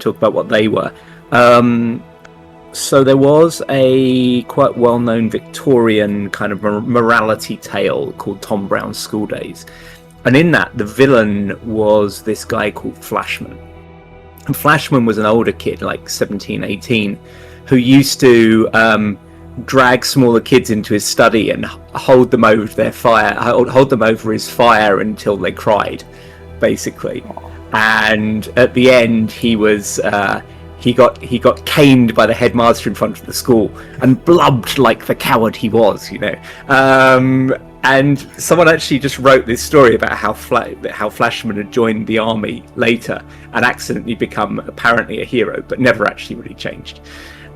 talk about what they were. So there was a quite well-known Victorian kind of morality tale called Tom Brown's School Days. And in that, the villain was this guy called Flashman. And Flashman was an older kid, like 17, 18, who used to drag smaller kids into his study and hold them over his fire until they cried, basically. And at the end, he was he got caned by the headmaster in front of the school and blubbed like the coward he was, you know. And someone actually just wrote this story about how Flashman had joined the army later and accidentally become apparently a hero, but never actually really changed.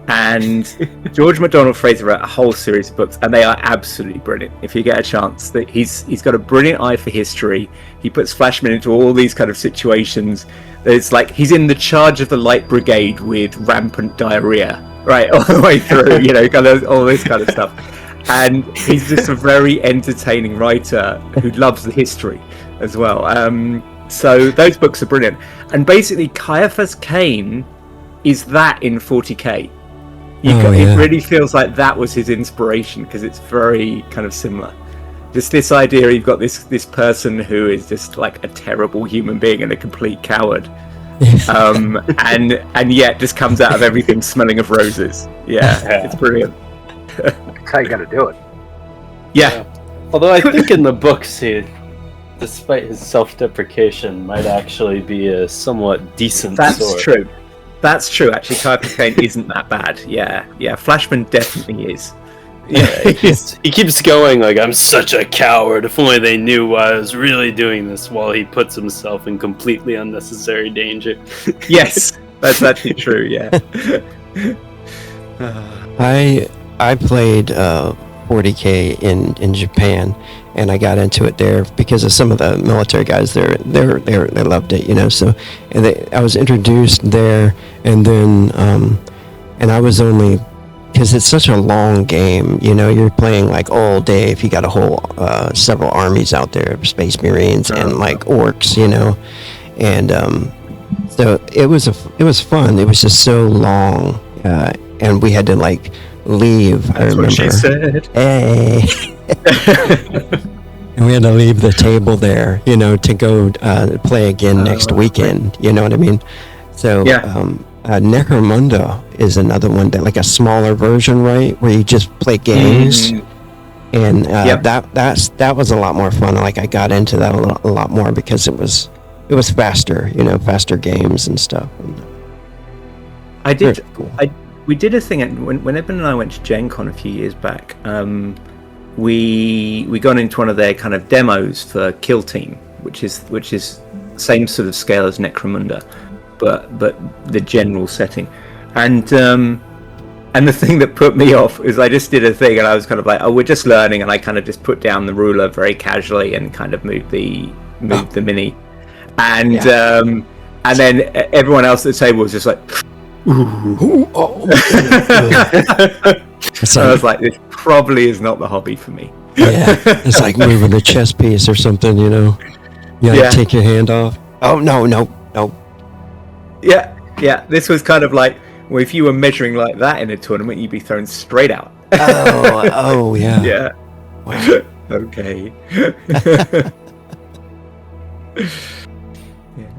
And George MacDonald Fraser wrote a whole series of books, and they are absolutely brilliant. If you get a chance, he's got a brilliant eye for history. He puts Flashman into all these kind of situations. It's like he's in the charge of the Light Brigade with rampant diarrhea, right, all the way through, you know, kind of all this kind of stuff. And he's just a very entertaining writer who loves the history as well. So those books are brilliant. And basically, Caiaphas Cain is that in 40k. It really feels like that was his inspiration, because it's very kind of similar. Just this idea, you've got this person who is just like a terrible human being and a complete coward, and yet just comes out of everything smelling of roses. Yeah. It's brilliant. That's how you got to do it. Yeah. Although I think in the books, he, despite his self-deprecation, might actually be a somewhat decent That's sword. true. That's true. Actually, Caiaphas Cain isn't that bad. Yeah. Flashman definitely is. Yeah, he keeps going like, I'm such a coward. If only they knew why I was really doing this, while he puts himself in completely unnecessary danger. Yes, that's actually true. Yeah. I played 40k in Japan, and I got into it there because of some of the military guys there. They loved it, you know. So, I was introduced there, and then and I was only, because it's such a long game, you know. You're playing like all day if you got a whole several armies out there, Space Marines and like orcs, you know. And so it was fun. It was just so long, and we had to like leave. That's I remember. What she said. Hey. And we had to leave the table there, you know, to go play again next weekend. You know what I mean? So Necromunda is another one, that like a smaller version, right, where you just play games. And that was a lot more fun. Like I got into that a lot more because it was faster, you know, faster games and stuff. I did. Cool. We did a thing when Eben and I went to Gen Con a few years back. We got into one of their kind of demos for Kill Team, which is same sort of scale as Necromunda, but the general setting. And the thing that put me off is I just did a thing, and I was kind of like, oh, we're just learning, and I kind of just put down the ruler very casually and kind of moved the mini, and then everyone else at the table was just like, ooh. So I was like, this probably is not the hobby for me. Yeah, it's like moving a chess piece or something, you know. You gotta take your hand off. Oh, no. Yeah. This was kind of like, well, if you were measuring like that in a tournament, you'd be thrown straight out. Oh, yeah. Yeah. Wow. Okay. Yeah.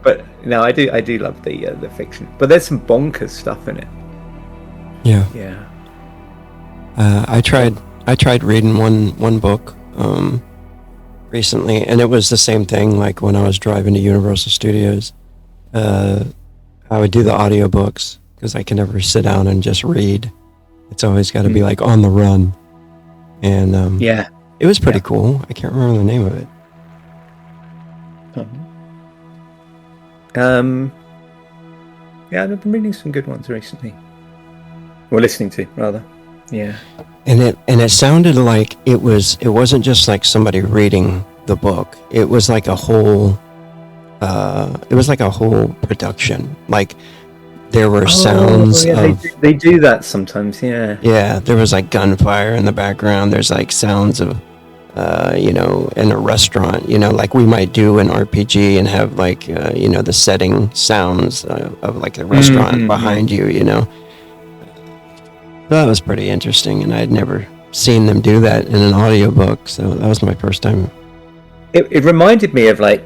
But no, I do love the fiction. But there's some bonkers stuff in it. Yeah. Yeah. I tried reading one book recently, and it was the same thing. Like when I was driving to Universal Studios, I would do the audiobooks because I can never sit down and just read. It's always got to be like on the run. And it was pretty cool. I can't remember the name of it. I've been reading some good ones recently. Or listening to, rather. Yeah. And it sounded like it wasn't just like somebody reading the book. It was like a whole production. Like there were sounds of, they do that sometimes, yeah. Yeah, there was like gunfire in the background. There's like sounds of in a restaurant, like we might do an RPG and have like, the setting sounds of like a restaurant behind you, That was pretty interesting, and I'd never seen them do that in an audiobook, so that was my first time. It reminded me of like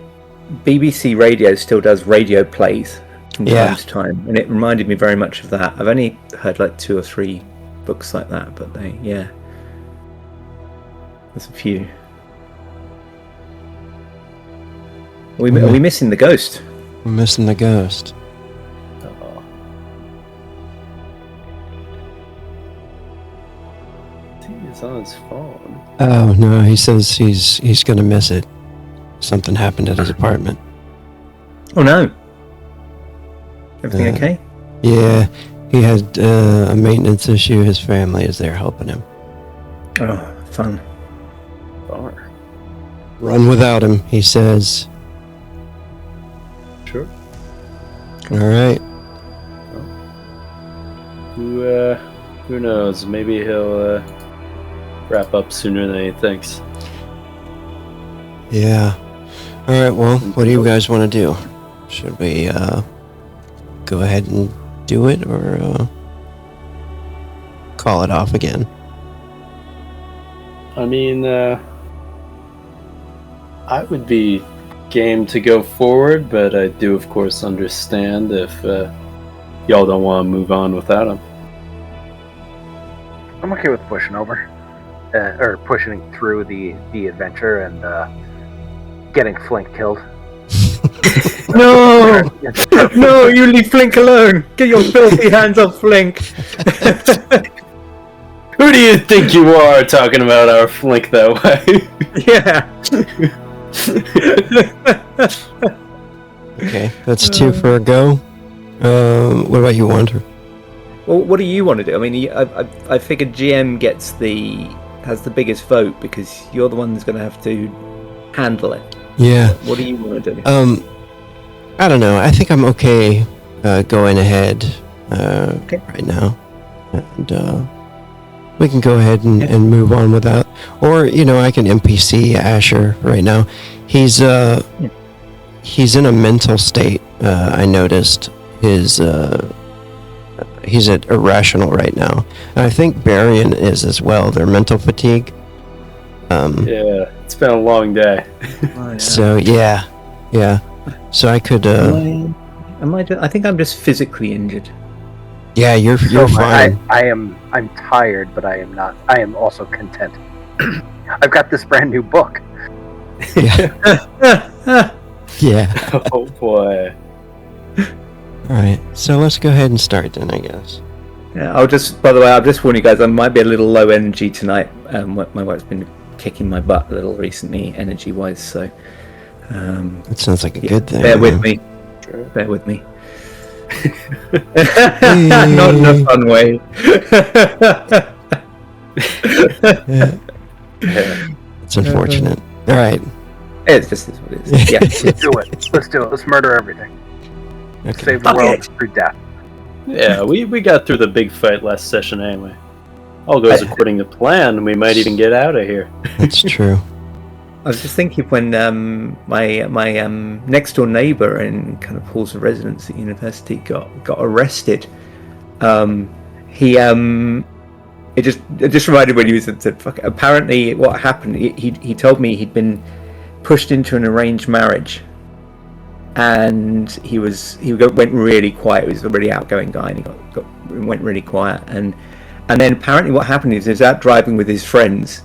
BBC Radio still does radio plays from time to time, and it reminded me very much of that. I've only heard like 2 or 3 books like that, but there's a few. Are we missing the ghost? We're missing the ghost. He's on his phone. Oh no, he says he's gonna miss it. Something happened at his apartment. Oh no! Everything okay? Yeah, he had a maintenance issue. His family is there helping him. Oh, fun. Bummer. Run without him, he says. Sure. All right. Who knows? Maybe he'll wrap up sooner than he thinks. Yeah. All right. Well, what do you guys want to do? Should we go ahead and do it, or call it off again? I mean, I would be game to go forward, but I do, of course, understand if y'all don't want to move on without him. I'm okay with pushing over, or pushing through the adventure and getting Flink killed. No! No, you leave Flink alone! Get your filthy hands off Flink! Who do you think you are talking about our Flink that way? Yeah! Okay, that's 2 for a go. What about you, Wander? Well, what do you want to do? I mean, I figured GM has the biggest vote because you're the one that's going to have to handle it. Yeah. What do you want to do? I don't know. I think I'm okay going ahead right now. And we can go ahead and move on with that. Or, I can NPC Asher right now. He's in a mental state. I noticed he's irrational right now. And I think Barian is as well. Their mental fatigue. Yeah, it's been a long day. Oh, yeah. So yeah. So I could. I think I'm just physically injured. Yeah, you're fine. I'm tired, but I am not. I am also content. I've got this brand new book. Yeah. Yeah. Oh boy. All right. So let's go ahead and start then, I guess. Yeah, by the way, I'll just warn you guys, I might be a little low energy tonight. My wife's been kicking my butt a little recently, energy-wise, so... That sounds like a good thing. Bear with me. Sure. Bear with me. Not in a fun way. It's unfortunate. All right. It's just what it is. Yeah. Let's do it. Let's murder everything. Okay. Save the world through death. Yeah, we got through the big fight last session anyway. All goes according to plan, we might even get out of here. That's true. I was just thinking when my next door neighbour in kind of halls of residence at university got arrested. It just reminded when he was at fuck. Apparently, what happened? He told me he'd been pushed into an arranged marriage, and he went really quiet. He was a really outgoing guy, and he went really quiet. And then apparently, what happened is he was out driving with his friends.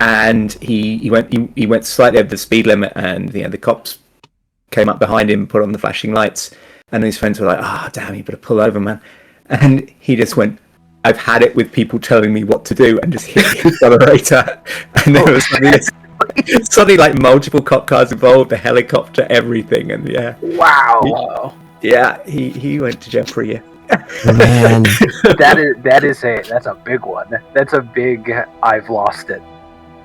And he went slightly over the speed limit, and the cops came up behind him, put on the flashing lights, and his friends were like, "Ah, damn, you better pull over, man!" And he just went, "I've had it with people telling me what to do," and just hit the accelerator. And there was suddenly like multiple cop cars involved, a helicopter, everything, and Wow. He went to jail for a year. Man. That's a big one. That's a big. I've lost it.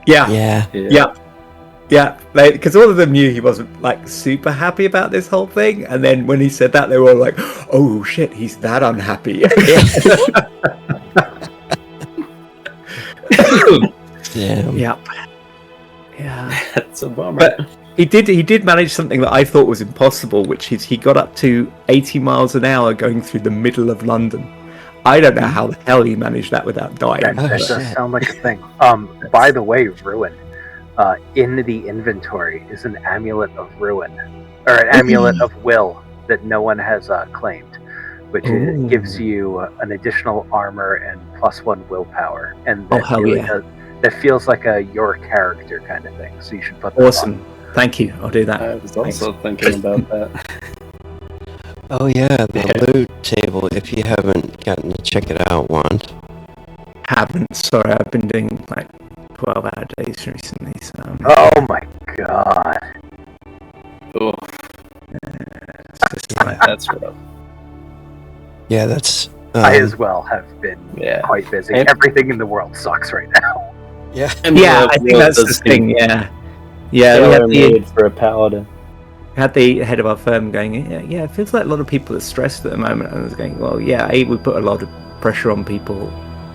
Yeah. Because all of them knew he wasn't like super happy about this whole thing, and then when he said that, they were all like, "Oh shit, he's that unhappy." Damn. Yep. Yeah. That's a bummer. But he did manage something that I thought was impossible, which is he got up to 80 miles an hour going through the middle of London. I don't know how the hell he managed that without dying. That does sound like a thing. By the way, Ruin. In the inventory is an amulet of ruin, or an amulet of will that no one has claimed, which gives you an additional armor and +1 willpower, and that that feels like a your character kind of thing. So you should put that Awesome. on. Thank you. I'll do that. I was also thinking about that. Oh yeah, the loot table. If you haven't gotten to check it out, Wand. Haven't. Sorry, I've been doing like 12-hour days recently. So. Oh my god. Oh, that's rough. Yeah, that's. I as well have been quite busy. Everything in the world sucks right now. Yeah. Yeah, I think that's the thing. Yeah. Yeah, we had for a paladin. Had the head of our firm going, yeah, it feels like a lot of people are stressed at the moment, and I was going, well, yeah, A, we put a lot of pressure on people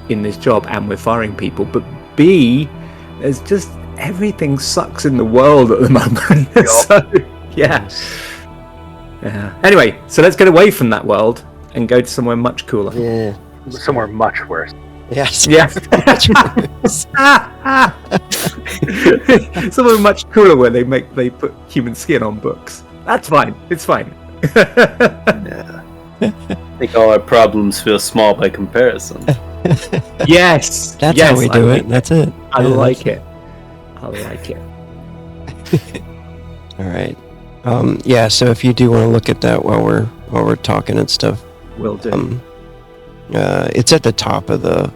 in this job, and we're firing people, but B, there's just everything sucks in the world at the moment. So, yeah. Anyway, so let's get away from that world and go to somewhere much cooler. Yeah. Somewhere much worse. Yes. Yeah. Somewhere much cooler where they put human skin on books. That's fine. It's fine. I think all our problems feel small by comparison. Yes. That's how we do it. That's it. I like it. I like it. All right. Yeah. So if you do want to look at that while we're talking and stuff, will do. It's at the top of the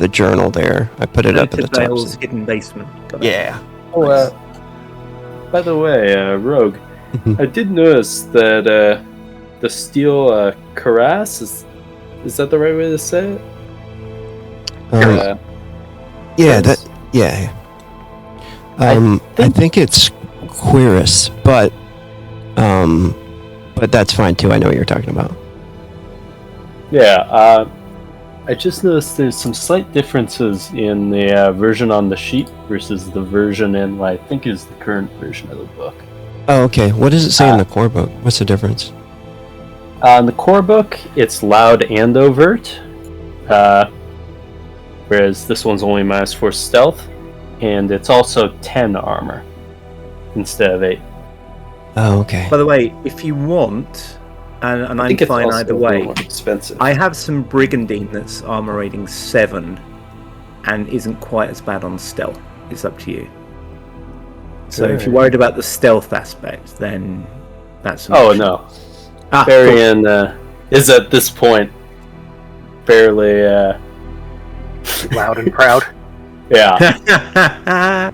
journal there. I put it up at the top. Dale's hidden basement. Yeah. Oh, by the way, Rogue, I did notice that the steel cuirass is that the right way to say it? I think it's cuirass, but that's fine too. I know what you're talking about. Yeah, I just noticed there's some slight differences in the version on the sheet versus the version in what I think is the current version of the book. Oh, okay. What does it say in the core book? What's the difference? In the core book, it's loud and overt, whereas this one's only -4 stealth, and it's also 10 armor instead of 8. Oh, okay. By the way, if you want, and I'm fine either way, expensive. I have some brigandine that's armor rating 7 and isn't quite as bad on stealth. It's up to you. So if you're worried about the stealth aspect, then that's an option. No. Varian is at this point fairly loud and proud. Yeah.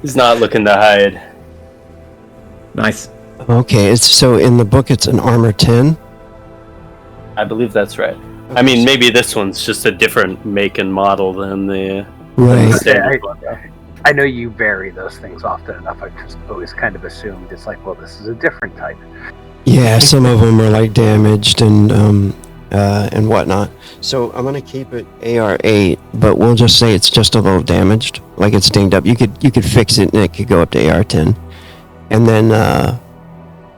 He's not looking to hide. Nice. Okay, so in the book it's an armor 10? I believe that's right. I mean, maybe this one's just a different make and model than the standard one. I know you vary those things often enough. I've just always kind of assumed it's like, well, this is a different type. Yeah, some of them are like damaged and whatnot. So I'm gonna keep it AR8, but we'll just say it's just a little damaged, like it's dinged up. You could fix it and it could go up to AR10, and then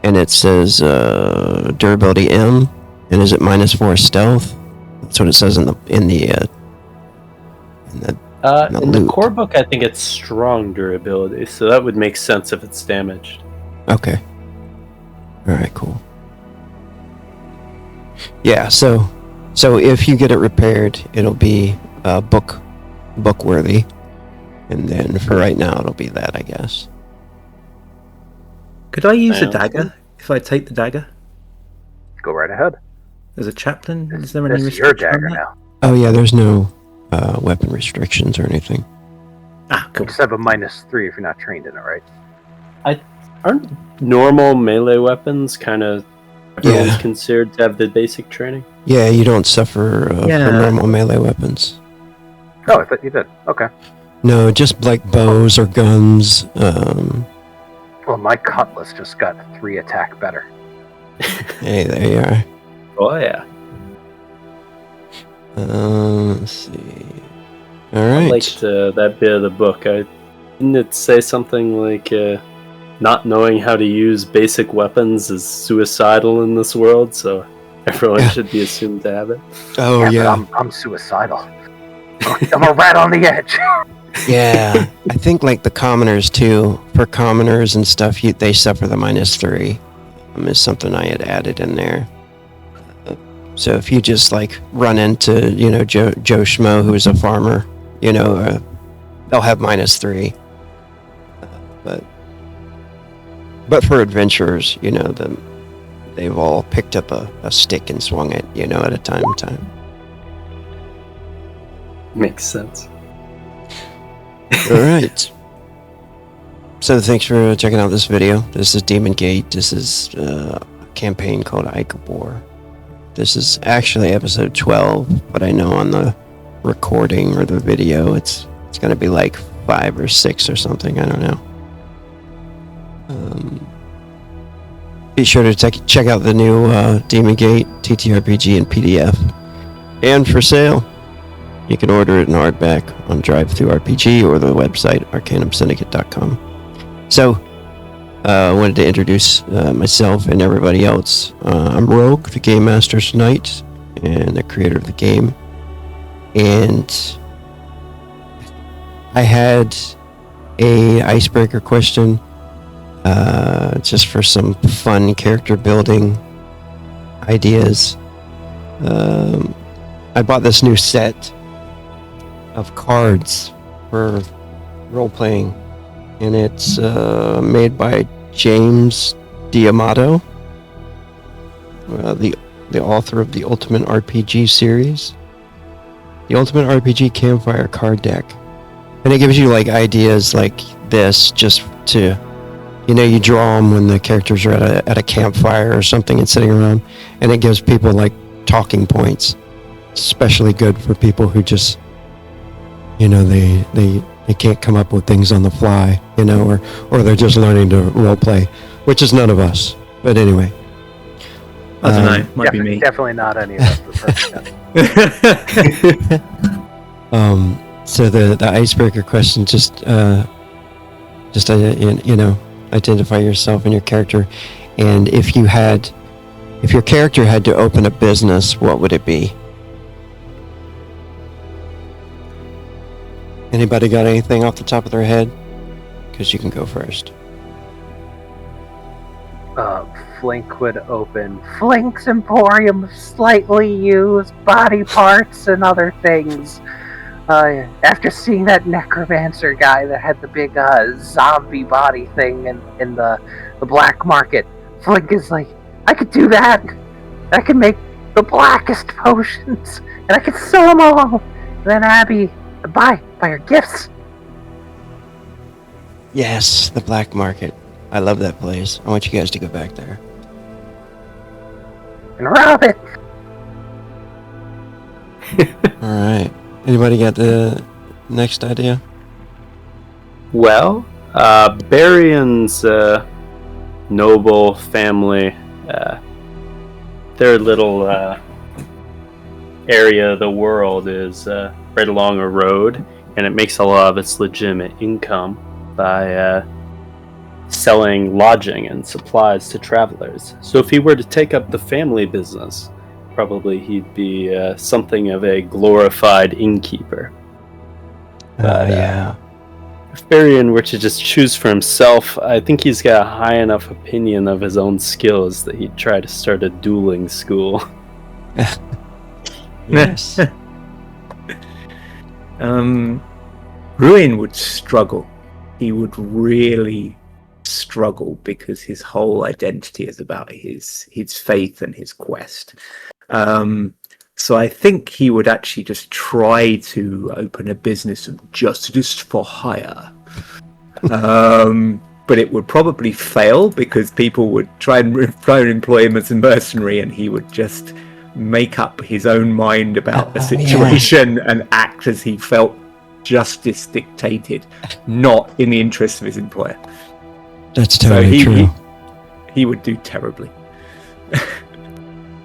and it says durability M, and is it -4 stealth? That's what it says in the core book. I think it's strong durability, so that would make sense if it's damaged. Okay. All right, cool. Yeah, so if you get it repaired, it'll be book worthy, and then for right now, it'll be that, I guess. Could I use a dagger if I take the dagger? Go right ahead. As a chaplain, is there any This is your restriction dagger on that? now. Oh yeah, there's no weapon restrictions or anything. Ah, You cool. just have a -3 if you're not trained in it, right? Aren't normal melee weapons kind of everyone's considered to have the basic training? Yeah, you don't suffer from normal melee weapons. Oh, I thought you did. Okay. No, just like bows or guns. Well, my cutlass just got 3 attack better. Hey, there you are. Oh yeah. Let's see. All right. I liked that bit of the book. I Didn't it say something like not knowing how to use basic weapons is suicidal in this world, so everyone should be assumed to have it? Oh, yeah. But I'm suicidal. I'm a rat on the edge. Yeah. I think, like, the commoners, too. For commoners and stuff, they suffer the -3. Is something I had added in there. So if you just, like, run into, Joe Schmo, who's a farmer, they'll have -3. But for adventurers, they've all picked up a stick and swung it, at a time. Makes sense. All right. So thanks for checking out this video. This is DemonGate. This is a campaign called Icobor. This is actually episode 12, but I know on the recording or the video it's going to be like 5 or 6 or something. I don't know. Be sure to check out the new DemonGate TTRPG in PDF. And for sale, you can order it in hardback on DriveThruRPG or the website arcanumsyndicate.com. So, I wanted to introduce myself and everybody else. I'm Rogue, the Game Master tonight, and the creator of the game. And I had a icebreaker question, just for some fun character building ideas. I bought this new set of cards for role-playing, and it's made by James D'Amato, the author of the Ultimate RPG series, the Ultimate RPG Campfire card deck. And it gives you like ideas like this, just to, you draw them when the characters are at a campfire or something and sitting around, and it gives people like talking points. Especially good for people who just, they can't come up with things on the fly, or they're just learning to role play, which is none of us. But anyway. I don't know. Might be me. Definitely not any of us. So the icebreaker question, just identify yourself and your character, and if your character had to open a business, what would it be? Anybody got anything off the top of their head? Because you can go first. Flink would open Flink's Emporium of slightly used body parts and other things. After seeing that necromancer guy that had the big zombie body thing in the black market, Flink is like, I could do that. I could make the blackest potions, and I could sell them all. And then Abby, buy her gifts. Yes, the black market. I love that place. I want you guys to go back there. And rob it. Alright. Anybody got the next idea? Well, Barion's noble family, their little area of the world is right along a road, and it makes a lot of its legitimate income by selling lodging and supplies to travelers. So if he were to take up the family business, probably he'd be something of a glorified innkeeper. But, yeah. If Barian were to just choose for himself, I think he's got a high enough opinion of his own skills that he'd try to start a dueling school. Yes. Ruin would struggle. He would really struggle because his whole identity is about his faith and his quest. So I think he would actually just try to open a business of justice for hire. But it would probably fail because people would try and employ him as a mercenary, and he would just make up his own mind about the situation and act as he felt justice dictated, not in the interest of his employer. That's totally true. He would do terribly.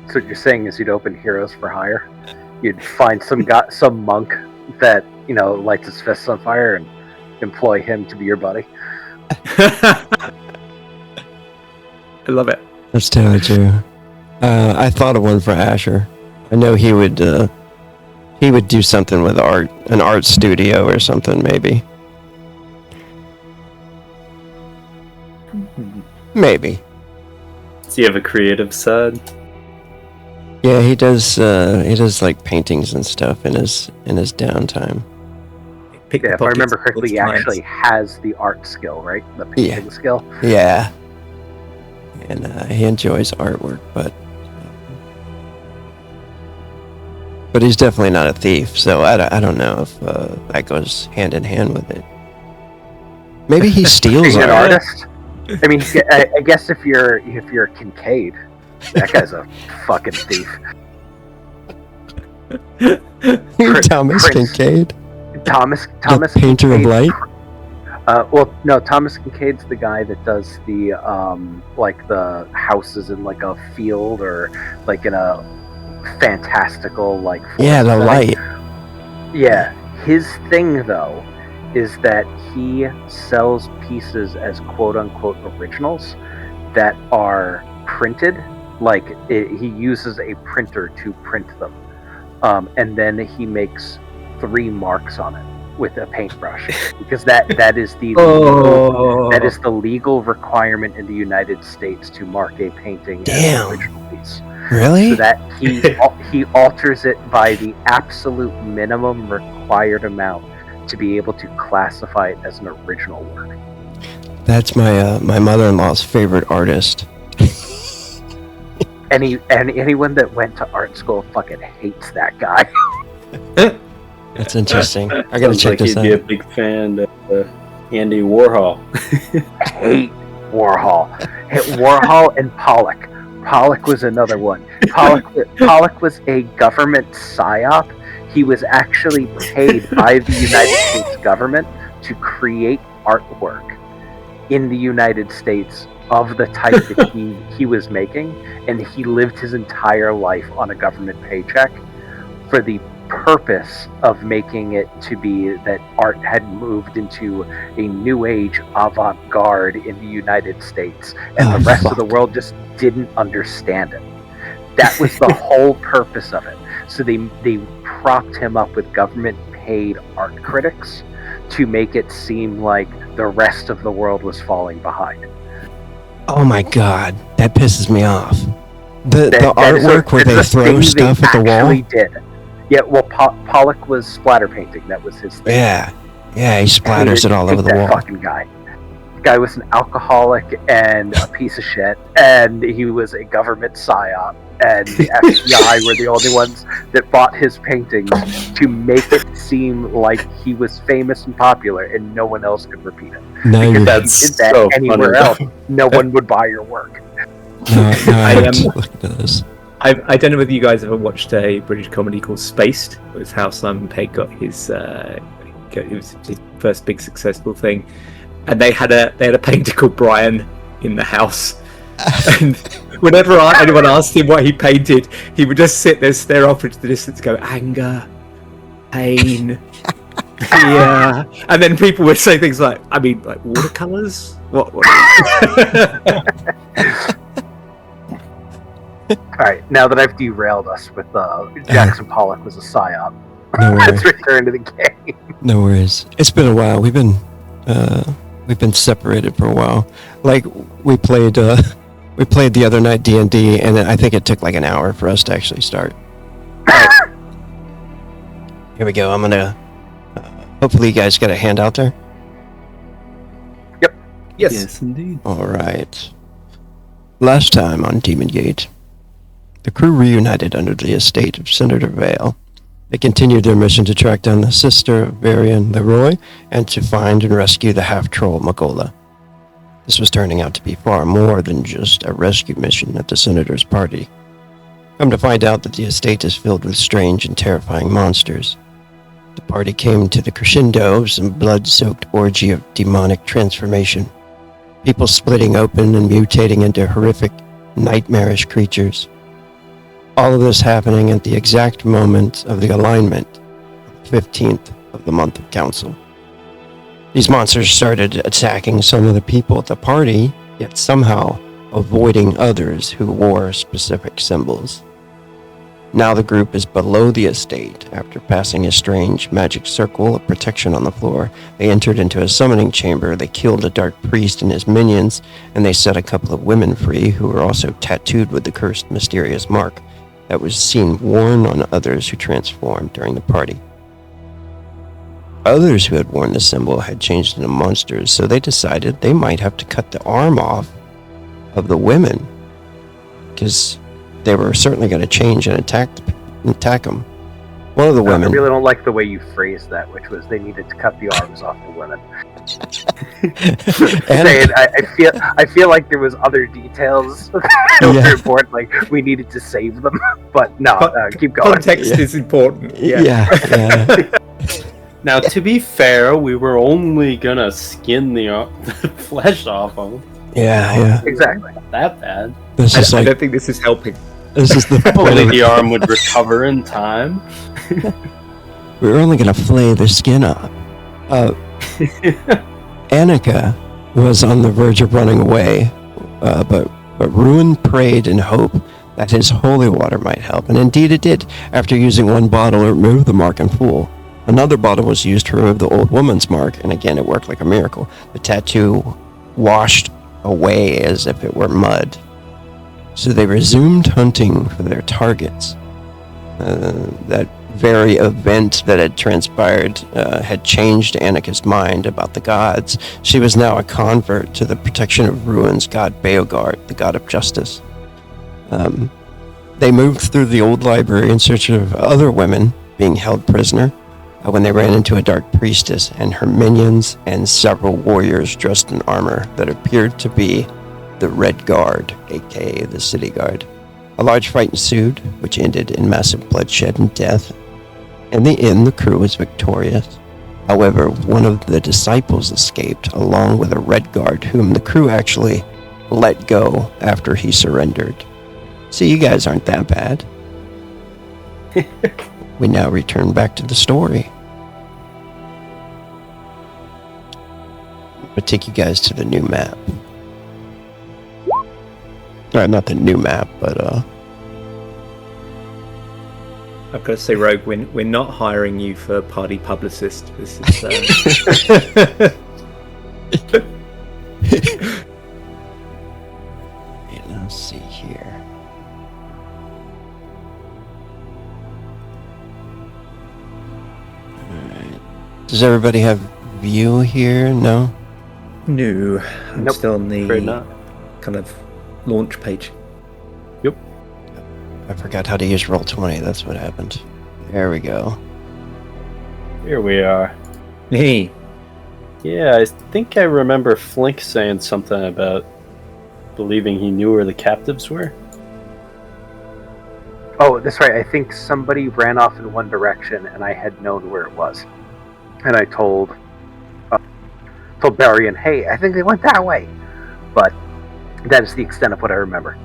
So what you're saying is you'd open Heroes for Hire? You'd find some monk that, lights his fists on fire and employ him to be your buddy. I love it. That's totally true. I thought of one for Asher. I know he would do something with art, an art studio or something, maybe. Maybe. Does he have a creative side? Yeah, he does. He does like paintings and stuff in his downtime. Yeah, if I remember correctly, he actually has the art skill, right? The painting skill. Yeah. And he enjoys artwork, but he's definitely not a thief. So I don't know if that goes hand in hand with it. Maybe he steals Being an art. artist. I mean, I guess if you're Kincaid, that guy's a fucking thief. Thomas Prince. Kincaid, Thomas the painter of Kincaid. light. Well, no, Thomas Kincaid's the guy that does the like the houses in like a field or like in a fantastical like. Yeah, the forest. light. Yeah, his thing though is that he sells pieces as quote unquote originals that are printed. Like he uses a printer to print them, and then he makes 3 marks on it with a paintbrush because that is the legal requirement in the United States to mark a painting as an original piece. Really? So that he alters it by the absolute minimum required amount to be able to classify it as an original work. That's my my mother-in-law's favorite artist. Anyone that went to art school fucking hates that guy. That's interesting. I gotta Sounds check like this he'd out. be a big fan of Andy Warhol. Hate Warhol. Hate Warhol and Pollock. Pollock was another one. Pollock was a government psyop. He was actually paid by the United States government to create artwork in the United States of the type that he was making, and he lived his entire life on a government paycheck for the purpose of making it to be that art had moved into a new age avant-garde in the United States, and the rest of the world just didn't understand it. That was the whole purpose of it. So they propped him up with government paid art critics to make it seem like the rest of the world was falling behind. Oh my god, that pisses me off. The That is artwork where they throw stuff at the wall. Did. Yeah, well, Pollock was splatter painting. That was his thing. Yeah, he splatters it all over the that wall. Fucking guy. The guy was an alcoholic and a piece of shit, and he was a government psyop. And the FBI were the only ones that bought his paintings to make it seem like he was famous and popular, and no one else could repeat it. Because if you did that so anywhere else, no one would buy your work. No, I have to look at this. I don't know whether you guys ever watched a British comedy called Spaced. It was how Simon Pegg got his it was his first big successful thing, and they had a painter called Brian in the house. And whenever anyone asked him what he painted, he would just sit there, stare off into the distance, go anger, pain, fear, and then people would say things like, "I mean, like watercolors." What? Alright, now that I've derailed us with Jackson Pollock was a psyop, No let's worries. return to the game. No worries. It's been a while. We've been separated for a while. Like we played the other night D&D, and I think it took like an hour for us to actually start. Here we go. I'm gonna. Hopefully, you guys got a handout there. Yes. indeed. All right. Last time on DemonGate, the crew reunited under the estate of Senator Vale. They continued their mission to track down the sister of Varian Leroy and to find and rescue the half-troll Magola. This was turning out to be far more than just a rescue mission at the Senator's party. Come to find out that the estate is filled with strange and terrifying monsters. The party came to the crescendo of some blood-soaked orgy of demonic transformation. People splitting open and mutating into horrific, nightmarish creatures. All of this happening at the exact moment of the alignment, 15th of the month of Council. These monsters started attacking some of the people at the party, yet somehow avoiding others who wore specific symbols. Now the group is below the estate. After passing a strange magic circle of protection on the floor, they entered into a summoning chamber. They killed a dark priest and his minions, and they set a couple of women free who were also tattooed with the cursed mysterious mark that was seen worn on others who transformed during the party. Others who had worn the symbol had changed into monsters, so they decided they might have to cut the arm off of the women, because they were certainly going to change and attack them. One of the women... I really don't like the way you phrased that, which was they needed to cut the arms off the women. I feel like there was other details that were important, like we needed to save them, but no, keep going. Context is important. Yeah. Now, to be fair, we were only gonna skin the flesh off them. Yeah. Exactly. Not that bad. I don't think this is helping. This is the Hopefully the arm would recover in time. We were only gonna flay the skin off. Annika was on the verge of running away, but Ruin prayed in hope that his holy water might help, and indeed it did. After using one bottle, it removed the mark in full. Another bottle was used to remove the old woman's mark, and again it worked like a miracle. The tattoo washed away as if it were mud. So they resumed hunting for their targets. That very event that had transpired had changed Annika's mind about the gods. She was now a convert to the protection of Ruin's god Beogard, the god of justice. They moved through the old library in search of other women being held prisoner when they ran into a dark priestess and her minions and several warriors dressed in armor that appeared to be the Red Guard, aka the City Guard. A large fight ensued, which ended in massive bloodshed and death. In the end, the crew was victorious. However, one of the disciples escaped, along with a Red Guard, whom the crew actually let go after he surrendered. So you guys aren't that bad. We now return back to the story. I'll take you guys to the new map. Not the new map, but I've got to say, Rogue, we're not hiring you for party publicist. This is. Let's see here. Alright. Does everybody have view here? No? No, I'm Nope. still on the Afraid not. kind of launch page. I forgot how to use Roll20, that's what happened. There we go. Here we are. Hey, Yeah, I think I remember Flink saying something about believing he knew where the captives were. Oh, that's right. I think somebody ran off in one direction, and I had known where it was. And I told Barian, hey, I think they went that way. But that is the extent of what I remember.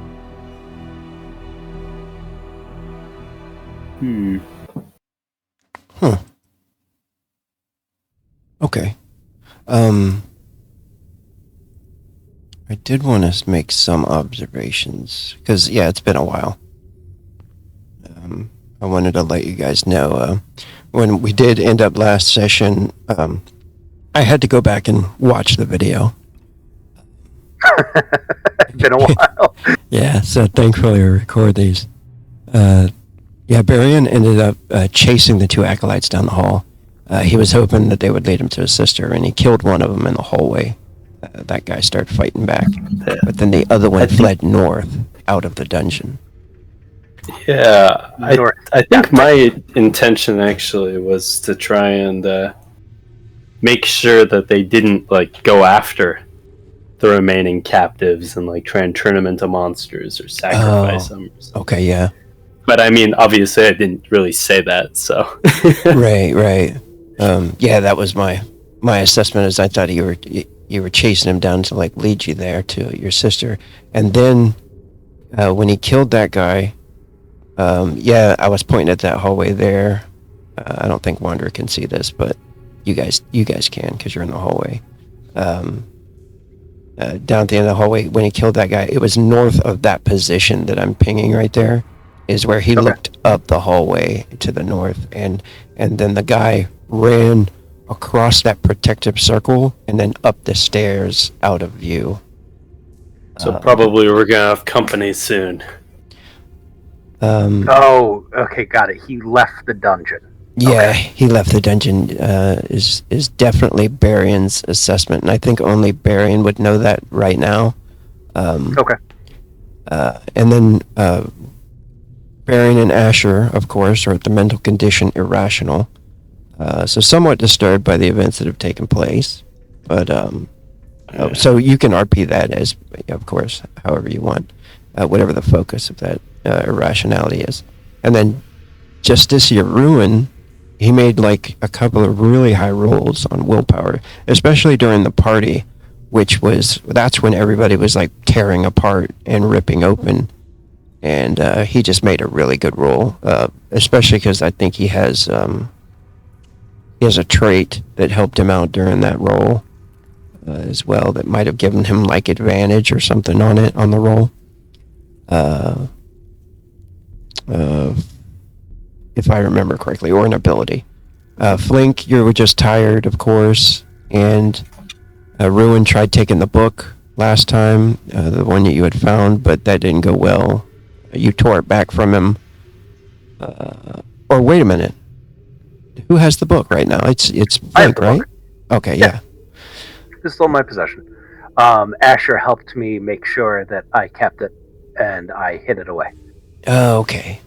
Okay. I did want to make some observations, because, it's been a while. I wanted to let you guys know, when we did end up last session, I had to go back and watch the video. It's been a while. Yeah, so thankfully I record these. Barian ended up chasing the two acolytes down the hall. He was hoping that they would lead him to his sister, and he killed one of them in the hallway. That guy started fighting back, but then the other one fled north out of the dungeon. Yeah, I think my intention actually was to try and make sure that they didn't go after the remaining captives and try and turn them into monsters or sacrifice them. Or something. Okay, yeah. But I mean, obviously, I didn't really say that, so. Right. That was my assessment. Is I thought you were chasing him down to lead you there to your sister, and then when he killed that guy, I was pointing at that hallway there. I don't think Wanderer can see this, but you guys can because you're in the hallway. Down at the end of the hallway, when he killed that guy, it was north of that position that I'm pinging right there, is where he looked up the hallway to the north, and then the guy ran across that protective circle and then up the stairs out of view. So probably we're gonna have company soon. Oh, okay, got it. He left the dungeon. Yeah, he left the dungeon. Is definitely Barian's assessment, and I think only Barian would know that right now. Okay. And then Barian and Asher, of course, are at the mental condition irrational, so somewhat disturbed by the events that have taken place. But so you can RP that as, of course, however you want, whatever the focus of that irrationality is. And then Justicia Ruin, he made like a couple of really high rolls on willpower, especially during the party, that's when everybody was like tearing apart and ripping open. And he just made a really good roll, especially because I think he has a trait that helped him out during that roll as well, that might have given him like advantage or something on the roll. If I remember correctly, or an ability. Flink, you were just tired, of course, and Ruin tried taking the book last time, the one that you had found, but that didn't go well. You tore it back from him. Or wait a minute, who has the book right now? It's Flink, right? Book. Okay, yeah. It's still in my possession. Asher helped me make sure that I kept it, and I hid it away. Oh, okay.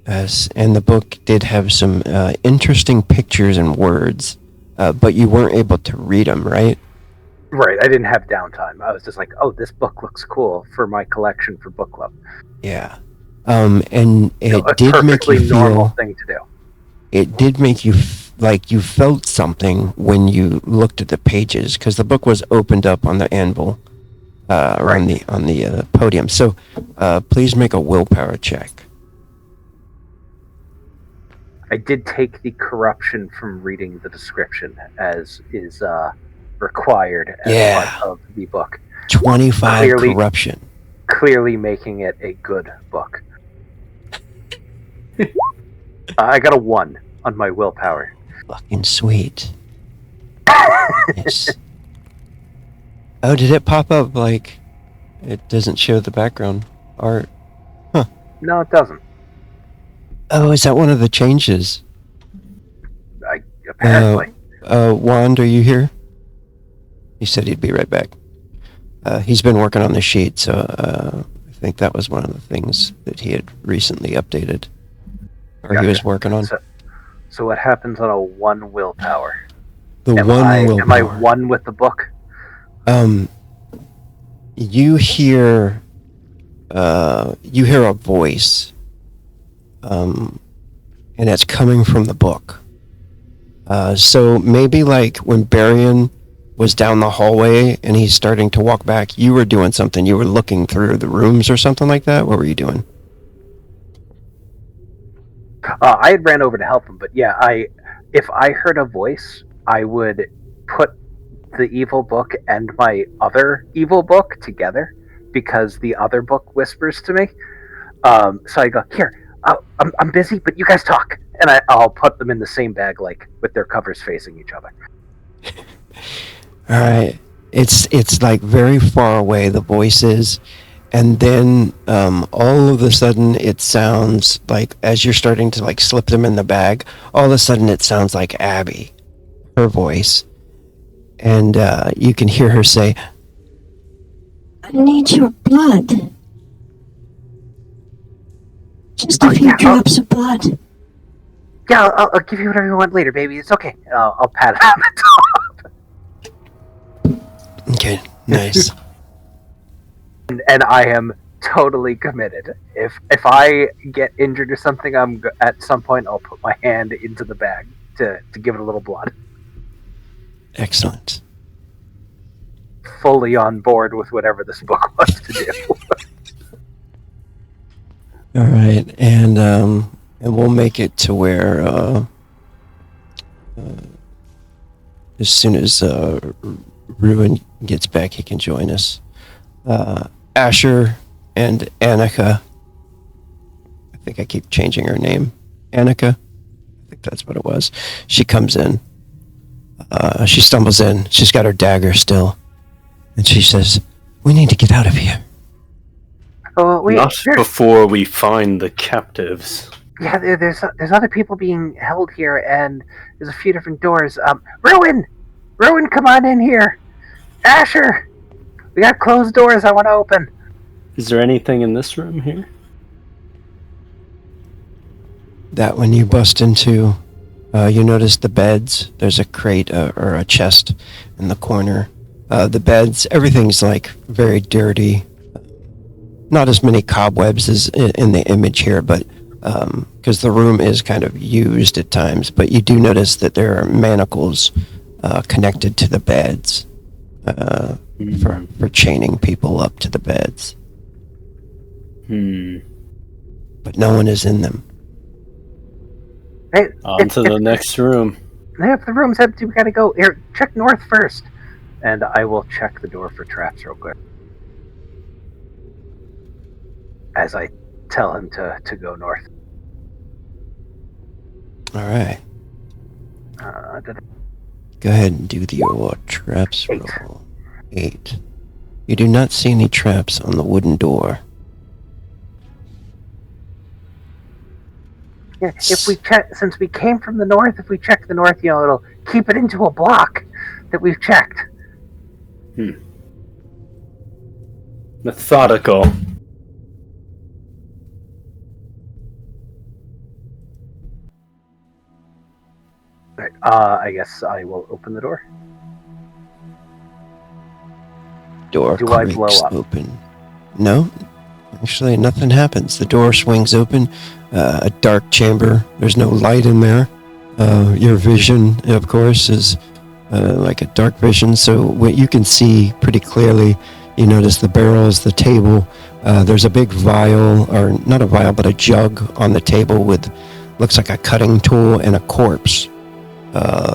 Yes, and the book did have some interesting pictures and words, but you weren't able to read them, right? Right, I didn't have downtime. I was just like, oh, this book looks cool for my collection for book club. Yeah. And it did make you feel... normal thing to do. It did make you like you felt something when you looked at the pages, because the book was opened up on the anvil, or right. on the podium. So please make a willpower check. I did take the corruption from reading the description, as is required as part of the book. 25 corruption. Clearly making it a good book. I got a 1 on my willpower. Fucking sweet. Nice. Oh, did it pop up like it doesn't show the background art? Huh. No, it doesn't. Oh, is that one of the changes? Apparently. Wand, are you here? He said he'd be right back. He's been working on the sheet, so I think that was one of the things that he had recently updated. Or he was working on. So what happens on a 1 willpower? Willpower. Am I 1 with the book? You hear a voice, and it's coming from the book. So maybe like when Barian was down the hallway and he's starting to walk back, you were doing something. You were looking through the rooms or something like that. What were you doing? I had ran over to help him, but yeah, if I heard a voice, I would put the evil book and my other evil book together, because the other book whispers to me. So I go, here, I'm busy, but you guys talk, and I'll put them in the same bag, like with their covers facing each other. All right, it's like very far away, the voice is. And then all of a sudden it sounds like, as you're starting to like slip them in the bag, all of a sudden it sounds like Abby, her voice. And you can hear her say, I need your blood. Just a few drops of blood. Yeah, I'll give you whatever you want later, baby. It's okay. I'll pat it on the top. Okay, nice. And I am totally committed. If I get injured or something, at some point I'll put my hand into the bag to give it a little blood. Excellent. Fully on board with whatever this book wants to do. All right, and we'll make it to where as soon as Ruin gets back, he can join us. Asher and Annika. I think I keep changing her name. Annika? I think that's what it was. She comes in. She stumbles in. She's got her dagger still. And she says, "We need to get out of here." Oh, Not before we find the captives. Yeah, there's other people being held here, and there's a few different doors. Ruin, come on in here. Asher, we got closed doors. I want to open. Is there anything in this room here? That when you bust into, you notice the beds. There's a crate or a chest in the corner. The beds, everything's like very dirty. Not as many cobwebs as in the image here, but because the room is kind of used at times. But you do notice that there are manacles connected to the beds for chaining people up to the beds. But no one is in them. Hey, On to the next room. If the room's empty, we gotta go. Here, check north first. And I will check the door for traps real quick. As I tell him to go north. Alright. Did Go ahead and do your traps 8. roll. 8. You do not see any traps on the wooden door. Yeah, if we check, since we came from the north, if we check the north, it'll keep it into a block that we've checked. Methodical. Right, I guess I will open the door. Door Do I creaks blow up? open. No, actually nothing happens. The door swings open. A dark chamber. There's no light in there. Your vision, of course, is like a dark vision, so what you can see pretty clearly. You notice the barrels, the table. There's a big vial, or not a vial, but a jug on the table with looks like a cutting tool and a corpse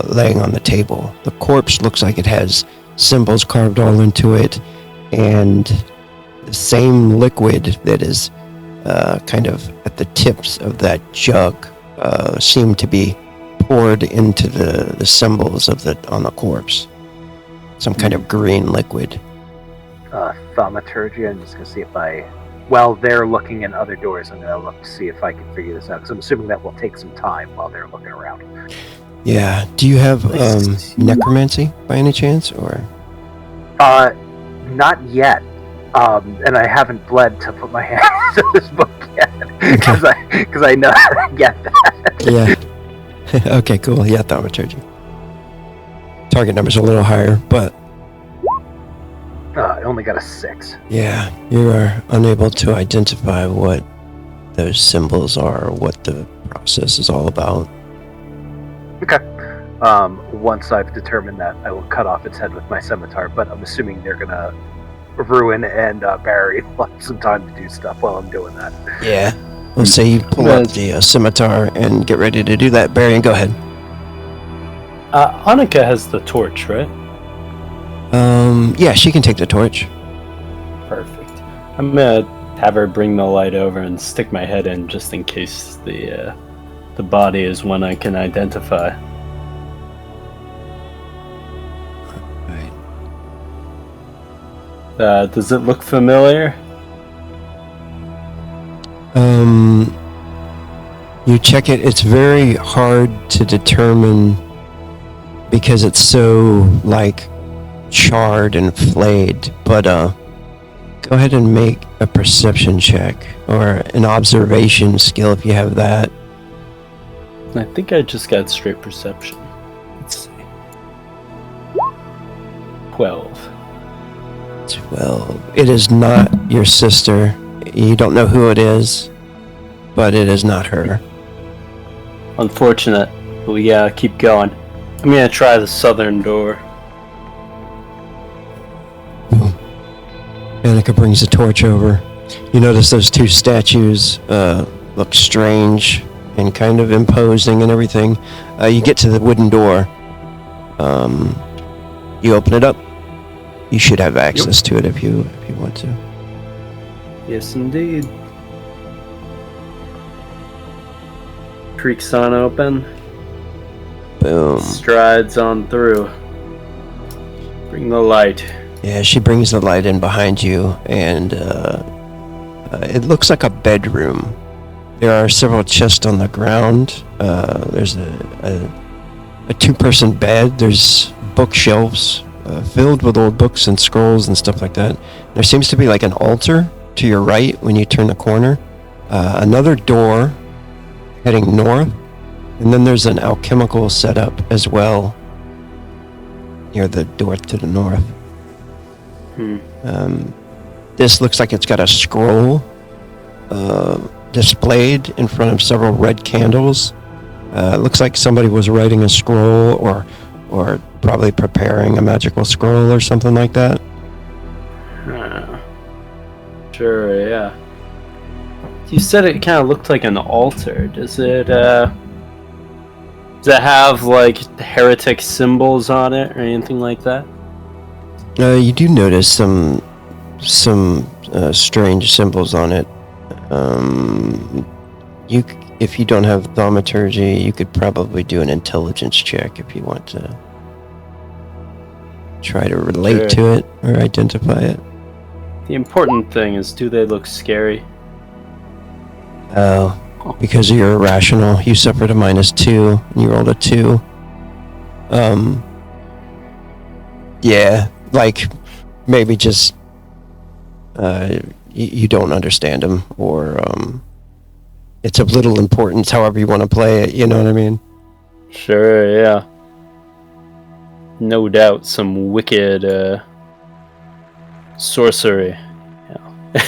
laying on the table. The corpse looks like it has symbols carved all into it, and the same liquid that is kind of at the tips of that jug seem to be poured into the symbols of on the corpse. Some kind of green liquid. Thaumaturgy. I'm just gonna see if while they're looking in other doors, I'm gonna look to see if I can figure this out. Because I'm assuming that will take some time while they're looking around. Yeah. Do you have necromancy by any chance, or? Not yet. And I haven't bled to put my hands to this book yet, because I know how to get that. Yeah. Okay, cool. Yeah, thaumaturgy. Target number's a little higher, but I only got a 6. yeah, you are unable to identify what those symbols are or what the process is all about. Okay. Once I've determined that, I will cut off its head with my scimitar, but I'm assuming they're gonna Ruin and Barry will have some time to do stuff while I'm doing that. Yeah. Let's say you pull up the scimitar and get ready to do that. Barry, go ahead. Annika has the torch, right? Yeah, she can take the torch. Perfect. I'm gonna have her bring the light over and stick my head in just in case the body is one I can identify. Right. Does it look familiar? You check it. It's very hard to determine because it's so like charred and flayed. But go ahead and make a perception check or an observation skill if you have that. I think I just got straight perception. Let's see. 12. 12. It is not your sister. You don't know who it is, but it is not her. Unfortunate, but we gotta keep going. I'm gonna try the southern door. Annika brings the torch over. You notice those two statues look strange and kind of imposing and everything. You get to the wooden door, You open it up. You should have access to it if you want to. Yes, indeed. Creaks on open. Boom. Strides on through. Bring the light. Yeah, she brings the light in behind you, and it looks like a bedroom. There are several chests on the ground. There's a two-person bed. There's bookshelves filled with old books and scrolls and stuff like that. There seems to be like an altar to your right when you turn the corner. Another door heading north, and then there's an alchemical setup as well near the door to the north. This looks like it's got a scroll displayed in front of several red candles. It looks like somebody was writing a scroll or probably preparing a magical scroll or something like that. Sure, yeah. You said it kind of looked like an altar. Does it have like heretic symbols on it or anything like that? You do notice some strange symbols on it. If you don't have thaumaturgy, you could probably do an intelligence check if you want to try to relate to it or identify it. The important thing is, do they look scary? Oh, because you're irrational, you suffered a -2, and you rolled a 2. Yeah, like, maybe just, you don't understand them, or, it's of little importance however you want to play it, you know what I mean? Sure, yeah. No doubt some wicked, sorcery. Yeah.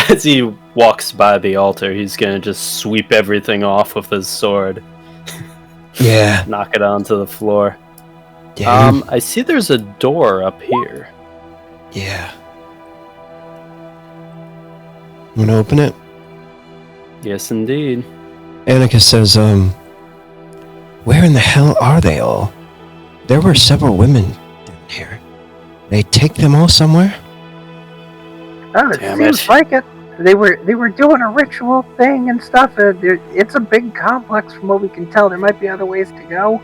As he walks by the altar, he's gonna just sweep everything off with his sword. Yeah. Knock it onto the floor. Yeah. I see there's a door up here. Yeah. You wanna open it? Yes, indeed. Annika says, where in the hell are they all? There were several women down here. They take them all somewhere? Oh, it Damn seems it. like it. They were doing a ritual thing and stuff. It's a big complex from what we can tell. There might be other ways to go.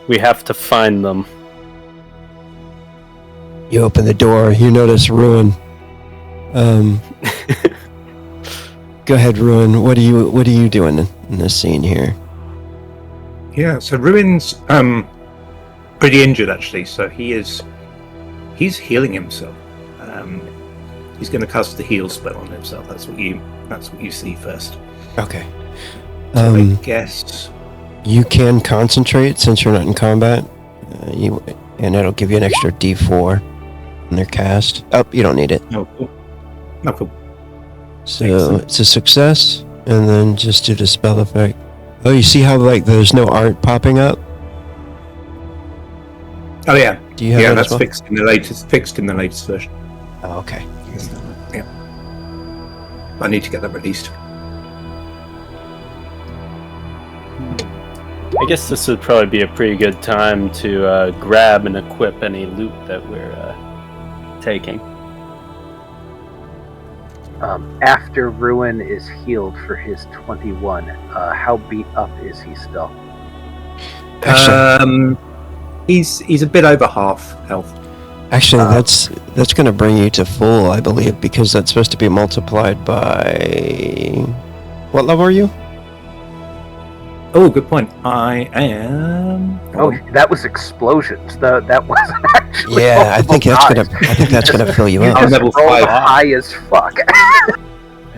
We have to find them. You open the door, you notice Ruin. Go ahead, Ruin. What are you doing in this scene here? Yeah, so Ruin's pretty injured actually, so he's healing himself. He's going to cast the heal spell on himself. That's what you see first. Okay. So I guess You can concentrate since you're not in combat. And it'll give you an extra D4 on their cast. Oh, you don't need it. no, cool. No, cool. So it's a success, and then just do the spell effect. Oh, you see how like there's no art popping up? Oh yeah, Do you have yeah, that that's as well? fixed in the latest version. Oh, okay. Yeah, I need to get that released. I guess this would probably be a pretty good time to grab and equip any loot that we're taking. After Ruin is healed for his 21, how beat up is he still? Actually, He's a bit over half health. actually, that's going to bring you to full, I believe, because that's supposed to be multiplied by. What level are you? Oh, good point. I am. Oh, that was explosions. That wasn't actually. Yeah, I think multiple that's gonna fill you You up. I'm just level rolled 5. high as fuck.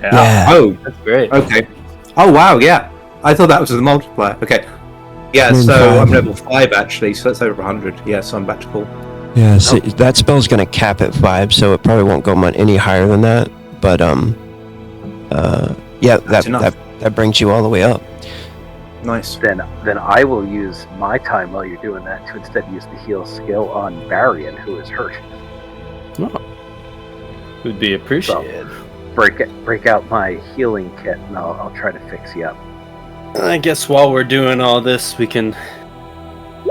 Yeah. Oh, That's great. okay. Oh wow, yeah. I thought that was the multiplier. Okay. Yeah, I'm in so 5. I'm level 5 actually, so that's over 100. Yeah, so I'm back to full. Yeah, so that spell's gonna cap at 5, so it probably won't go any higher than that. But yeah, That's enough. that brings you all the way up. Nice. Then I will use my time while you're doing that to instead use the heal skill on Varian, who is hurt. Would be appreciated. Break out my healing kit, and I'll try to fix you up. I guess while we're doing all this, we can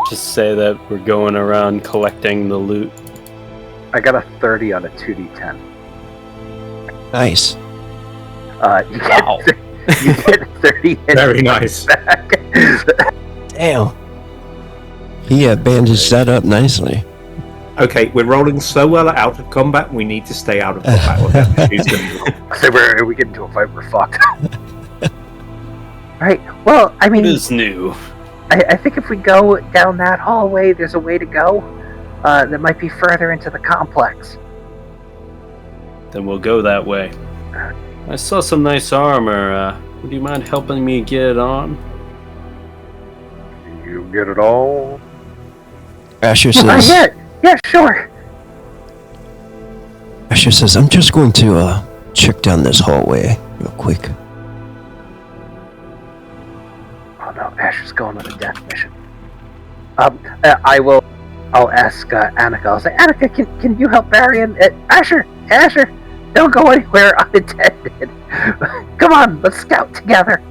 just say that we're going around collecting the loot. I got a 30 on a 2d10. Nice. You get 30 hits Very nice. back. Damn. He bandaged that up nicely. Okay, we're rolling so well out of combat, we need to stay out of combat. Who's gonna So we get into a fight, we're fucked. Right, well, I mean... What is new? I think if we go down that hallway, there's a way to go that might be further into the complex. Then we'll go that way. I saw some nice armor. Would you mind helping me get it on? You get it all? Asher says, yeah, sure. Asher says, I'm just going to check down this hallway real quick. Oh no, Asher's going on a death mission. I'll ask Annika. I'll say, Annika, can you help Varian? Asher, don't go anywhere unattended. Come on, let's scout together.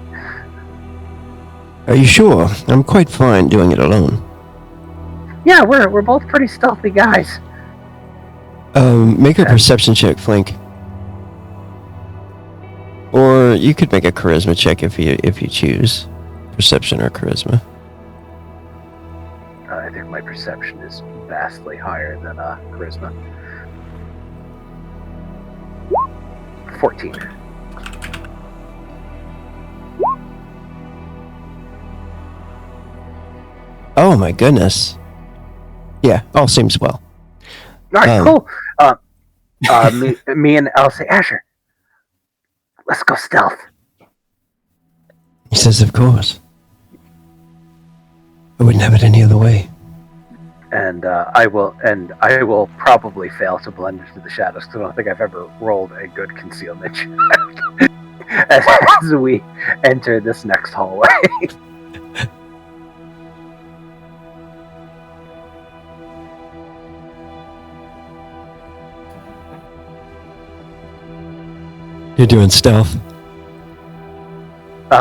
Are you sure? I'm quite fine doing it alone. Yeah, we're both pretty stealthy guys. Make a perception check, Flink. Or you could make a charisma check if you choose. Perception or charisma. I think my perception is vastly higher than charisma. 14. Oh my goodness. Yeah, all seems well. Alright, cool. Me and I'll say, Asher, let's go stealth. He says, of course. I wouldn't have it any other way. And I will probably fail to blend into the shadows because I don't think I've ever rolled a good concealment check as we enter this next hallway. You're doing stealth.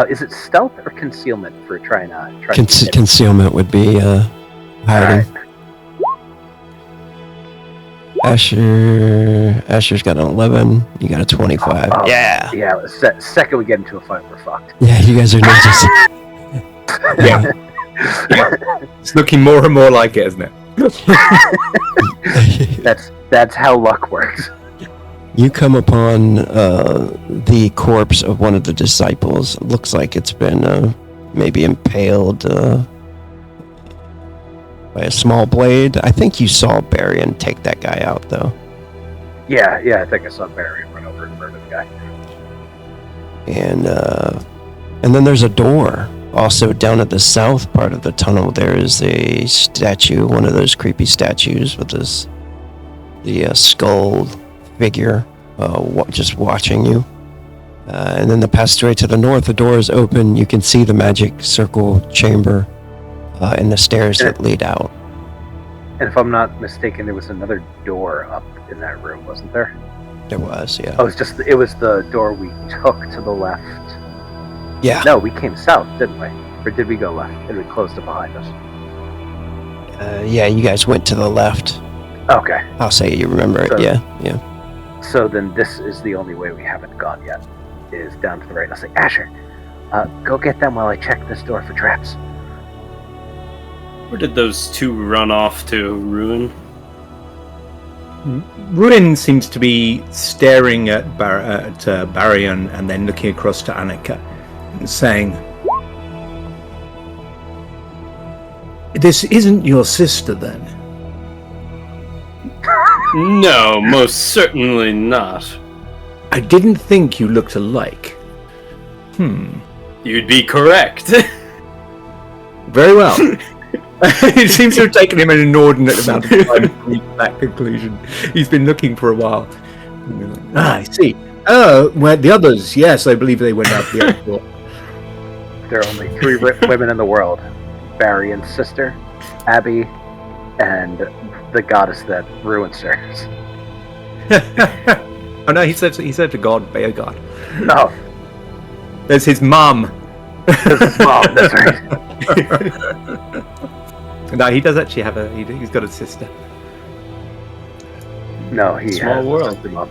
Is it stealth or concealment for trying to Concealment would be hiding. Right. Asher's got an 11. You got a 25. Yeah. Second we get into a fight, we're fucked. Yeah, you guys are ninjas. Yeah. It's looking more and more like it, isn't it? That's how luck works. You come upon the corpse of one of the disciples. It looks like it's been maybe impaled by a small blade. I think you saw Barian take that guy out, though. Yeah, I think I saw Barry run over and murder the guy. And then there's a door. Also, down at the south part of the tunnel, there is a statue, one of those creepy statues with the skull figure just watching you. And then the passageway to the north, the door is open. You can see the magic circle chamber and the stairs that lead out. And if I'm not mistaken, there was another door up in that room, wasn't there? There was, yeah. Oh, it was the door we took to the left. Yeah. No, we came south, didn't we? Or did we go left? And we closed it behind us. Yeah, you guys went to the left. Okay. I'll say you remember it, So- yeah. So then this is the only way we haven't gone yet, is down to the right. I'll say, Asher, go get them while I check this door for traps. Where did those two run off to, Ruin? Ruin seems to be staring at Barian and then looking across to Annika and saying, "This isn't your sister, then?" No, most certainly not. I didn't think you looked alike. You'd be correct. Very well. It seems to have taken him an inordinate amount of time to reach that conclusion. He's been looking for a while. I see. Oh, well, the others, yes, I believe they went out the other door. There are only 3 women in the world. Barian's sister, Abby, and the goddess that Ruin serves. Oh no, he said to God, be a god. No. There's his mum. This is mom, that's right. No, he does actually have he's got a sister. No, he Small has world. a mom.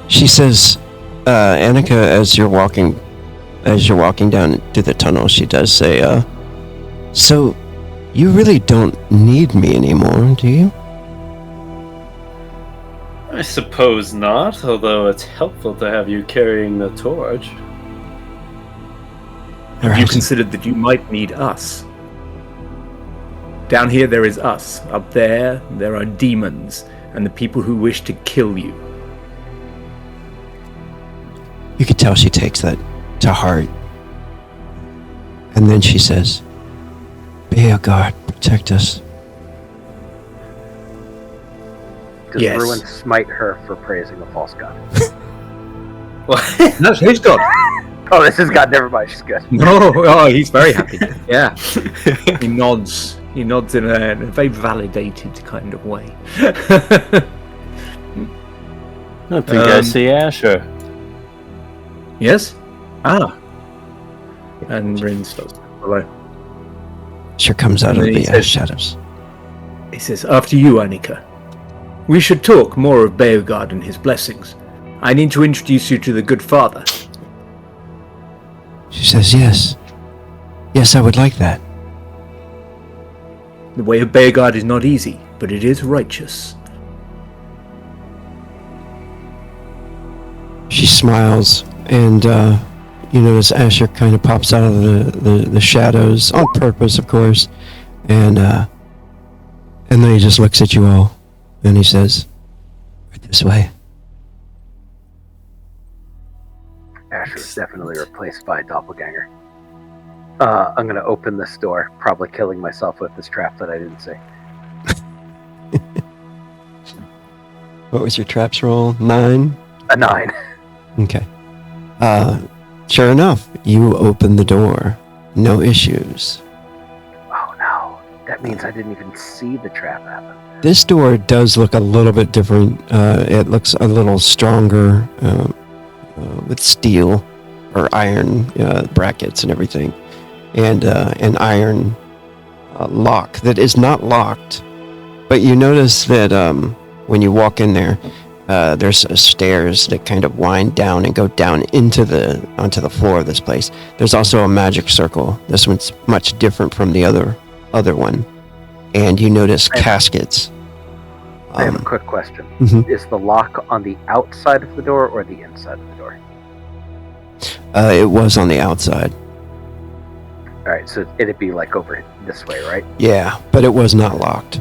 She says, Annika, as you're walking down through the tunnel, she does say, so you really don't need me anymore, do you? I suppose not, although it's helpful to have you carrying the torch. Have you Alright. considered that you might need us? Down here there is us. Up there are demons and the people who wish to kill you. You could tell she takes that to heart. And then she says, be a guard, protect us. Does Yes. Ruin smite her for praising a false god? What? No, who's God? Oh, this is God. Never mind. She's good. No, oh, he's very happy. Yeah. He nods. He nods in a very validated kind of way. I don't think I see Asher. Yes? Ah. And Rin starts below. Sure comes out And of then he the says- shadows. He says, after you, Annika. We should talk more of Beogard and his blessings. I need to introduce you to the good father. She says, yes. Yes, I would like that. The way of Beogard is not easy, but it is righteous. She smiles, and you notice Asher kind of pops out of the shadows, on purpose, of course, and then he just looks at you all, and he says, right this way. Asher is definitely replaced by a doppelganger. I'm gonna open this door, probably killing myself with this trap that I didn't see. What was your traps roll? 9? A 9. Okay. Sure enough, you open the door. No issues. Oh no, that means I didn't even see the trap happen. This door does look a little bit different. It looks a little stronger with steel or iron brackets and everything, and an iron lock that is not locked. But you notice that when you walk in there, there's stairs that kind of wind down and go down onto the floor of this place. There's also a magic circle. This one's much different from the other one, and you notice caskets. I have a quick question. Mhm. Is the lock on the outside of the door or the inside of the door? It was on the outside. Alright, so it'd be like over this way, right? Yeah, but it was not locked.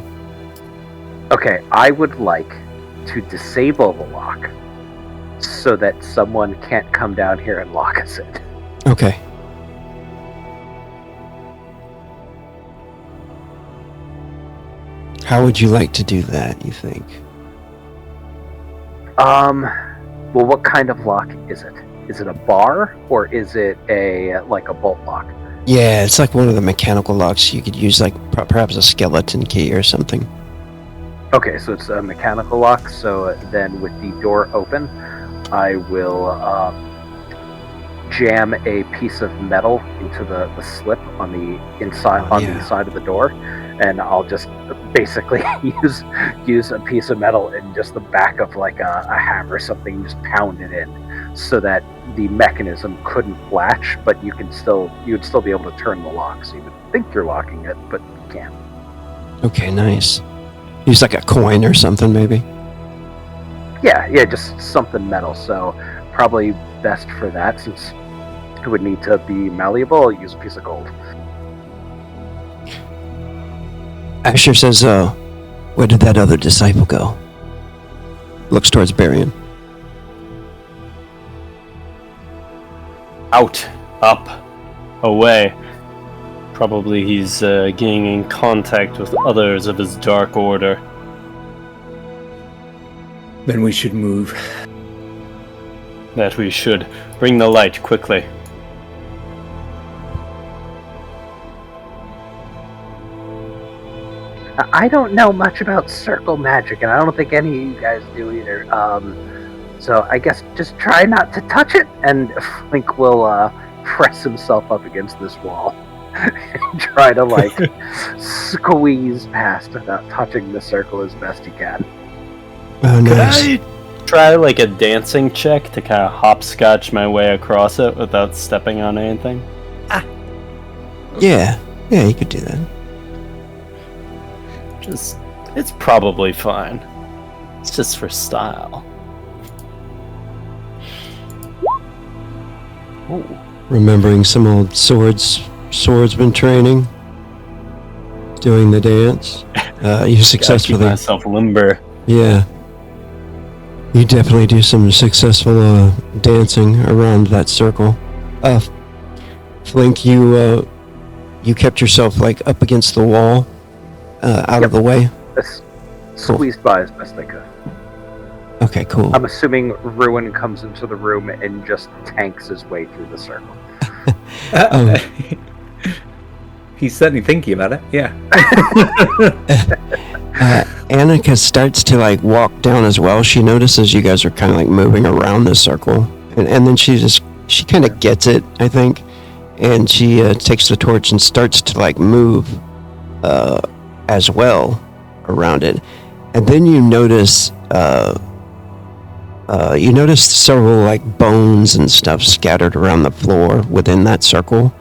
Okay, I would like to disable the lock so that someone can't come down here and lock us in. Okay. How would you like to do that, you think? Well, what kind of lock is it? Is it a bar or is it like a bolt lock? Yeah, it's like one of the mechanical locks. You could use like perhaps a skeleton key or something. Okay, so it's a mechanical lock. So then, with the door open, I will jam a piece of metal into the slip on the inside the side of the door, and I'll just basically use a piece of metal in just the back of like a hammer or something, just pound it in, so that the mechanism couldn't latch, but you would still be able to turn the lock. So you would think you're locking it, but you can't. Okay, nice. Use like a coin or something, maybe. Yeah, just something metal. So probably best for that, since it would need to be malleable. I'll use a piece of gold. Asher says, where did that other disciple go? Looks towards Barian. Out, up, away. Probably he's getting in contact with others of his dark order. Then we should move. That we should. Bring the light quickly. I don't know much about circle magic, and I don't think any of you guys do either. So I guess just try not to touch it, and Flink will press himself up against this wall and try to like squeeze past without touching the circle as best he can. Oh, nice. Could I try like a dancing check to kind of hopscotch my way across it without stepping on anything? Yeah, you could do that. It's probably fine. It's just for style. Ooh. Remembering some old swordsman training, doing the dance. You Keep successfully. myself limber. Yeah. You definitely do some successful dancing around that circle. Flink, you kept yourself like up against the wall, out of the way. Squeezed by as best I could. Okay, cool. I'm assuming Ruin comes into the room and just tanks his way through the circle. He's certainly thinking about it. Yeah. Annika starts to like walk down as well. She notices you guys are kind of like moving around the circle, and then she kind of gets it, I think, and she takes the torch and starts to like move as well around it, and then you notice several like bones and stuff scattered around the floor within that circle.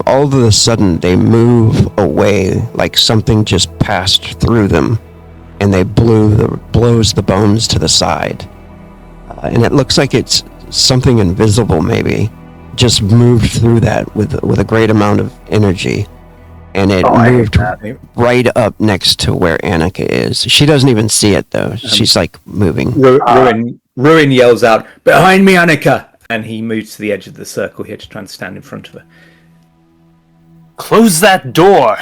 All of a sudden, they move away like something just passed through them, and they blows the bones to the side. And it looks like it's something invisible, maybe, just moved through that with a great amount of energy, and it moved right up next to where Annika is. She doesn't even see it though. She's like moving. Ruin yells out, "Behind me, Annika!" And he moves to the edge of the circle here to try and stand in front of her. Close that door!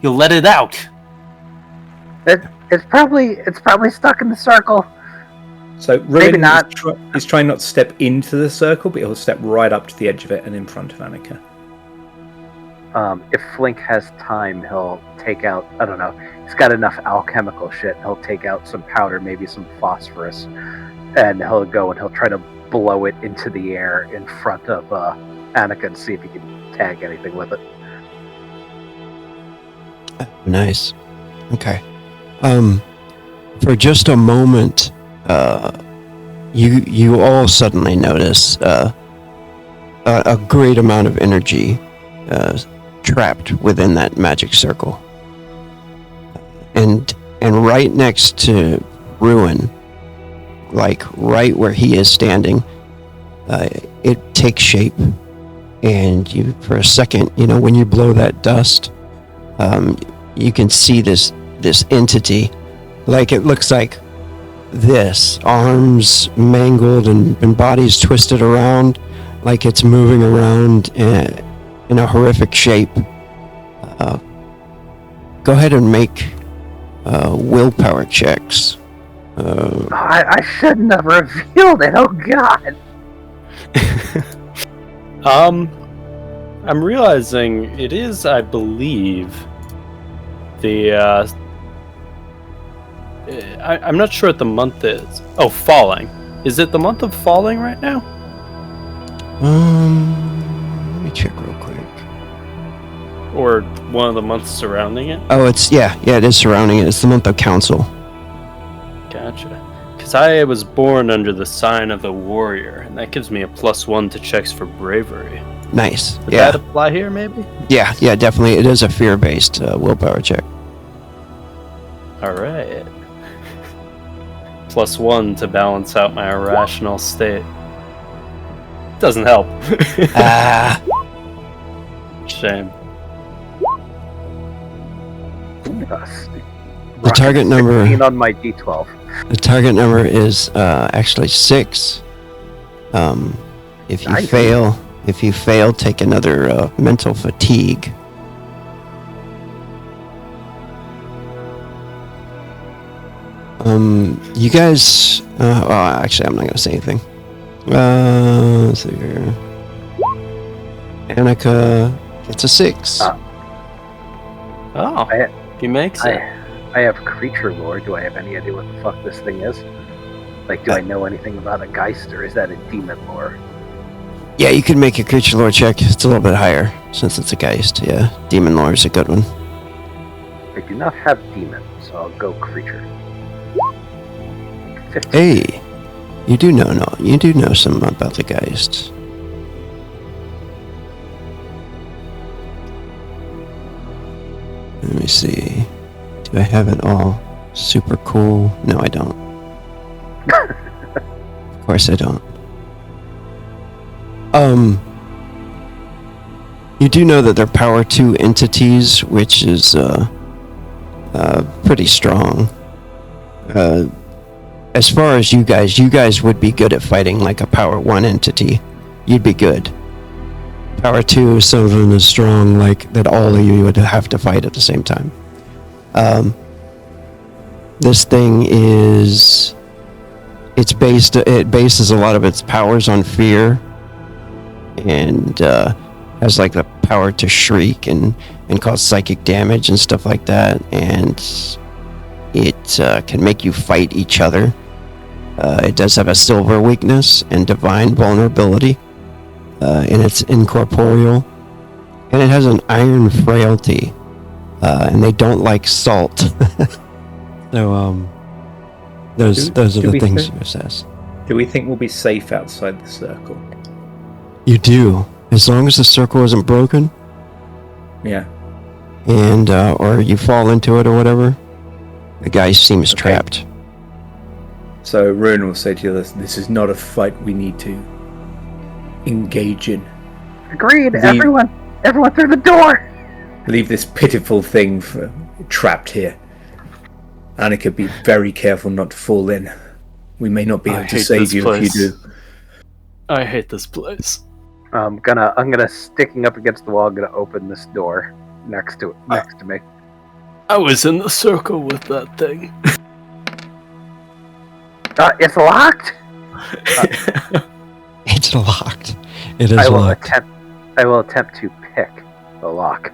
You'll let it out! It's probably stuck in the circle. So Maybe Ruin not. is trying not to step into the circle, but he'll step right up to the edge of it and in front of Annika. If Flink has time, he'll take out, I don't know, he's got enough alchemical shit, he'll take out some powder, maybe some phosphorus, and he'll go and he'll try to blow it into the air in front of Annika and see if he can tag anything with it. Nice. Okay. For just a moment, you all suddenly notice a great amount of energy trapped within that magic circle, and right next to Ruin, like right where he is standing, it takes shape, and you, for a second, when you blow that dust, you can see this entity, like it looks like this, arms mangled and bodies twisted around, like it's moving around in a horrific shape. Go ahead and make willpower checks. I shouldn't have revealed it. Oh God. I'm realizing it is, I believe, I'm not sure what the month is. Oh, falling. Is it the month of falling right now? Let me check real quick. Or one of the months surrounding it? Oh, it is surrounding it. It's the month of council. Gotcha. Because I was born under the sign of the warrior, and that gives me a +1 to checks for bravery. Nice. Would that apply here, maybe? Yeah, definitely. It is a fear-based willpower check. Alright. +1 to balance out my irrational state. Doesn't help. Shame. The target number. On my D12. The target number is actually 6. If you fail, take another mental fatigue. You guys. Actually, I'm not gonna say anything. Let's see here. Annika, it's a 6. He makes it. I have creature lore. Do I have any idea what the fuck this thing is? Like, do I know anything about a Geist, or is that a demon lore? Yeah, you can make a creature lore check. It's a little bit higher since it's a Geist. Yeah, demon lore is a good one. I do not have demon, so I'll go creature. 15. Hey, you do know some about the Geist. Let me see. Do I have it all super cool? No, I don't. Of course I don't. You do know that they're Power 2 entities, which is pretty strong. As far as you guys would be good at fighting like a Power 1 entity. You'd be good. Power 2 is something as strong like that all of you would have to fight at the same time. This thing is... it bases a lot of its powers on fear, and has like the power to shriek and cause psychic damage and stuff like that, and it can make you fight each other. It does have a silver weakness and divine vulnerability, and it's incorporeal, and it has an iron frailty, and they don't like salt. So those are the things you assess. Do we think we'll be safe outside the circle? You do, as long as the circle isn't broken. Yeah. And or you fall into it or whatever. The guy seems trapped. So Ruin will say to you, this is not a fight we need to engage in. Agreed. Everyone through the door. Leave this pitiful thing trapped here. Annika, be very careful not to fall in. We may not be able to save you if you do. I hate this place. I'm gonna sticking up against the wall. I'm gonna open this door next to me. I was in the circle with that thing. It's locked. It's locked. It is locked. I will attempt to pick the lock.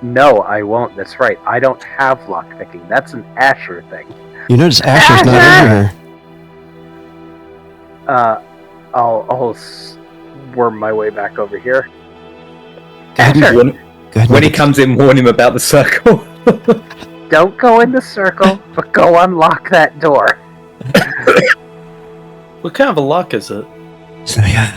No, I won't. That's right. I don't have lock picking. That's an Asher thing. You notice Asher's not in here. I'll worm my way back over here. When he comes in, warn him about the circle. Don't go in the circle, but go unlock that door. What kind of a lock is it? So yeah,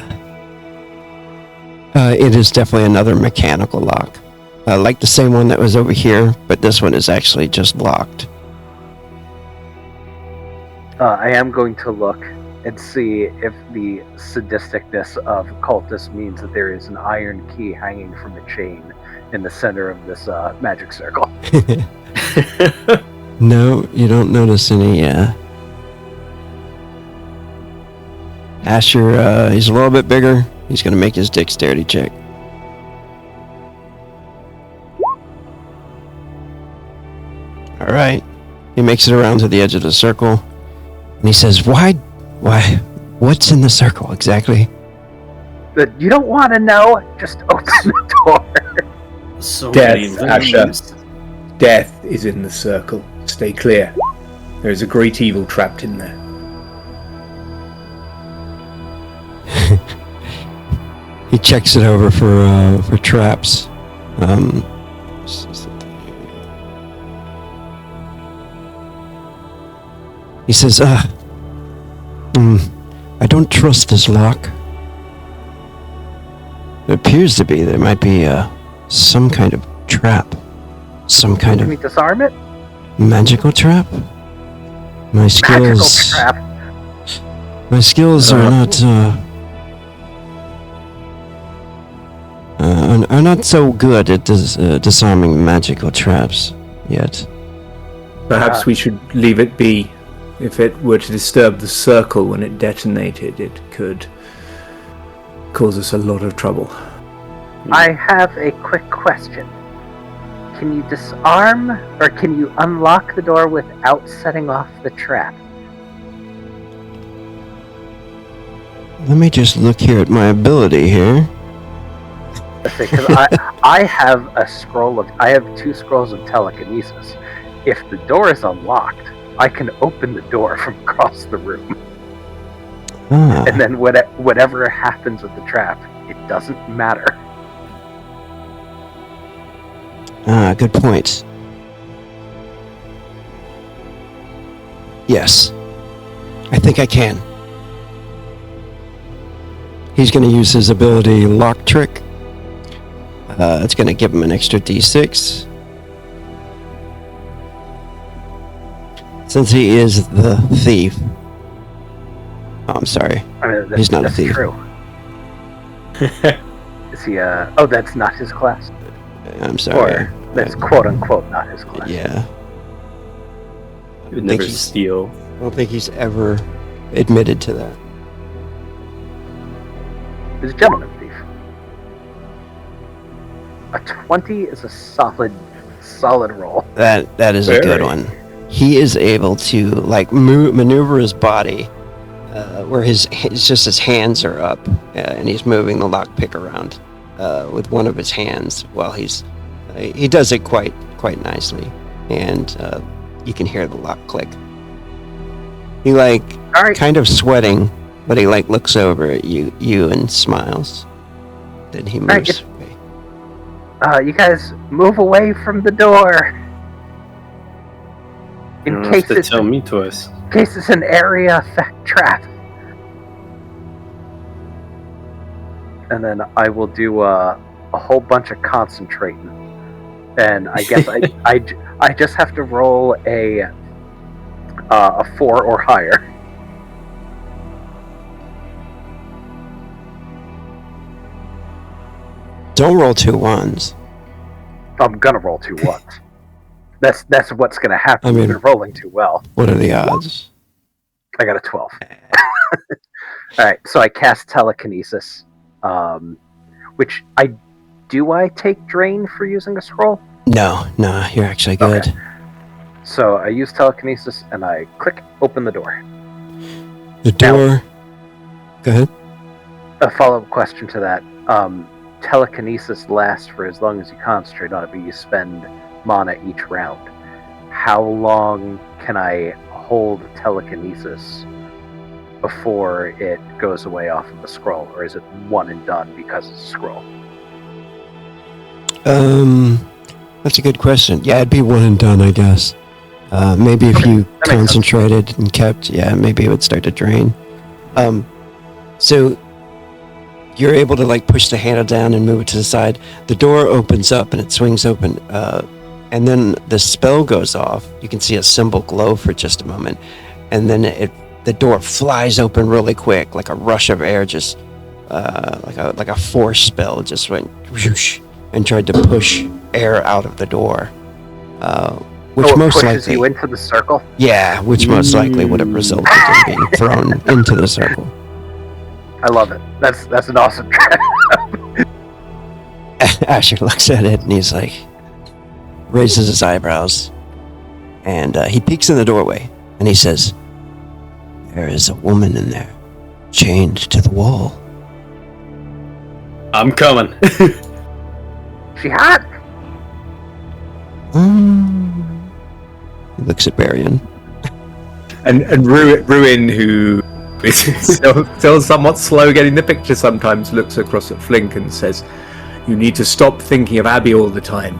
it is definitely another mechanical lock. Like the same one that was over here, but this one is actually just locked. I am going to look and see if the sadisticness of cultists means that there is an iron key hanging from a chain in the center of this magic circle. No, you don't notice any. Asher, he's a little bit bigger. He's going to make his dexterity check. Alright. He makes it around to the edge of the circle. And he says, Why? What's in the circle exactly? But you don't want to know. Just open the door. So Death, Asher. Death is in the circle. Stay clear. There is a great evil trapped in there. He checks it over for traps. He says, I don't trust this lock. It appears to be there might be some kind of trap. Some kind Can we of disarm it? magical trap? My skills... Magical trap. My skills are not so good at disarming magical traps yet. Perhaps we should leave it be. If it were to disturb the circle when it detonated, it could cause us a lot of trouble. I have a quick question. Can you disarm, or can you unlock the door without setting off the trap? Let me just look here at my ability here. Because I have I have 2 scrolls of telekinesis. If the door is unlocked, I can open the door from across the room. Ah, And then whatever happens with the trap, it doesn't matter. good point. Yes. I think I can. He's going to use his ability Lock Trick. It's going to give him an extra d6. Since he is the thief. Oh, I'm sorry. I mean, He's not a that's thief. True. Is he? Oh, that's not his class. I'm sorry. Or that's quote unquote not his class. Yeah. He would never he's- steal. I don't think he's ever admitted to that. He's a gentleman thief. A 20 is a solid roll. That is a good Very. one. He is able to like maneuver his body, where it's just his hands are up, and he's moving the lockpick around with one of his hands while he does it quite nicely, and you can hear the lock click. He All right, kind of sweating, but he looks over at you and smiles. Then he right, moves away. you guys move away from the door. You In don't case have to it's tell me twice. an area effect trap. And then I will do a whole bunch of concentrating. And I guess I just have to roll a 4 or higher. Don't roll 2 1s. I'm gonna roll 2 ones. That's what's gonna happen. I mean- We've been rolling too well. What are the odds? I got a 12. Alright, so I cast telekinesis. Which I take drain for using a scroll? No, you're actually good. Okay. So I use telekinesis and I click open the door. The door. Go ahead. A follow-up question to that. Telekinesis lasts for as long as you concentrate on it, but you spend mana each round. How long can I hold telekinesis before it goes away off of the scroll? Or is it one and done because it's a scroll? That's a good question. Yeah, it'd be one and done, I guess. Maybe if you that makes sense. concentrated and kept, maybe it would start to drain. So you're able to push the handle down and move it to the side. The door opens up and it swings open, and then the spell goes off. You can see a symbol glow for just a moment, and then the door flies open really quick, like a rush of air, just like a force spell just went whoosh, and tried to push air out of the door. Which it most pushes likely, you into the circle? yeah, which most likely would have resulted in being thrown into the circle. I love it. That's an awesome trap. Asher looks at it and he's raises his eyebrows, and he peeks in the doorway and he says, "There is a woman in there, chained to the wall." I'm coming. She hot? He looks at Barian. And Ruin, who is still somewhat slow getting the picture sometimes, looks across at Flink and says, "You need to stop thinking of Abby all the time."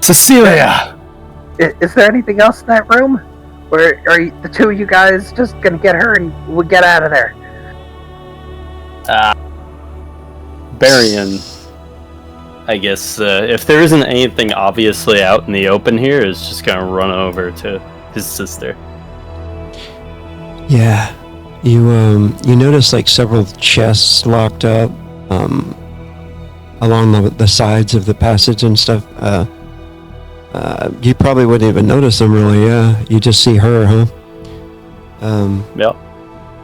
Cecilia! Is there anything else in that room? Or are the two of you guys just gonna get her and we'll get out of there? Barian, I guess, if there isn't anything obviously out in the open here, is just gonna run over to his sister. Yeah, you notice several chests locked up along the sides of the passage and stuff. You probably wouldn't even notice them really. Yeah, you just see her, huh? Yep.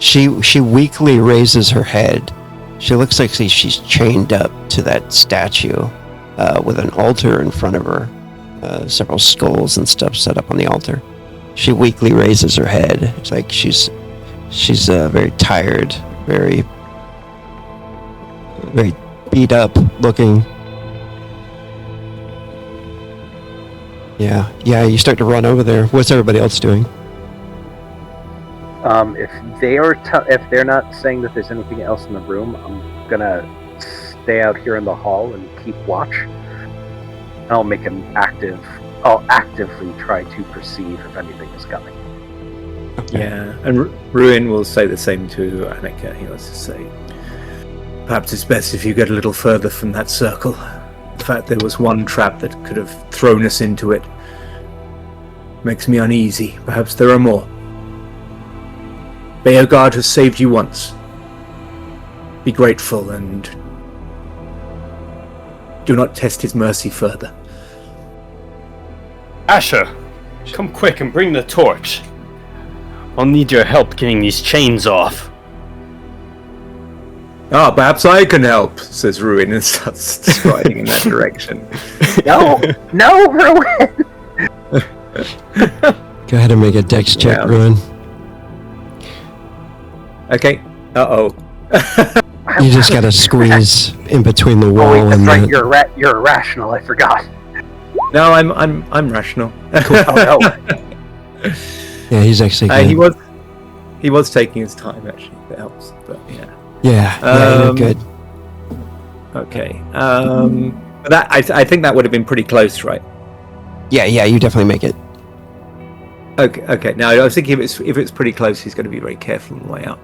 She weakly raises her head. She looks like she's chained up to that statue with an altar in front of her, several skulls and stuff set up on the altar. She weakly raises her head. It's like she's very tired, very beat up looking. Yeah, you start to run over there. What's everybody else doing? If they're not saying that there's anything else in the room, I'm gonna stay out here in the hall and keep watch. I'll actively try to perceive if anything is coming. Okay. Yeah, and Ruin will say the same to Annika. He wants to say, perhaps it's best if you get a little further from that circle. In fact, there was one trap that could have thrown us into it. Makes me uneasy. Perhaps there are more. Beogard has saved you once. Be grateful and do not test his mercy further. Asher, come quick and bring the torch. I'll need your help getting these chains off. Perhaps I can help, says Ruin and starts striding in that direction. No, Ruin! Go ahead and make a dex check, Yeah. Ruin. Okay. Uh-oh. You just gotta squeeze in between the wall Oh wait, that's and right. the... You're irrational. I forgot. No, I'm rational. Oh no. Yeah, he's actually good. he was taking his time actually. If it helps, but yeah. Yeah, you're good. Okay. But that I think that would have been pretty close, right? Yeah, you definitely make it. Okay. Now I was thinking if it's pretty close, he's going to be very careful on the way out.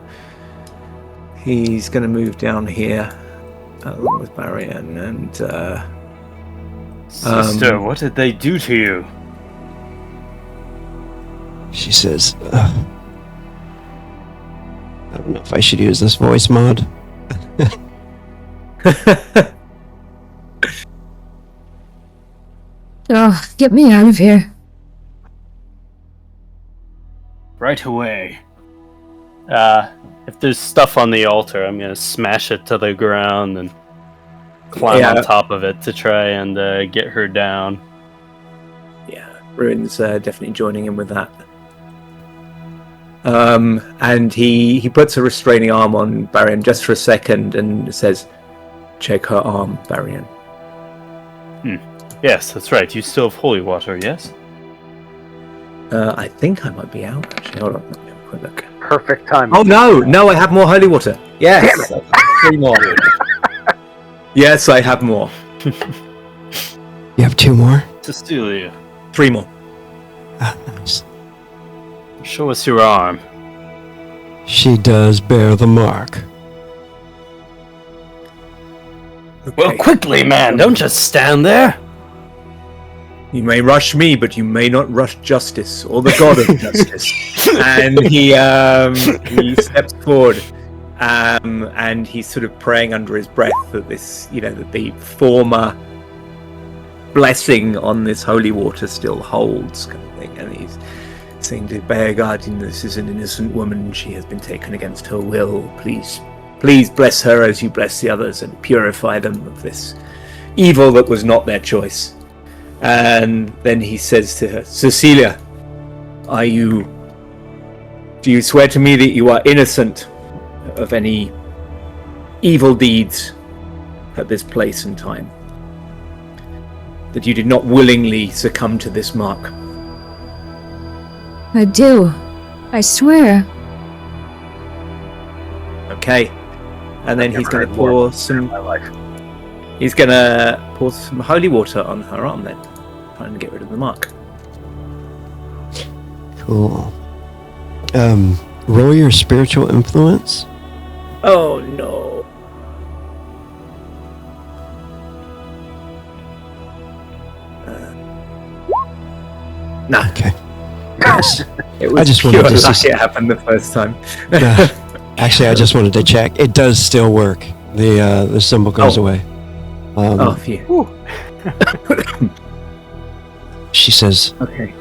He's going to move down here along with Marianne and. Sister, what did they do to you? She says, I don't know if I should use this voice mod. Oh, get me out of here. Right away. If there's stuff on the altar, I'm gonna smash it to the ground and climb on top of it to try and get her down. Yeah, Ruin's definitely joining in with that. And he puts a restraining arm on Barian just for a second and says, "Check her arm, Barian." Yes, that's right. You still have holy water, yes? I think I might be out. Actually, hold on. Let me have a quick look. Perfect time. Oh no! I have more holy water. Yes, Damn 3 more. Yes, I have more. You have 2 more? Cecilia, 3 more. Ah, nice. show us your arm. She does bear the mark. Well, quickly, man! Don't just stand there! You may rush me, but you may not rush justice or the god of justice. And he steps forward, and he's sort of praying under his breath that this, that the former blessing on this holy water still holds, kind of thing. And he's saying to Beogard, this is an innocent woman. She has been taken against her will. Please bless her as you bless the others, and purify them of this evil that was not their choice. And then he says to her, Cecilia, do you swear to me that you are innocent of any evil deeds at this place and time? That you did not willingly succumb to this mark? I do. I swear. Okay. And then he's going to pour some... My life. He's going to pour some holy water on her arm then, trying to get rid of the mark. Cool. Roll your spiritual influence. Oh no. Nah. Okay. Nice. It was I just pure wanted to luck see- it happened the first time. Actually, I just wanted to check. It does still work. The symbol goes Oh. away. Oh, phew. She says, Okay.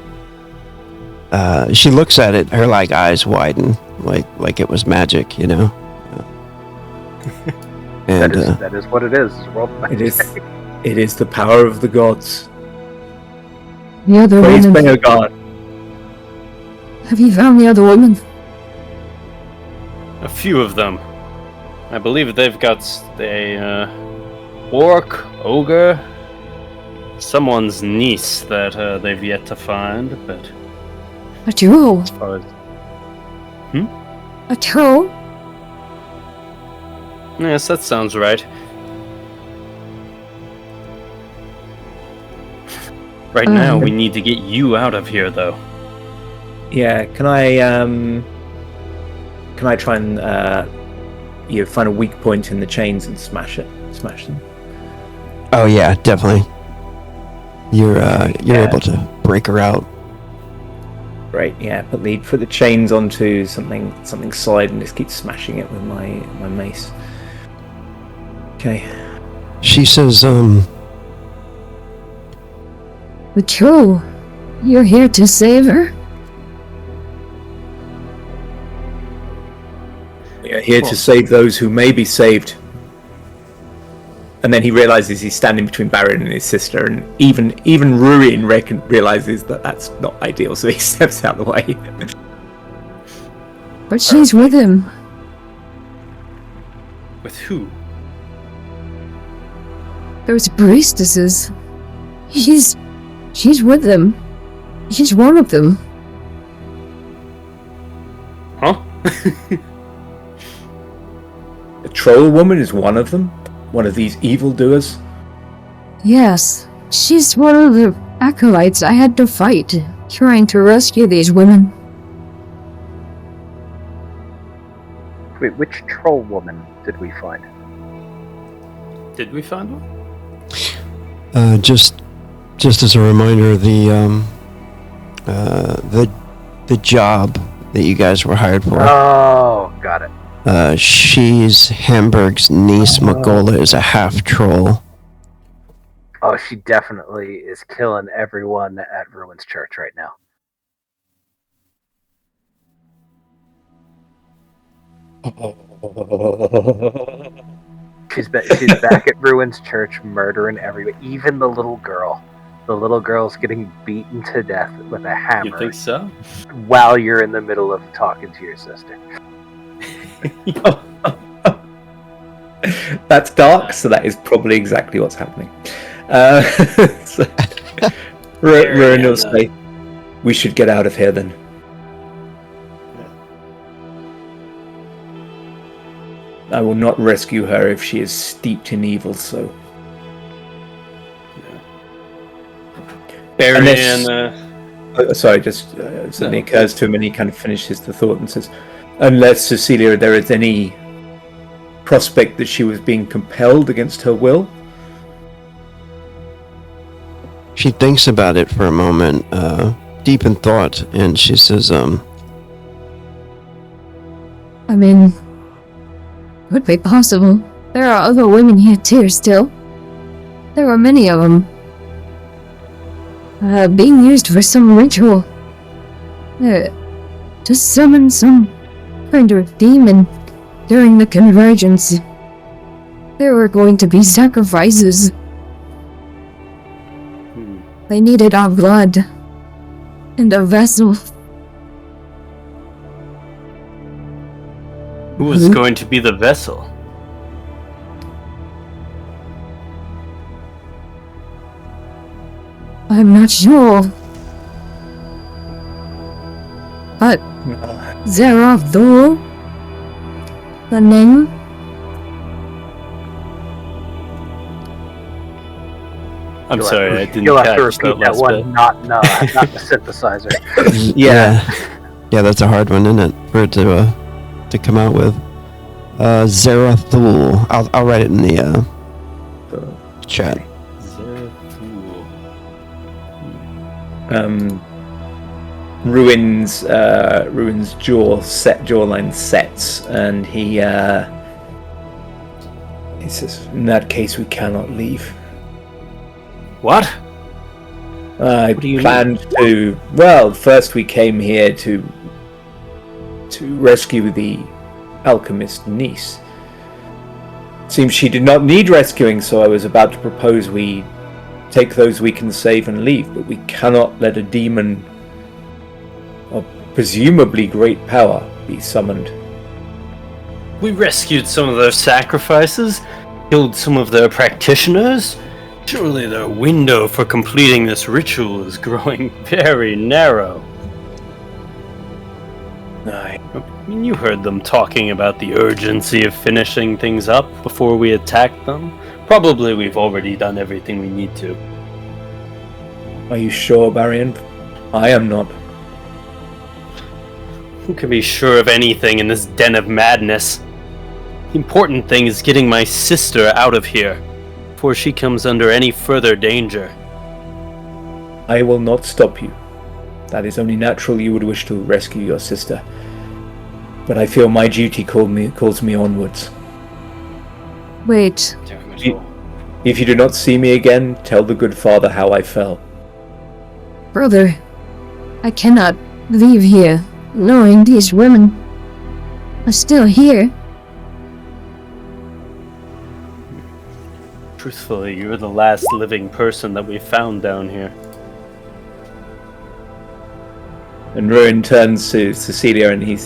she looks at it, her eyes widen, like it was magic, And That is what it is. World It is the power of the gods. The other Praise woman. Beogard. Have you found the other woman? A few of them. I believe they've got a orc, ogre, someone's niece that they've yet to find, but A troll. as far as A troll? yes, that sounds right. Right now, we need to get you out of here, though. Yeah, can I try and find a weak point in the chains and smash them? Oh yeah, definitely. You're able to break her out. Right, yeah, put the chains onto something solid and just keep smashing it with my mace. Okay. She says, The troll. You're here to save her? We are here to save those who may be saved. And then he realizes he's standing between Baron and his sister, and even Ruin realizes that that's not ideal, so he steps out of the way. But she's with him. With who? Those priestesses. She's with them. She's one of them. Huh? The troll woman is one of them? One of these evildoers? Yes, she's one of the acolytes I had to fight, trying to rescue these women. Wait, which troll woman did we find? Did we find one? just as a reminder, the job that you guys were hired for. Oh, got it. She's Hamburg's niece. Magola is a half troll. Oh, she definitely is killing everyone at Ruin's Church right now. She's back at Ruin's Church murdering everyone, even the little girl. The little girl's getting beaten to death with a hammer. You think so? While you're in the middle of talking to your sister. That's dark, so that is probably exactly what's happening. Ruin will say, we should get out of here then. I will not rescue her if she is steeped in evil, so... Baron sorry, just suddenly occurs to him and he kind of finishes the thought and says, unless, Cecilia, there is any prospect that she was being compelled against her will? She thinks about it for a moment, deep in thought, and she says, I mean, could be possible. There are other women here too, still. There are many of them. Being used for some ritual. To summon some kind of demon during the convergence. There were going to be sacrifices. They needed our blood. And a vessel. Who was going to be the vessel? I'm not sure. But Zeravdor? The name? I'm sorry, I didn't You'll have to catch repeat that that last one, bit. not the synthesizer. yeah, that's a hard one, isn't it, for it to come out with? Zerathul. I'll write it in the chat. Ruin's jawline sets, and he says, in that case we cannot leave. What? I What do you planned to... Well, first we came here to rescue the alchemist niece. Seems she did not need rescuing, so I was about to propose we take those we can save and leave, but we cannot let a demon of presumably great power be summoned. We rescued some of their sacrifices, killed some of their practitioners, Surely the window for completing this ritual is growing very narrow. I mean, you heard them talking about the urgency of finishing things up before we attack them. Probably we've already done everything we need to. Are you sure, Barian? I am not. Who can be sure of anything in this den of madness? The important thing is getting my sister out of here before she comes under any further danger. I will not stop you. That is only natural you would wish to rescue your sister. But I feel my duty calls me onwards. Wait, If you do not see me again, tell the good father how I fell. brother, I cannot leave here knowing these women are still here. Truthfully, you're the last living person that we found down here. And Ruin turns to Cecilia and he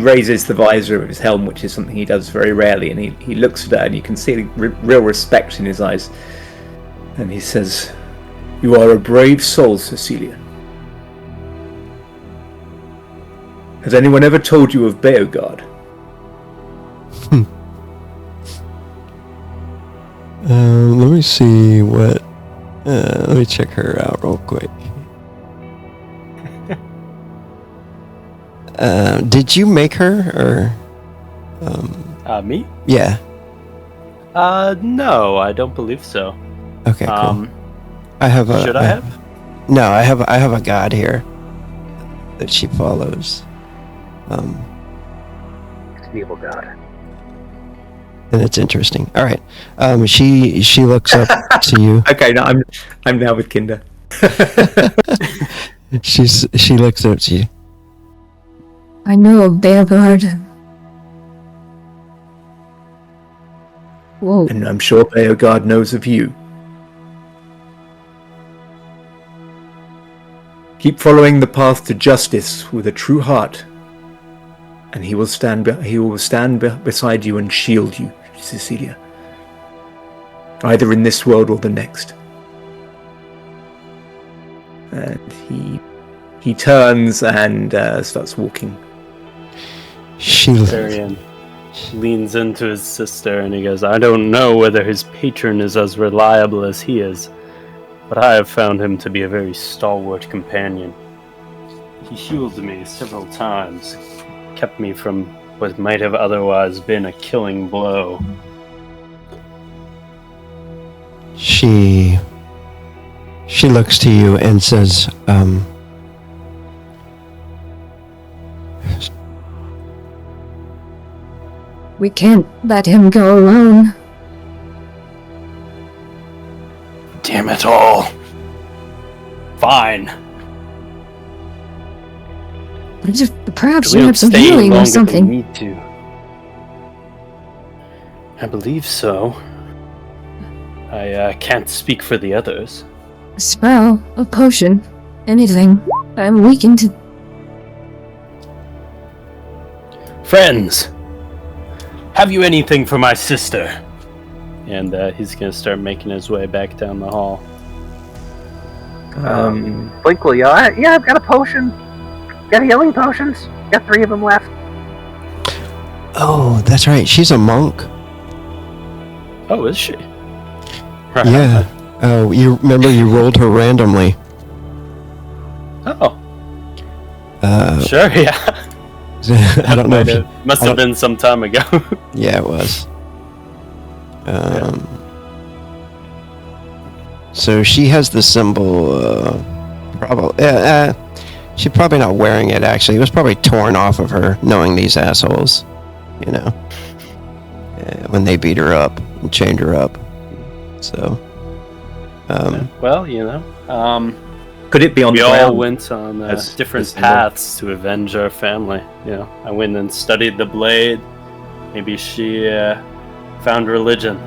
raises the visor of his helm, which is something he does very rarely, and he looks at her and you can see real respect in his eyes. And he says, "You are a brave soul, Cecilia. Has anyone ever told you of Beogard?" Let me see what. Let me check her out real quick. Did you make her, or? Me? Yeah. No, I don't believe so. Okay, cool. I have a. Should I have? No, I have a god here that she follows. It's an evil god. And it's interesting. All right. She looks up to you. Okay, no, I'm now with Kinder. She looks up to you. I know of Beogard. Whoa. And I'm sure Beogard knows of you. Keep following the path to justice with a true heart, and he will stand beside you and shield you, Cecilia. Either in this world or the next. And he turns and starts walking. Varian leans into his sister and he goes, "I don't know whether his patron is as reliable as he is, but I have found him to be a very stalwart companion. He healed me several times, kept me from what might have otherwise been a killing blow." She looks to you and says, We can't let him go alone. Damn it all. Fine. Perhaps you We'll have some stay healing longer or than something. we need to. I believe so. I can't speak for the others. A spell, a potion, anything. I'm weakened. Friends, have you anything for my sister? And he's gonna start making his way back down the hall. Blink will yell, "Yeah, I've got a potion. Got healing potions. Got 3 of them left." "Oh, that's right. She's a monk." Oh, is she? Yeah. Oh, you remember you rolled her randomly. Oh. Sure, yeah. I don't know if you, Must have been some time ago. yeah, it was. So she has the symbol, she's probably not wearing it, actually. It was probably torn off of her, knowing these assholes, you know, when they beat her up and chained her up. So, well, you know, Could it be on we the all ground? went on different as paths to avenge our family. You know, I went and studied the blade. Maybe she found religion.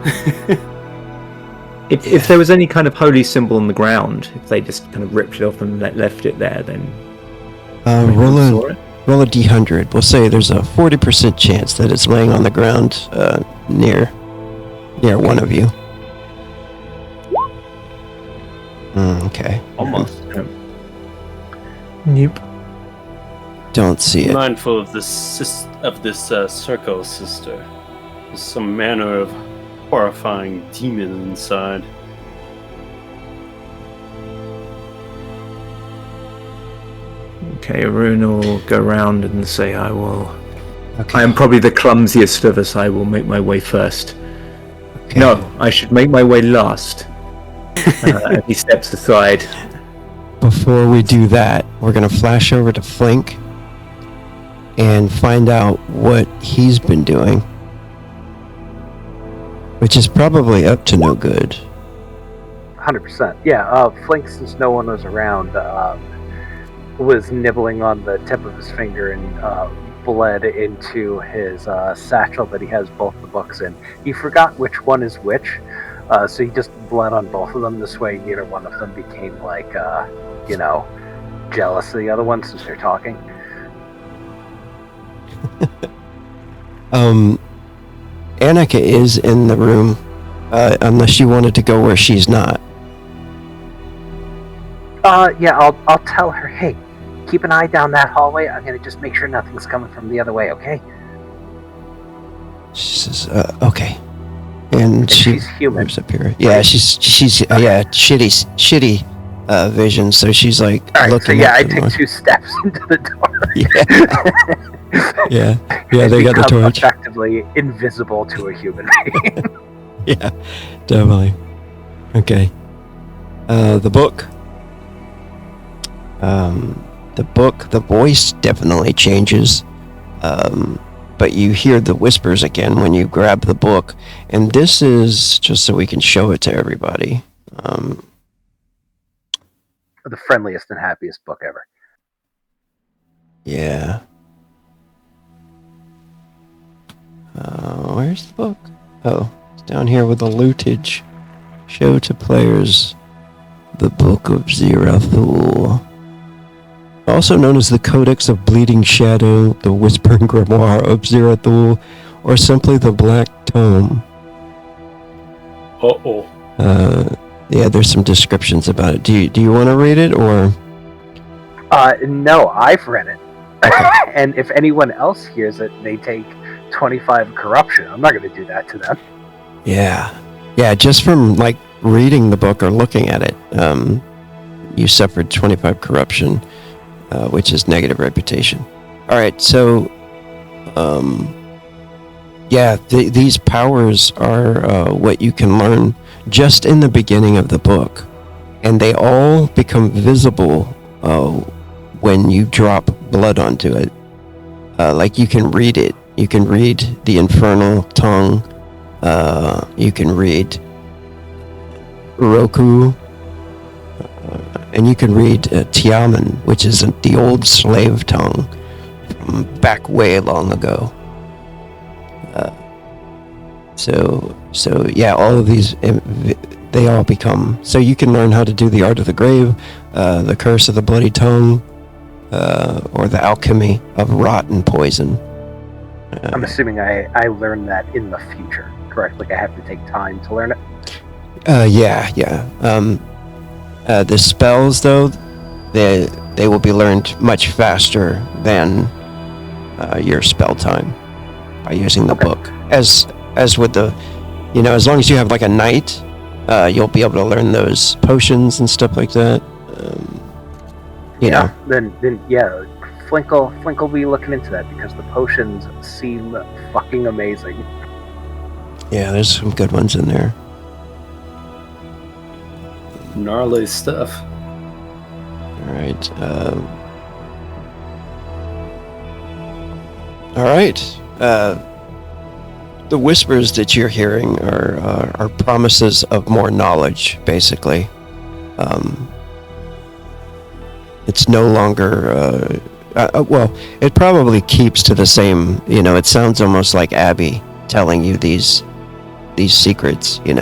If there was any kind of holy symbol on the ground, if they just kind of ripped it off and left it there, then roll a d100. We'll say there's a 40% chance that it's laying on the ground near one of you. Okay. Almost. Nope. Don't see it. Mindful of this circle, sister. There's some manner of horrifying demon inside. Okay, Arun will go around and say, I Okay. am probably the clumsiest of us. I will make my way first. Okay. No, I should make my way last. And he steps aside. Before we do that, we're gonna flash over to Flink and find out what he's been doing, which is probably up to no good. 100%. Yeah, Flink, since no one was around, was nibbling on the tip of his finger and bled into his satchel that he has both the books in. He forgot which one is which, so he just bled on both of them. This way, neither one of them became like, jealous of the other one since they're talking. Annika is in the room, unless you wanted to go where she's not. Yeah, I'll tell her, hey, keep an eye down that hallway. I'm gonna just make sure nothing's coming from the other way, okay? She says, okay. And she's human. moves up here. Yeah, she's shitty vision, so she's like Alright, looking so yeah, I at take 2 steps into the door. Yeah, they got the Become torch. effectively invisible to a human being. Yeah, definitely. Okay. The book. The voice definitely changes. But you hear the whispers again when you grab the book. And this is just so we can show it to everybody. The friendliest and happiest book ever. Yeah. Where's the book? Oh, it's down here with the lootage. Show to players the Book of Zerathul. Also known as the Codex of Bleeding Shadow, the Whispering Grimoire of Zerathul, or simply the Black Tome. Uh-oh. Yeah, there's some descriptions about it. Do you want to read it, or? No, I've read it. And if anyone else hears it, they take 25 corruption. I'm not going to do that to them. Yeah, just from like reading the book or looking at it, you suffered 25 corruption, which is negative reputation. All right, so these powers are what you can learn just in the beginning of the book, and they all become visible when you drop blood onto it. Like you can read it. You can read the infernal tongue. You can read Roku, and you can read Tiaman, which is the old slave tongue from back way long ago. So yeah, all of these, they all become, so you can learn how to do the Art of the Grave, the Curse of the Bloody Tongue, or the Alchemy of Rot and Poison. I'm assuming I learned that in the future, correct? Like I have to take time to learn it? Yeah. The spells, though, they will be learned much faster than your spell time by using the book. As with the, as long as you have like a knight, you'll be able to learn those potions and stuff like that. Then Flink will be looking into that because the potions seem fucking amazing. Yeah, there's some good ones in there. Gnarly stuff. Alright. Alright. The whispers that you're hearing are promises of more knowledge, basically. It's no longer... well, it probably keeps to the same... it sounds almost like Abby telling you these secrets, in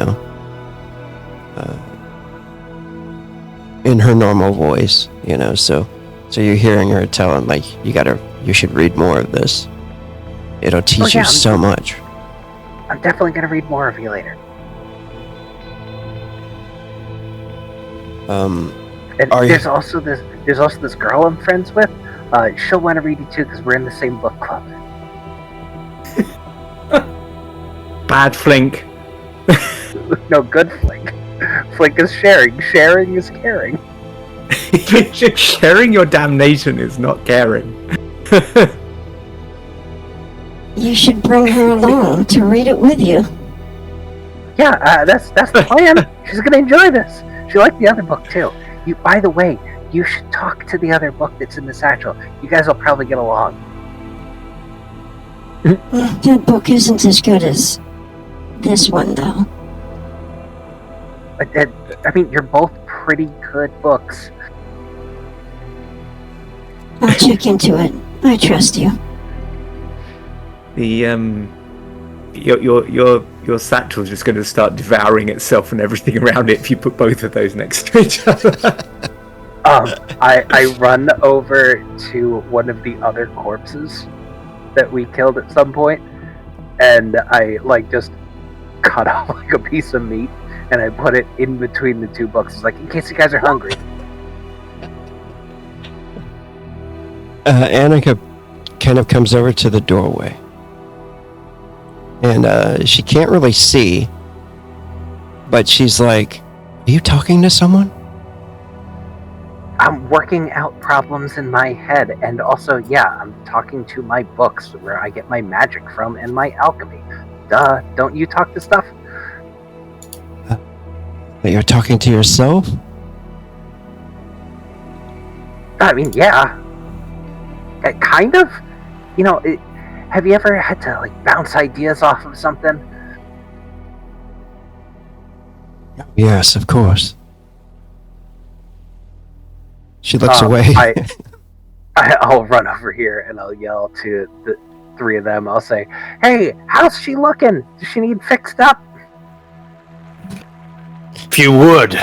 her normal voice, so you're hearing her telling, like, you should read more of this. It'll teach you so much. I'm definitely going to read more of you later. And Are there's you- also this girl I'm friends with. She'll want to read it too because we're in the same book club. Bad Flink. No, good Flink. Flink is sharing. Sharing is caring. Sharing your damnation is not caring. You should bring her along to read it with you. Yeah, that's the plan. She's gonna enjoy this. She liked the other book too. By the way, you should talk to the other book that's in the satchel. You guys will probably get along. Well, that book isn't as good as this one, though. I mean, you're both pretty good books. I'll check into it. I trust you. The your satchel's just going to start devouring itself and everything around it if you put both of those next to each other. I run over to one of the other corpses that we killed at some point, and I just cut off a piece of meat, and I put it in between the two books. It's in case you guys are hungry. Annika kind of comes over to the doorway. And she can't really see, but she's like, "Are you talking to someone?" I'm working out problems in my head, and also, yeah, I'm talking to my books where I get my magic from and my alchemy. Duh, don't you talk to stuff? That you're talking to yourself? I mean, yeah. Kind of. Have you ever had to, bounce ideas off of something? Yes, of course. She looks away. I'll run over here and I'll yell to the three of them. I'll say, "Hey, how's she looking? Does she need fixed up?" If you would.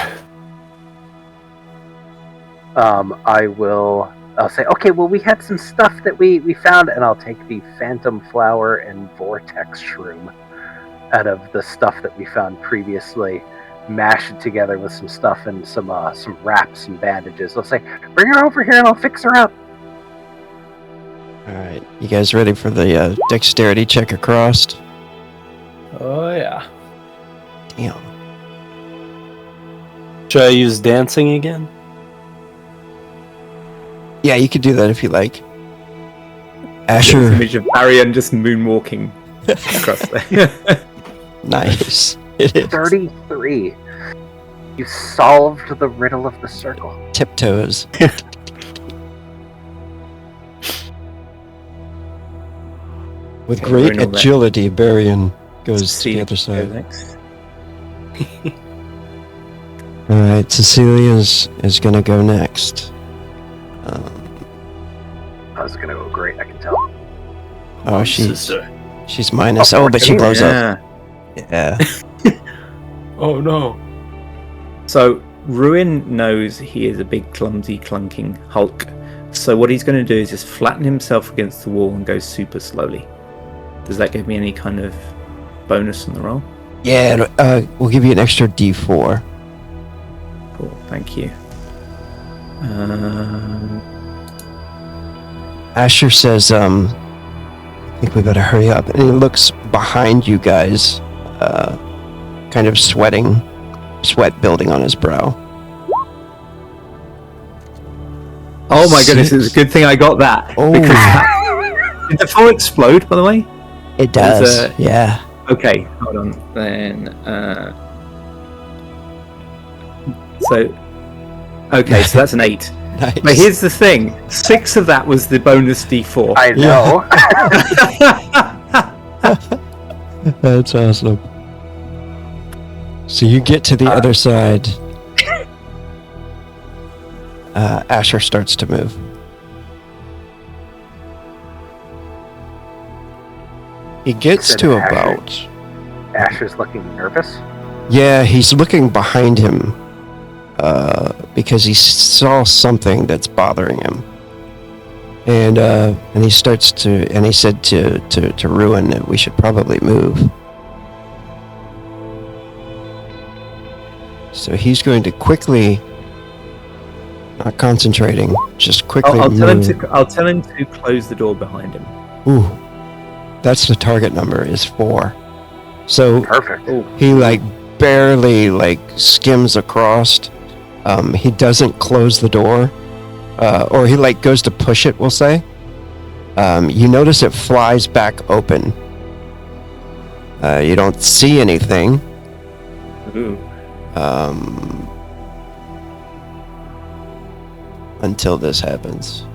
I'll say, "Okay, well, we had some stuff that we found," and I'll take the phantom flower and vortex shroom out of the stuff that we found previously, mash it together with some stuff and some wraps and bandages. I'll say, "Bring her over here and I'll fix her up." Alright, you guys ready for the dexterity check across? Oh, yeah. Damn. Should I use dancing again? Yeah, you could do that if you like. This Asher. image of Arian just moonwalking across there. Nice. It is. 33. You solved the riddle of the circle. Tiptoes. With Okay, great we're in all that. agility, Barian goes to See the who other goes side. next. Alright, Cecilia's is gonna go next. That was gonna go great, I can tell. Oh, she's Sister. minus. Oh, but she blows up. Yeah. Yeah. Oh, no. So Ruin knows he is a big, clumsy, clunking Hulk. So what he's going to do is just flatten himself against the wall and go super slowly. Does that give me any kind of bonus on the roll? Yeah, we'll give you an extra D4. Cool, thank you. Asher says, I think we better hurry up. And he looks behind you guys, kind of sweating, sweat building on his brow. Oh my goodness, it's a good thing I got that. Oh. Because that... Did the 4 explode, by the way? It does, There's yeah. Okay, hold on. Then, okay, so that's an 8. Nice. But here's the thing: 6 of that was the bonus D4. I know. That's awesome. So you get to the other side. Asher starts to move. He gets Said to Asher. about... Asher's looking nervous. Yeah, he's looking behind him because he saw something that's bothering him. And he starts to... And he said to Ruin that we should probably move. So he's going to quickly Not concentrating. Just quickly I'll tell him move. I'll tell him to close the door behind him. Ooh. That's the target number, is 4. So Perfect. he like barely like skims across. He doesn't close the door. Or he like goes to push it, we'll say. You notice it flies back open. You don't see anything. Ooh. Until this happens.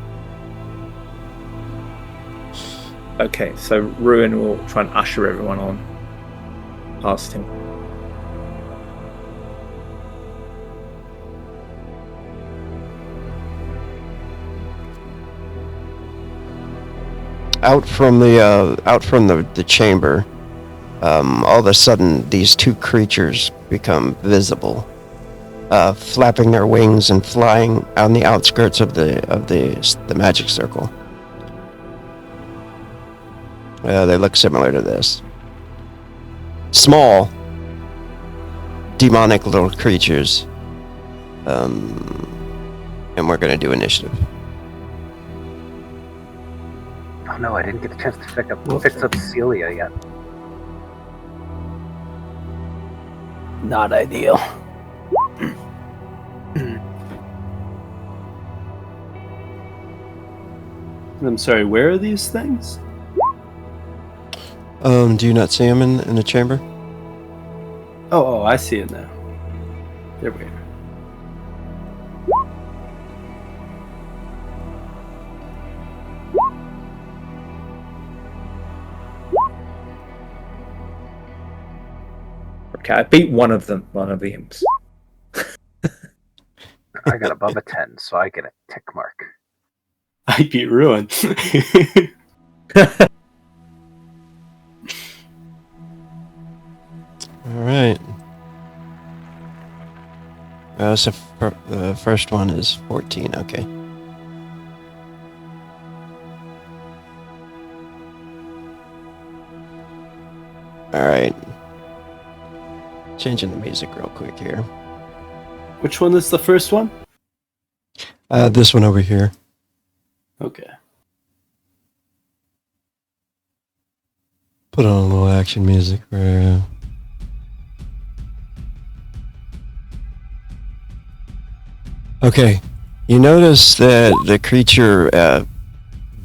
Okay, so Ruin will try and usher everyone on past him. Out from the chamber, all of a sudden these two creatures become visible, flapping their wings and flying on the outskirts of the magic circle. They look similar to this. Small, demonic little creatures. And we're gonna do initiative. Oh no, I didn't get a chance to fix up Celia yet. Not ideal. I'm sorry, where are these things? Do you not see him in the chamber? Oh, I see it now. There we are. Okay, I beat one of the imps. I got above a 10, so I get a tick mark. I beat Ruin. All right. So the first one is 14. Okay. All right. Changing the music real quick here. Which one is the first one? This one over here. Okay. Put on a little action music. Okay. You notice that the creature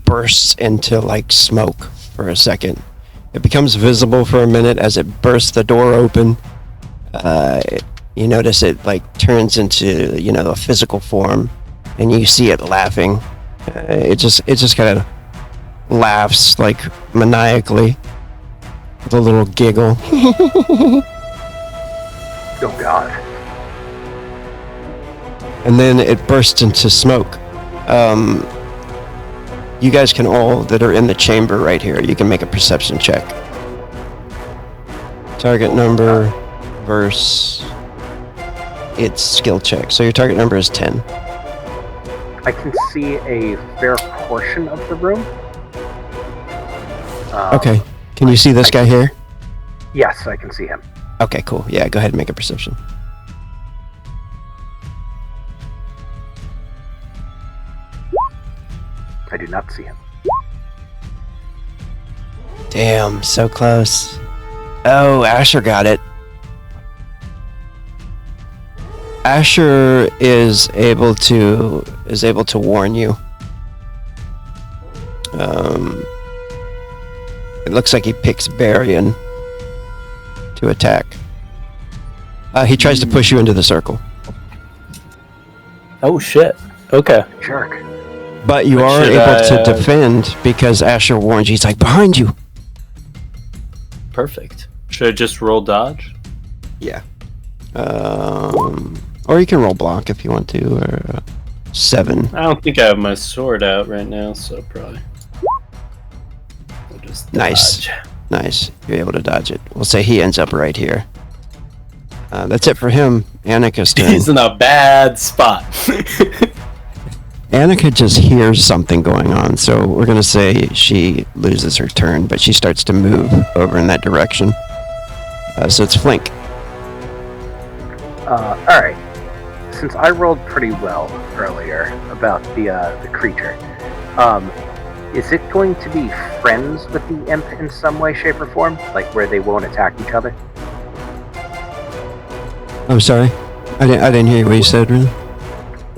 bursts into like smoke for a second. It becomes visible for a minute as it bursts the door open. You notice it like turns into, a physical form, and you see it laughing. It just kind of laughs like maniacally with a little giggle. Oh god. And then it bursts into smoke. You guys can all that are in the chamber right here, you can make a perception check. Target number versus its skill check. So your target number is 10. I can see a fair portion of the room. Okay. Can you see this guy here? Yes, I can see him. Okay, cool. Yeah, go ahead and make a perception. I do not see him. Damn, so close. Oh, Asher got it. Asher is able to warn you. It looks like he picks Barian to attack. He tries to push you into the circle. Oh shit. Okay. Jerk. But you But are should able to I, defend because Asher warns you. He's like, behind you. Perfect. Should I just roll dodge? Yeah. Or you can roll block if you want to, or 7. I don't think I have my sword out right now, so probably. We'll just Nice. dodge. Nice. You're able to dodge it. We'll say he ends up right here. That's it for him. Annika's turn. He's in a bad spot. Annika just hears something going on, so we're going to say she loses her turn, but she starts to move over in that direction. So it's flank. Alright. since I rolled pretty well earlier about the creature, is it going to be friends with the imp in some way, shape, or form? Like where they won't attack each other? I'm sorry. I didn't hear what you said, really.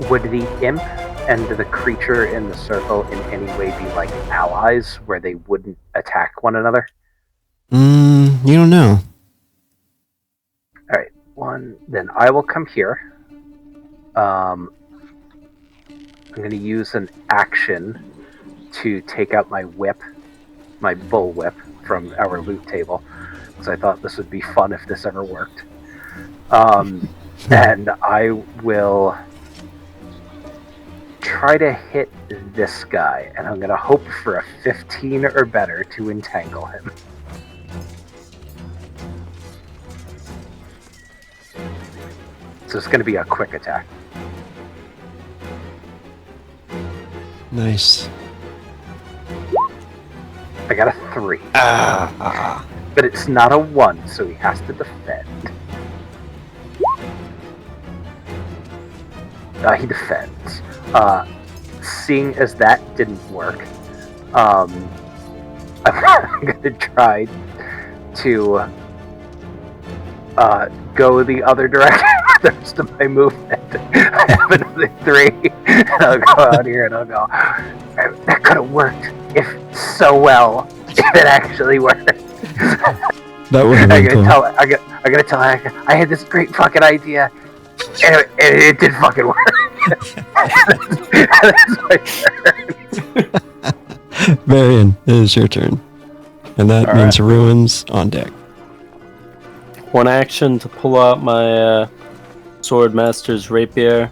Would the imp and the creature in the circle in any way be like allies where they wouldn't attack one another? You don't know. Alright, then I will come here. I'm going to use an action to take out my whip, my bull whip, from our loot table, because I thought this would be fun if this ever worked. And I will try to hit this guy, and I'm going to hope for a 15 or better to entangle him. So it's going to be a quick attack. Nice. I got a 3. But it's not a 1, so he has to defend. He defends. Seeing as that didn't work, I'm going to try to go the other direction with the rest of my movement. I have another 3, and I'll go out here and I'll go, that could have worked if so well, if it actually worked. That would have been cool. I'm gonna tell her I had this great fucking idea, and it did fucking work. That's my turn. Varian, it is your turn. And that means ruins on deck. One action to pull out my Swordmaster's Rapier.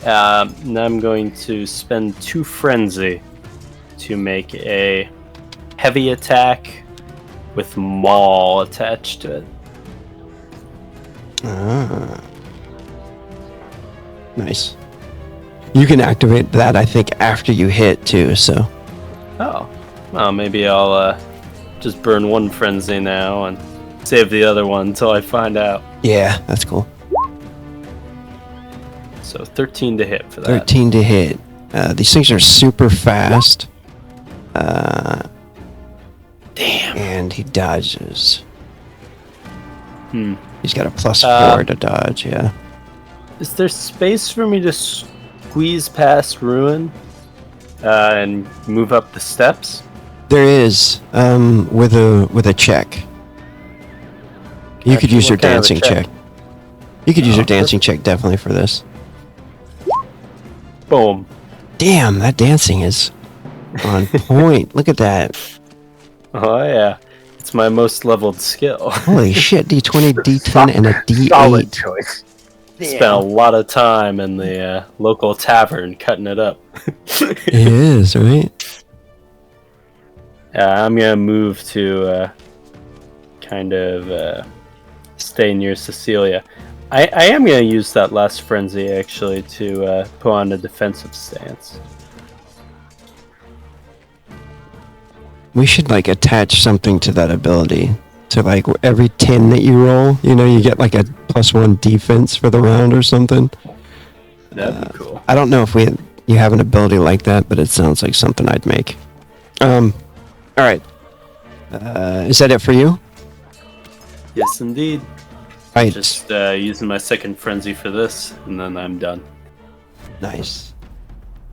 And I'm going to spend 2 Frenzy to make a heavy attack with Maul attached to it. Nice. You can activate that, I think, after you hit, too, so... Oh. Well, maybe I'll just burn 1 Frenzy now and save the other one until I find out. Yeah, that's cool. So 13 to hit for that. 13 to hit. These things are super fast. Damn. And he dodges. He's got a +4 to dodge, yeah. Is there space for me to squeeze past Ruin and move up the steps? There is, with a check. You could use your dancing check. You could use your dancing check definitely for this. Boom. Damn, that dancing is on point. Look at that. Oh yeah, it's my most leveled skill. Holy shit, D20, D10, and a D8. Solid choice. Spent a lot of time in the local tavern cutting it up. It is, right? I'm gonna move to kind of stay near Cecilia. I am gonna use that last frenzy actually to put on a defensive stance. We should like attach something to that ability. So like every 10 that you roll, you know, you get like a +1 defense for the round or something. That'd be cool. I don't know if you have an ability like that, but it sounds like something I'd make. All right. Is that it for you? Yes, indeed. Right. Just using my second frenzy for this, and then I'm done. Nice.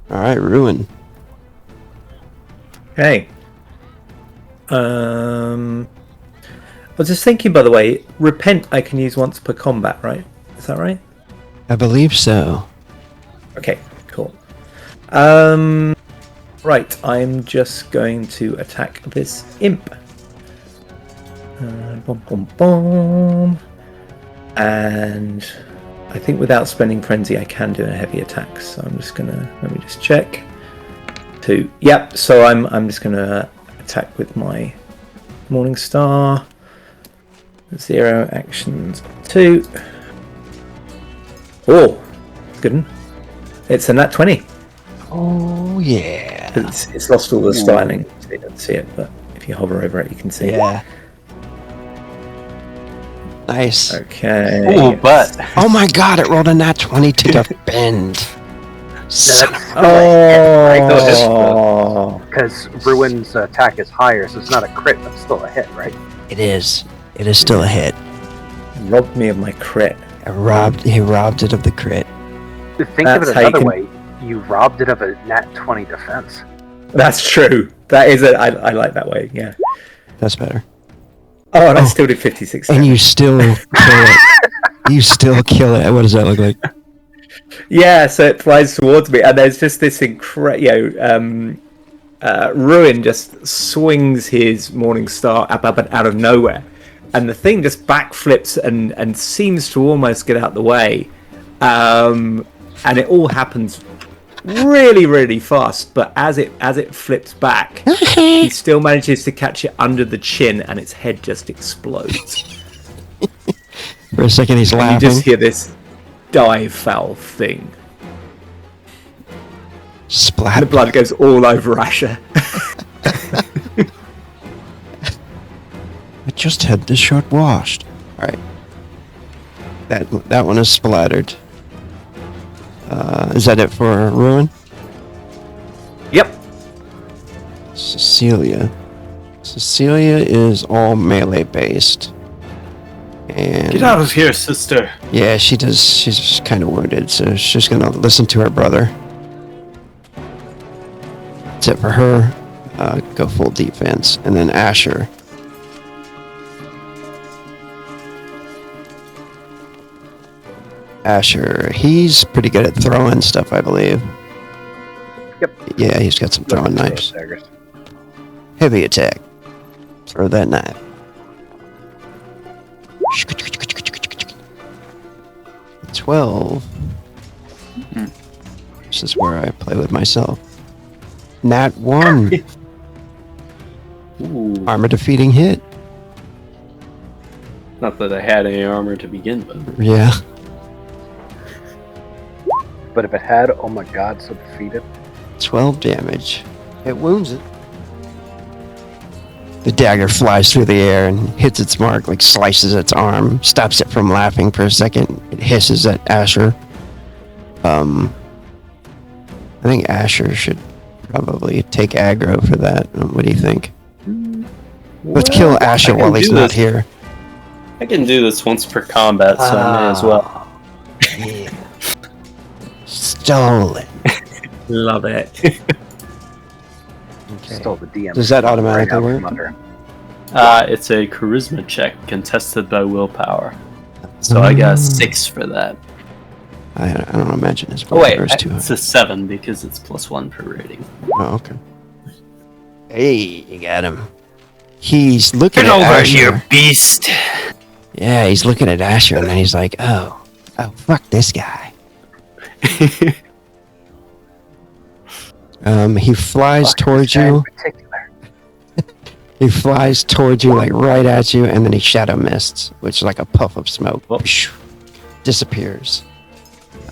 All right, Ruin. Hey. I was just thinking, by the way, repent I can use once per combat, right? Is that right? I believe so. Okay, cool. Right, I'm just going to attack this imp. Boom, boom, boom. And I think without spending frenzy, I can do a heavy attack. So I'm just gonna let me just check. 2. Yep. So I'm just gonna attack with my Morning Star. 0 actions. 2. Oh, good one. It's a nat 20. Oh yeah. It's lost all the styling, so you don't see it. But if you hover over it, you can see it. Nice. Okay. Ooh, but Oh my god, it rolled a nat 20 to defend. Son of a- Oh. Because Ruin's attack is higher, so it's not a crit, but still a hit, right? It is. It is still a hit. Robbed me of my crit. He robbed it of the crit. Think of That's it how you another can- way. You robbed it of a nat 20 defense. That's true. That is I like that way. Yeah. That's better. Oh, and I Oh. still did 56. And you still kill it. You still kill it. What does that look like? Yeah, so it flies towards me, and there's just this Ruin just swings his Morning Star up out of nowhere, and the thing just backflips and seems to almost get out the way, and it all happens really, really fast. But as it flips back, he still manages to catch it under the chin, and its head just explodes. For a second, he's And you laughing. just hear this dive foul thing. Splat. The blood goes all over Asher. I just had this shirt washed. Alright. That one is splattered. Is that it for Ruin? Yep. Cecilia. Cecilia is all melee based. And get out of here, sister. yeah, she does. She's kind of wounded, so she's gonna listen to her brother. That's it for her. Go full defense, and then Asher. Asher, he's pretty good at throwing stuff, I believe. Yep. Yeah, he's got some throwing knives. Daggers. Heavy attack. Throw that knife. 12. This is where I play with myself. Nat 1. Ooh. Armor defeating hit. Not that I had any armor to begin with. Yeah. But if it had, oh my god, so defeated. 12 damage. It wounds it. The dagger flies through the air and hits its mark, like slices its arm, stops it from laughing for a second. It hisses at Asher. I think Asher should probably take aggro for that. What do you think? Let's kill Asher I can while he's do not this. here. I can do this once per combat, so I may as well. Yeah. Stolen. Love it. Okay. Stole the DM. Does that automatically out work? from under him. It's a charisma check contested by willpower. So I got 6 for that. I don't imagine his Oh wait, willpower is too it's high. a 7 because it's +1 per rating. Oh, okay. Hey, you got him. He's looking Get at over Asher. here, beast! Yeah, he's looking at Asher, and then he's like, oh, fuck this guy. He flies Fuck, towards this guy you. in particular. He flies towards you, like right at you, and then he shadow mists, which is like a puff of smoke. Oh. Disappears.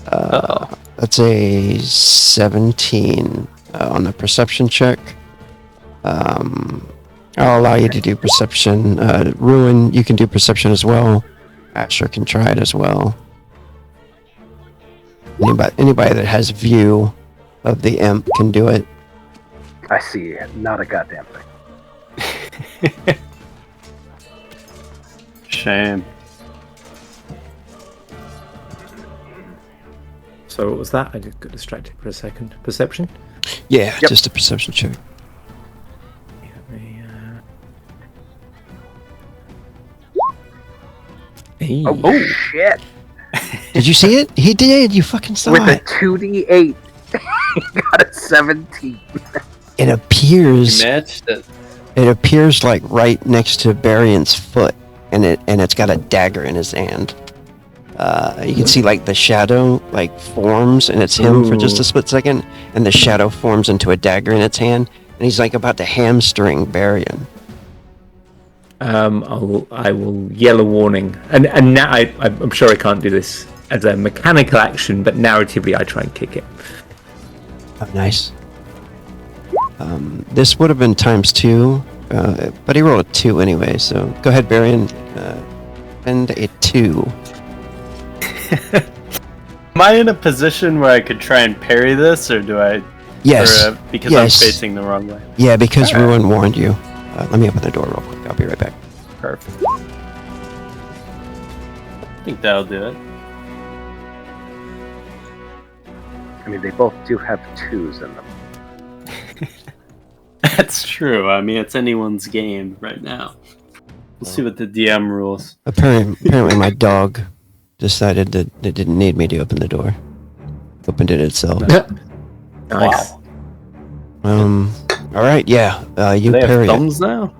Uh-oh. That's a 17 on the perception check. I'll allow you to do perception. Ruin, you can do perception as well. Asher can try it as well. Anybody that has view of the imp can do it. I see not a goddamn thing. Shame. So what was that? I just got distracted for a second. Perception? Yeah, Yep. just a perception check. Hey. Oh, shit! Did you see it? He did. You fucking saw With a it. 2d8, he got a 17. It appears. Matched it. It appears like right next to Barian's foot, and it's got a dagger in his hand. You can see like the shadow like forms, and it's him for just a split second, and the shadow forms into a dagger in its hand, and he's like about to hamstring Barian. I will yell a warning, and now I'm sure I can't do this as a mechanical action, but narratively I try and kick it. Oh, nice. This would have been ×2, but he rolled a 2 anyway. So go ahead, Barian. and a 2. Am I in a position where I could try and parry this, or do I? Yes. Or, because yes. I'm facing the wrong way. Yeah, because All right. Ruin warned you. Let me open the door real quick. I'll be right back. Perfect. I think that'll do it. I mean, they both do have 2s in them. That's true. I mean, it's anyone's game right now. We'll see what the DM rules. Apparently my dog decided that it didn't need me to open the door. Opened it itself. Nice. Wow. All right, yeah. You Do they parry have it. thumbs now?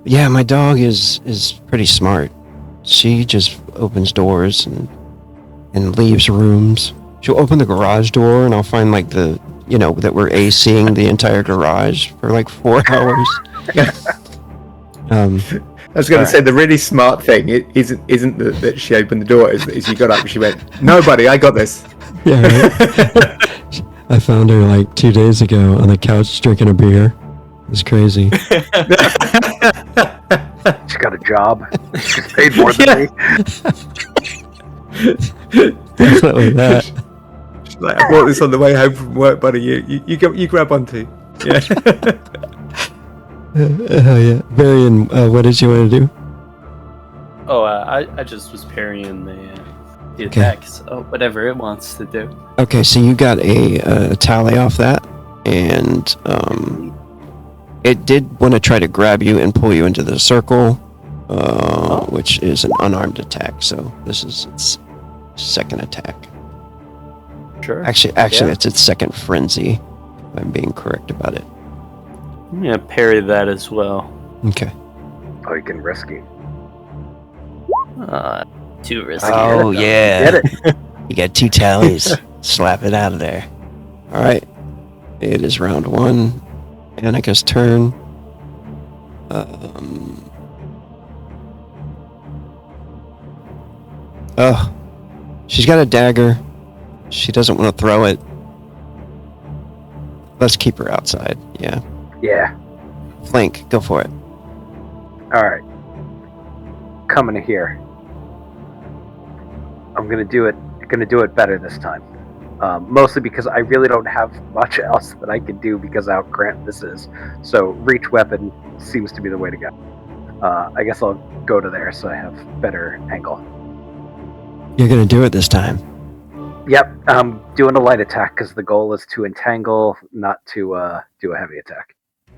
Yeah, my dog is pretty smart. She just opens doors and leaves rooms. She'll open the garage door and I'll find like that we're ACing the entire garage for like 4 hours. I was going to say the really smart thing isn't that she opened the door, is you got up and she went, "No, buddy, I got this." Yeah, right? I found her like 2 days ago on the couch drinking a beer. It was crazy. She got a job. She's paid more than me. Definitely that. She's like, "I bought this on the way home from work, buddy. You grab one too." Yeah. Oh yeah, Varian, what did you want to do? Oh, I just was parrying the Okay. attacks. Oh, whatever it wants to do. Okay, so you got a tally off that, and it did want to try to grab you and pull you into the circle, which is an unarmed attack. So this is its second attack. Sure. Actually, Yeah. it's its second frenzy. If I'm being correct about it. I'm gonna parry that as well. Okay. Oh, you can risky. Too risky. Oh yeah. Get it. You got 2 tallies. Slap it out of there. All right. It is round 1. Annika's turn. Oh, she's got a dagger. She doesn't want to throw it. Let's keep her outside. Yeah. Yeah. Flank, go for it. All right. Coming to here. I'm gonna do it. Gonna do it better this time. Mostly because I really don't have much else that I can do because of how cramped this is. So reach weapon seems to be the way to go. I guess I'll go to there so I have better angle. You're gonna do it this time. Yep, I'm doing a light attack because the goal is to entangle, not to do a heavy attack.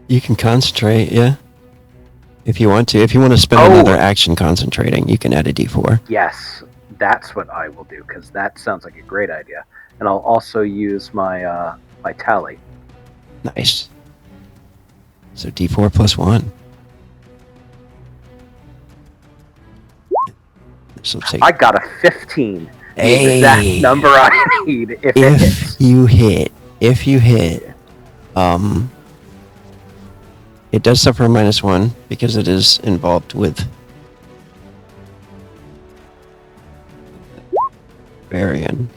You can concentrate, yeah. If you want to. If you want to spend another action concentrating, you can add a d4. Yes, that's what I will do because that sounds like a great idea. And I'll also use my my tally. Nice. So d4 plus 1. So take I got a 15. The Hey. exact number I need if it hits. if you hit, it does suffer a -1 because it is involved with Varian.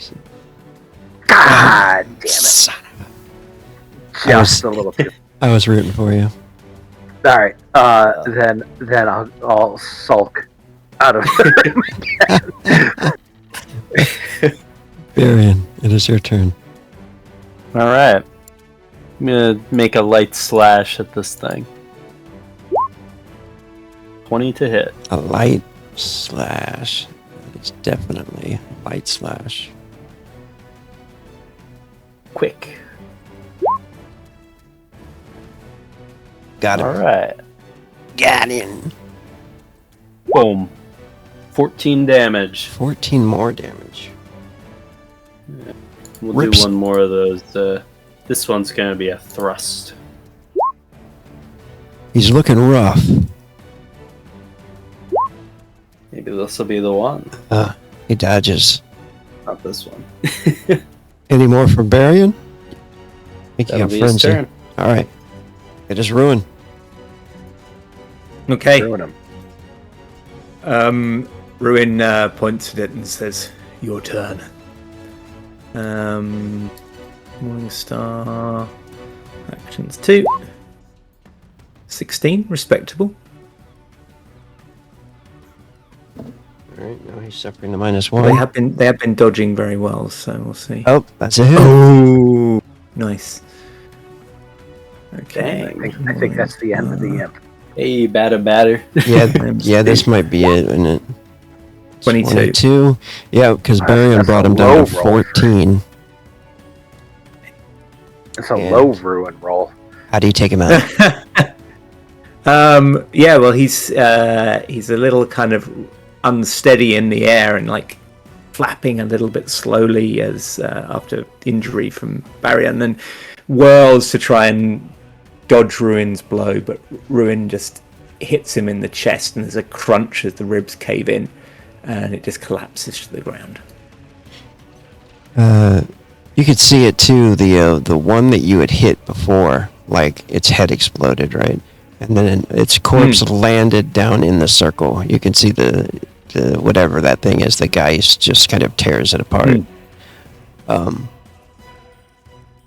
God damn it. Son of Just a little too. I was rooting for you. All right. Then I'll sulk out of the room again. Varian, it is your turn. All right. I'm gonna make a light slash at this thing. 20 to hit. A light slash. It's definitely a light slash. Quick. Got it. All right. Got him. Boom. 14 damage. 14 more damage. We'll Rips. do one more of those. This one's gonna be a thrust. He's looking rough. Maybe this will be the one. He dodges. Not this one. Any more for Varian? I think you That'll got be his frenzy. turn. Alright. It is ruined. Okay. Ruin him. Ruin points at it and says, "Your turn." Morningstar actions 2. 16, respectable. No, he's suffering the -1. They have been dodging very well, so we'll see. Oh, that's a hit. Oh, nice. Okay. I think that's the end of the imp. Hey, batter. Yeah, this might be it, isn't it? 22. 22. Yeah, because Barian That's brought a him down to low roll. 14. It's a Yeah. low ruin roll. How do you take him out? Yeah, well, he's a little kind of unsteady in the air and like flapping a little bit slowly as after injury from Barrier, and then whirls to try and dodge Ruin's blow, but Ruin just hits him in the chest, and there's a crunch as the ribs cave in, and it just collapses to the ground. You could see it too. The one that you had hit before, like its head exploded, right? And then its corpse landed down in the circle. You can see the whatever that thing is. The Geist just kind of tears it apart.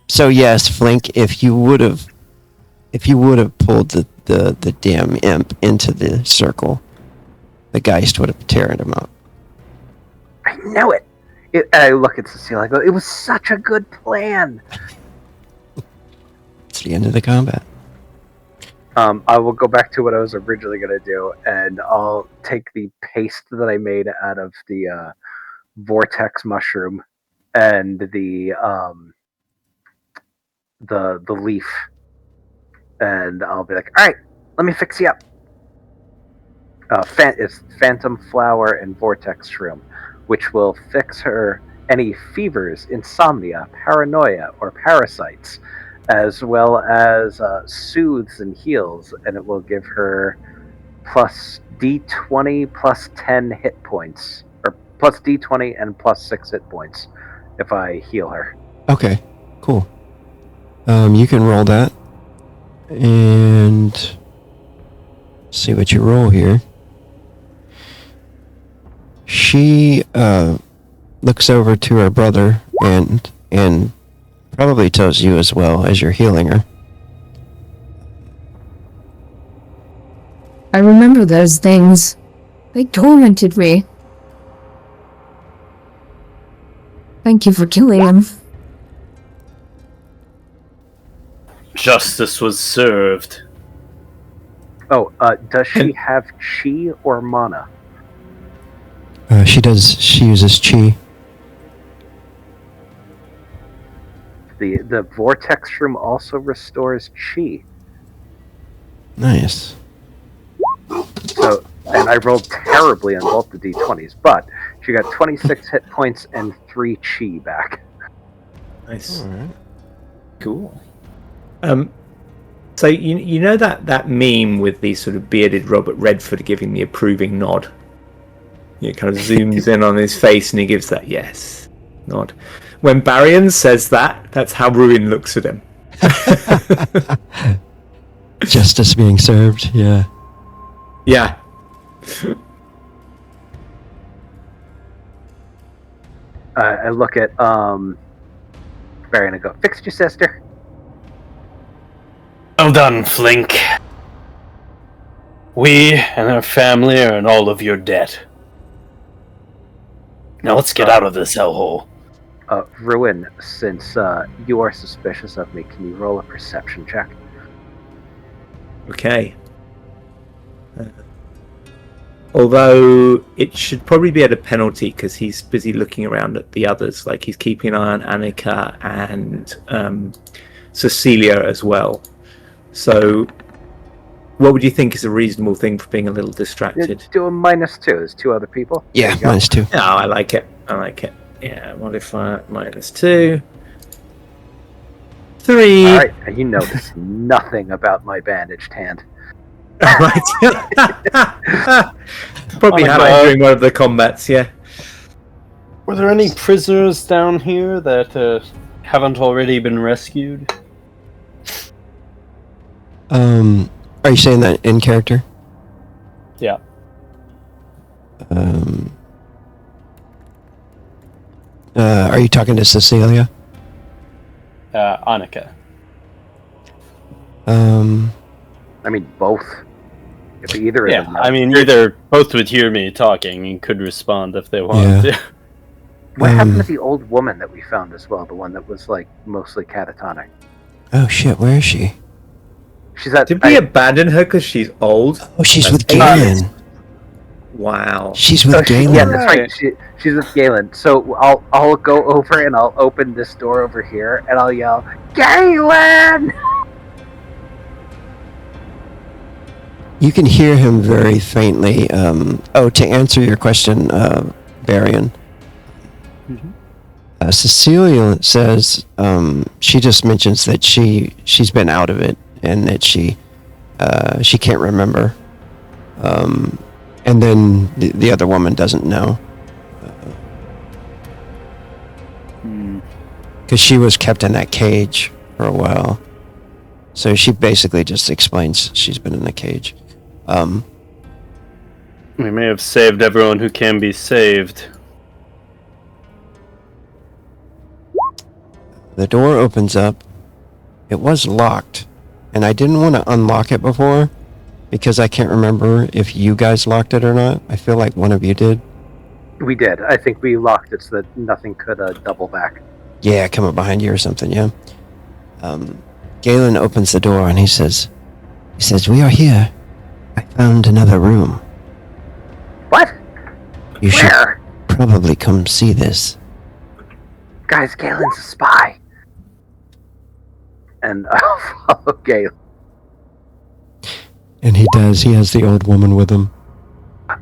So yes, Flink, if you would have pulled the damn imp into the circle, the Geist would have teared him up. I know it. I look at Cecile. I go, it was such a good plan. It's the end of the combat. I will go back to what I was originally going to do, and I'll take the paste that I made out of the vortex mushroom and the leaf, and I'll be like, all right, let me fix you up. It's phantom flower and vortex shroom, which will fix her any fevers, insomnia, paranoia, or parasites, as well as soothes and heals, and it will give her plus D20 plus 10 hit points, or plus D20 and plus 6 hit points if I heal her. Okay, cool. You can roll that, and see what you roll here. She looks over to her brother and probably tells you as well as you're healing her. I remember those things. They tormented me. Thank you for killing them. Justice was served. Oh, does she have chi or mana? She does. She uses chi. The vortex shroom also restores chi. Nice. So, and I rolled terribly on both the d20s, but she got 26 hit points and 3 chi back. Nice. All right. Cool. So you know that meme with the sort of bearded Robert Redford giving the approving nod? It kind of zooms in on his face and he gives that yes nod. When Barian says that, that's how Ruin looks at him. Justice being served. Yeah. Yeah. I look at Barry and I go, fixed your sister. Well done, Flink. We and our family are in all of your debt. Now let's get out of this hellhole. Ruin, since you are suspicious of me, can you roll a perception check? Okay. Although it should probably be at a penalty because he's busy looking around at the others. Like he's keeping an eye on Annika and Cecilia as well. So, what would you think is a reasonable thing for being a little distracted? Do a -2. There's 2 other people. Yeah, -2. No, I like it. Yeah, modifier -2. 3. All right, and you notice nothing about my bandaged hand. Right. Probably had it during one of the combats, yeah. Were there any prisoners down here that haven't already been rescued? Are you saying that in character? Yeah. Are you talking to Cecilia? Annika. I mean, both. If either of Yeah, them know. I mean, either both would hear me talking and could respond if they wanted to. What happened to the old woman that we found as well? The one that was like mostly catatonic. Oh shit, where is she? She's at. Did we abandon her because she's old? Oh, she's That's with Galen. Wow. She's with Galen. Yeah, that's right. She's with Galen. So I'll go over and I'll open this door over here and I'll yell, Galen! You can hear him very faintly. To answer your question, Varian. Cecilia says she just mentions that she's been out of it and that she can't remember. And then the other woman doesn't know. Because she was kept in that cage for a while. So she basically just explains she's been in the cage. We may have saved everyone who can be saved. The door opens up. It was locked. And I didn't want to unlock it before. Because I can't remember if you guys locked it or not. I feel like one of you did. We did. I think we locked it so that nothing could double back. Yeah, come up behind you or something, yeah. Galen opens the door and he says, we are here. I found another room. What? You Where? should probably come see this. Guys, Galen's a spy. And I'll follow Galen. And he does. He has the old woman with him.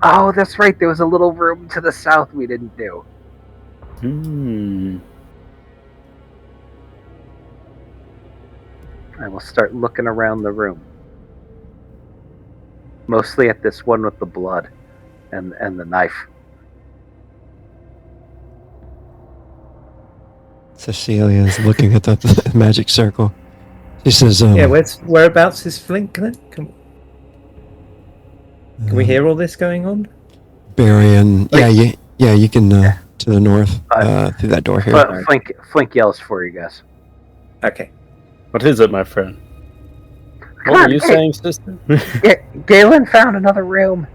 Oh, that's right. There was a little room to the south we didn't do. I will start looking around the room. Mostly at this one with the blood and the knife. Cecilia is looking at the magic circle. She says, Yeah, whereabouts is Flink then? Can we hear all this going on? Barian. Yeah, you can to the north through that door here. But Flink yells for you guys. Okay. What is it, my friend? Come What on, were you hey. saying, sister? Galen found another room.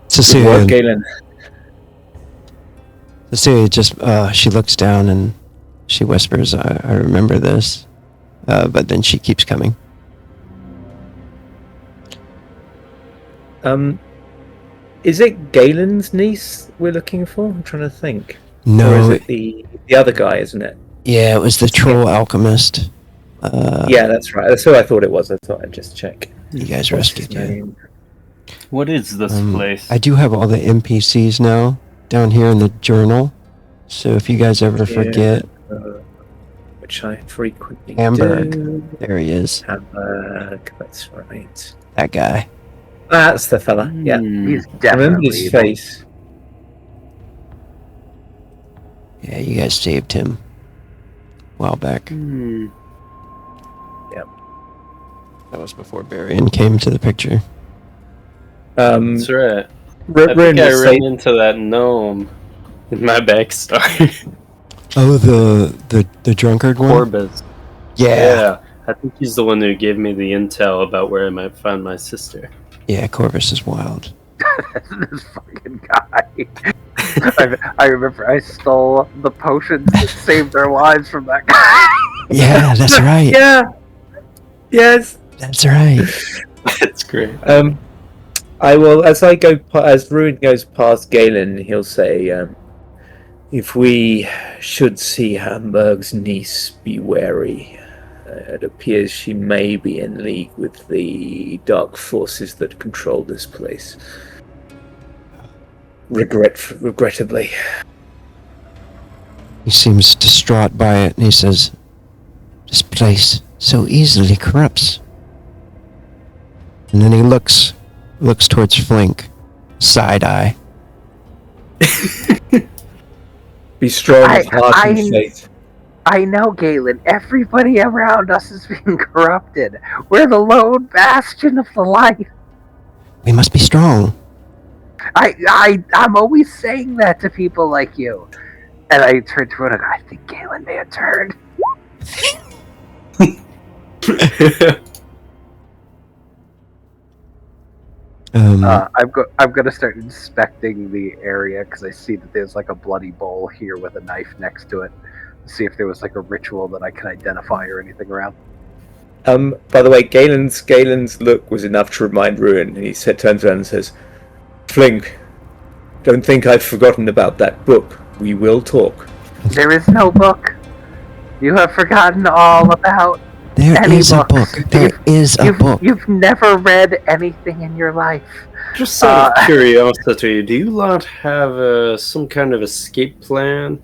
Cecilia, Galen. Cecilia just she looks down and she whispers, "I remember this," but then she keeps coming. Is it Galen's niece we're looking for? I'm trying to think. No, Or is it the other guy, isn't it? yeah, it was the troll alchemist. Yeah, that's right. That's who I thought it was. I thought I'd just check. You guys What's his rescued you. name? What is this place? I do have all the NPCs now down here in the journal. So if you guys ever forget, Which I frequently Hamburg. do. There he is. Hamburg, that's right. That guy. That's the fella, yeah. He's I remember definitely his evil. face. Yeah, you guys saved him a while back. Yep. That was before Barian came to the picture. That's right. I Ruin think I was ran safe. into that gnome in my backstory. Oh, the drunkard one? Corbus. Yeah. I think he's the one who gave me the intel about where I might find my sister. Yeah, Corvus is wild. This fucking guy. I remember I stole the potions that saved their lives from that guy. Yeah, that's right. Yeah. Yes. That's right. That's great. I will, as Ruin goes past Galen, he'll say, if we should see Hamburg's niece, be wary. It appears she may be in league with the dark forces that control this place. Regrettably. He seems distraught by it, and he says, "This place so easily corrupts." And then he looks towards Flink, side eye. Be strong of heart and faith. I know, Galen. Everybody around us is being corrupted. We're the lone bastion of the light. We must be strong. I'm always saying that to people like you. And I turned to her and I go, I think Galen may have turned. I'm gonna start inspecting the area because I see that there's like a bloody bowl here with a knife next to it. See if there was like a ritual that I can identify or anything around. By the way, Galen's look was enough to remind Ruin, and he turns around and says, "Flink, don't think I've forgotten about that book. We will talk." There is no book. You have forgotten all about There any is books. a book. There is a book. You've never read anything in your life. Just out of curiosity, do you lot have some kind of escape plan?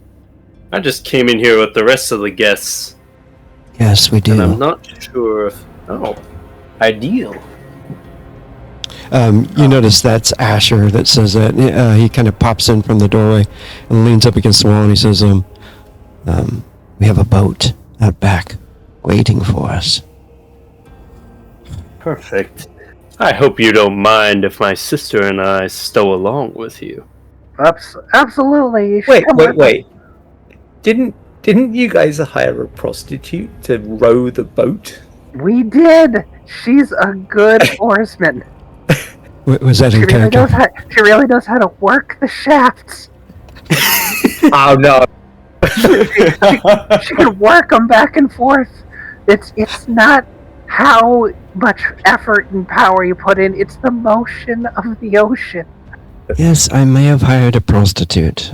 I just came in here with the rest of the guests, Yes, we do. and I'm not sure if... Oh, ideal. You notice that's Asher that says that. He kind of pops in from the doorway and leans up against the wall and he says, we have a boat out back waiting for us. Perfect. I hope you don't mind if my sister and I stow along with you. Absolutely. You should come with Wait. Didn't you guys hire a prostitute to row the boat? us. We did. She's a good oarsman. Was that in character? She really knows how to work the shafts. Oh no! She can work them back and forth. It's not how much effort and power you put in. It's the motion of the ocean. Yes, I may have hired a prostitute.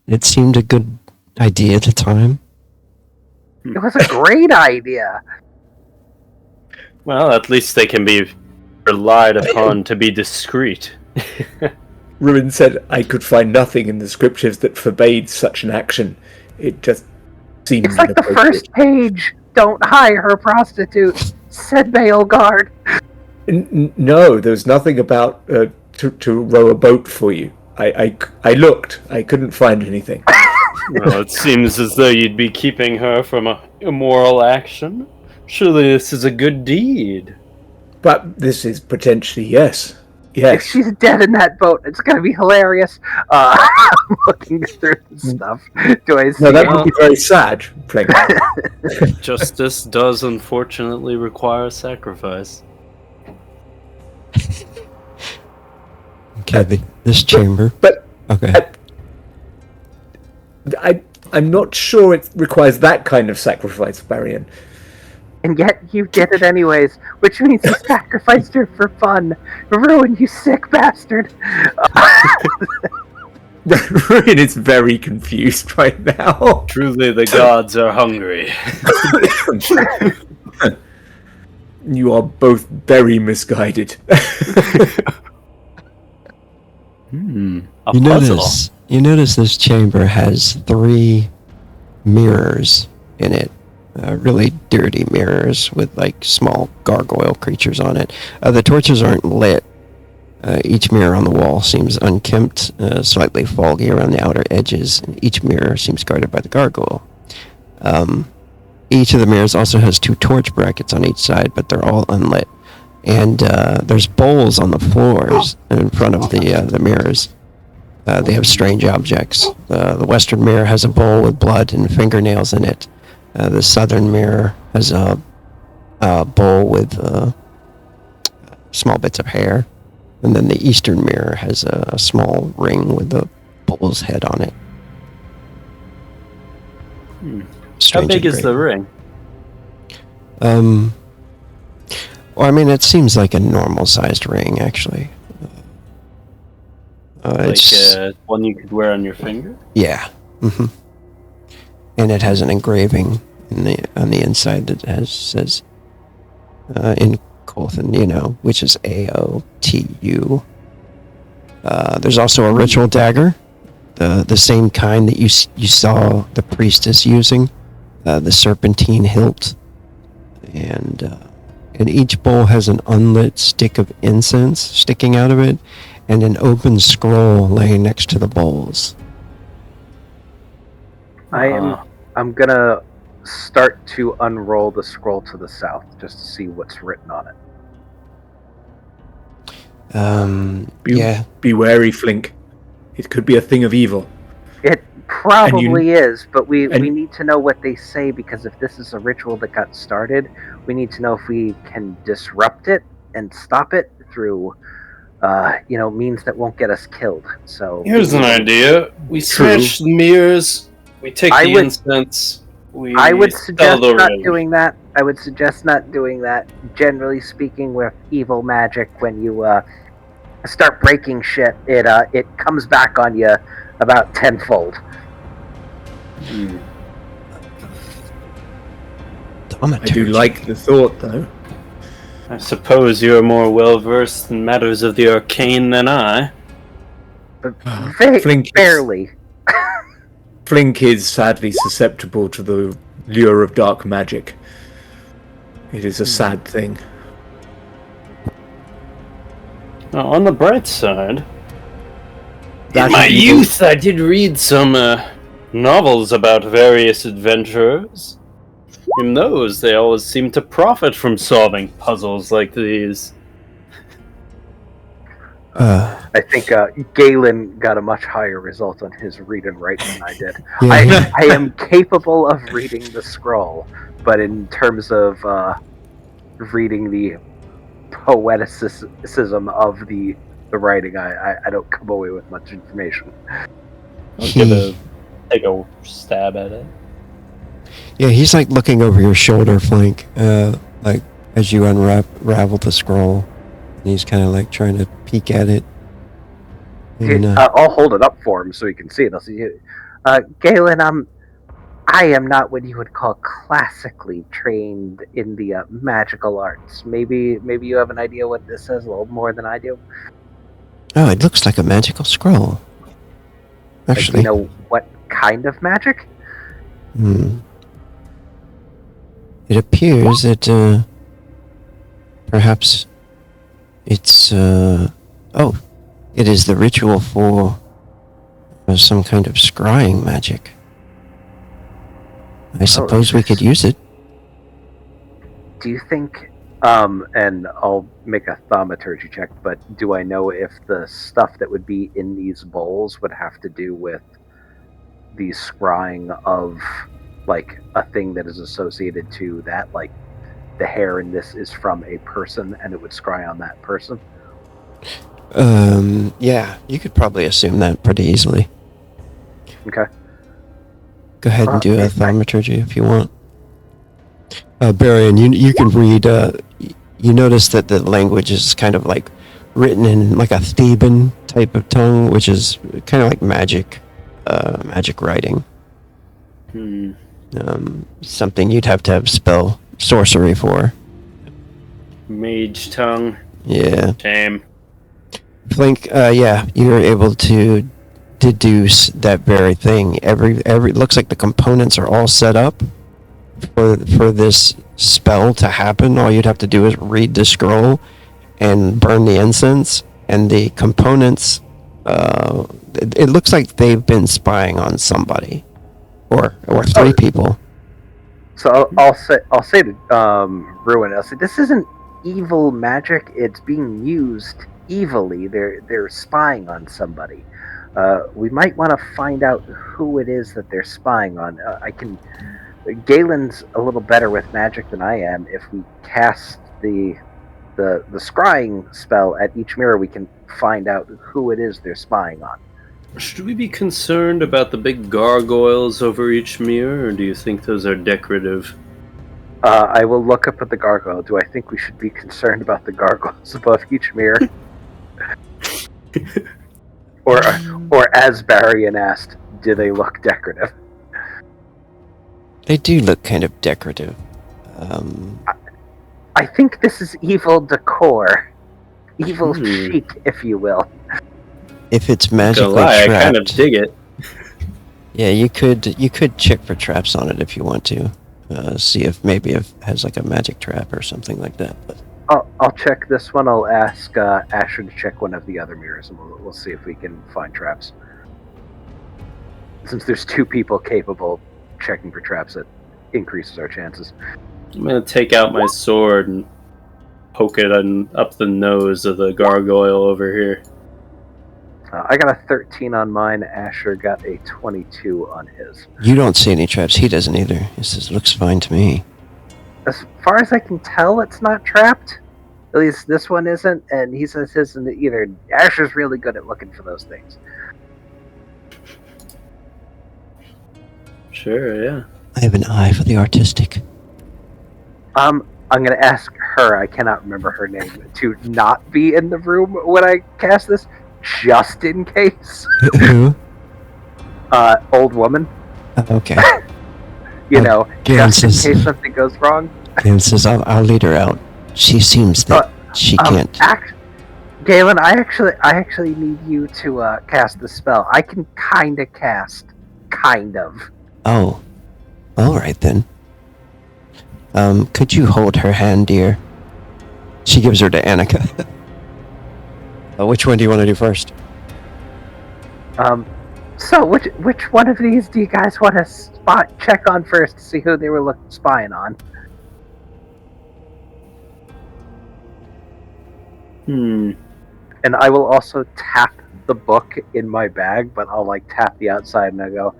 It seemed a good idea at the time. It was a great idea. Well, at least they can be relied upon to be discreet. Ruin said I could find nothing in the scriptures that forbade such an action. It just seemed It's like the inappropriate. first page. Don't hire a prostitute, said Baelgard. No, there was nothing about to row a boat for you. I looked. I couldn't find anything. Well, it seems as though you'd be keeping her from a immoral action. Surely this is a good deed. But this is potentially yes. If Yes. she's dead in that boat, it's gonna be hilarious. I'm looking through the stuff. Do I see? No, that would be very sad. Flink. Justice does unfortunately require sacrifice. Okay, this chamber. But Okay. I'm not sure it requires that kind of sacrifice, Barian. And yet you did it anyways, which means you sacrificed her for fun. Ruin, you sick bastard. Ruin is very confused right now. Truly, the gods are hungry. You are both very misguided. A You puzzle. notice this chamber has 3 mirrors in it. Really dirty mirrors with like small gargoyle creatures on it. The torches aren't lit. Each mirror on the wall seems unkempt, slightly foggy around the outer edges. And each mirror seems guarded by the gargoyle. Each of the mirrors also has 2 torch brackets on each side, but they're all unlit. And there's bowls on the floors in front of the mirrors. They have strange objects. The western mirror has a bowl with blood and fingernails in it. The southern mirror has a bowl with small bits of hair. And then the eastern mirror has a small ring with the bull's head on it. How Strange big is the engraving. ring? Well, I mean, it seems like a normal-sized ring, actually. It's One you could wear on your finger? yeah, and it has an engraving on the inside that says in Colthan, which is AOTU. There's also a ritual dagger, the same kind that you saw the priestess using, the serpentine hilt, and each bowl has an unlit stick of incense sticking out of it, and an open scroll laying next to the bowls. I'm gonna start to unroll the scroll to the south just to see what's written on it. Yeah. Be wary, Flink. It could be a thing of evil. It probably is, but we and- need to know what they say, because if this is a ritual that got started, we need to know if we can disrupt it and stop it through, means that won't get us killed. So Here's an idea. We smash the mirrors, we take the incense, I would suggest the not ring. doing that. I would suggest not doing that. Generally speaking, with evil magic, when you start breaking shit, it comes back on you about tenfold. I do like the thought, though. I suppose you are more well versed in matters of the arcane than I. Barely. Flink is sadly susceptible to the lure of dark magic. It is a sad thing. Now, on the bright side, That in my is- youth I did read some novels about various adventurers. In those, they always seem to profit from solving puzzles like these. I think Galen got a much higher result on his read and write than I did. Yeah. I am capable of reading the scroll, but in terms of reading the poeticism of the writing, I don't come away with much information. I'll take a stab at it. Yeah, he's like looking over your shoulder, Flink, like as you unravel the scroll. And he's kind of like trying to peek at it. And, I'll hold it up for him so he can see it. I'll see it. Galen, I am not what you would call classically trained in the magical arts. Maybe you have an idea what this says a little more than I do. oh, it looks like a magical scroll. Actually, Like, you know what kind of magic? It appears that perhaps it's it is the ritual for some kind of scrying magic. I suppose we could use it. Do you think, and I'll make a thaumaturgy check, but do I know if the stuff that would be in these bowls would have to do with the scrying of, like, a thing that is associated to that, like, the hair in this is from a person and it would scry on that person? Yeah, you could probably assume that pretty easily. Okay. Go ahead and do a Okay. thaumaturgy if you want. Barry, and you can read, you notice that the language is kind of like written in like a Theban type of tongue, which is kind of like magic writing. Something you'd have to have spell sorcery for. Mage tongue. Yeah. Shame. Flink, yeah, you're able to deduce that very thing. Every looks like the components are all set up for this spell to happen. All you'd have to do is read the scroll and burn the incense, and the components. It looks like they've been spying on somebody, or three people. So I'll say to Ruin, I'll say this isn't evil magic. It's being used evilly. They're spying on somebody. We might want to find out who it is that they're spying on. Galen's a little better with magic than I am. If we cast the scrying spell at each mirror, we can find out who it is they're spying on. Should we be concerned about the big gargoyles over each mirror, or do you think those are decorative? I will look up at the gargoyle. Do I think we should be concerned about the gargoyles above each mirror? or as Barrion asked, do they look decorative? They do look kind of decorative. I think this is evil decor. Evil chic, if you will. If it's magically I trapped, kind of dig it. yeah, you could check for traps on it if you want to. See if maybe it has like a magic trap or something like that. But I'll check this one. I'll ask Asher to check one of the other mirrors, and we'll see if we can find traps. Since there's two people capable of checking for traps, it increases our chances. I'm gonna take out my sword and poke it up the nose of the gargoyle over here. I got a 13 on mine. Asher got a 22 on his. you don't see any traps. He doesn't either. He says, "Looks fine to me." As far as I can tell, it's not trapped. At least this one isn't, and he says his isn't either. Asher's really good at looking for those things. Sure, yeah. I have an eye for the artistic. I'm gonna ask her, I cannot remember her name, to not be in the room when I cast this, just in case. Who? Old woman. Okay. You know, Galen just in says- case something goes wrong. And says, I'll lead her out. She seems that she can't. Galen, I actually need you to cast the spell. I can kind of cast. Kind of. Oh. Alright then. Could you hold her hand, dear? She gives her to Annika. Which one do you want to do first? So which one of these do you guys want to check on first to see who they were spying on? And I will also tap the book in my bag, but I'll like tap the outside and I go,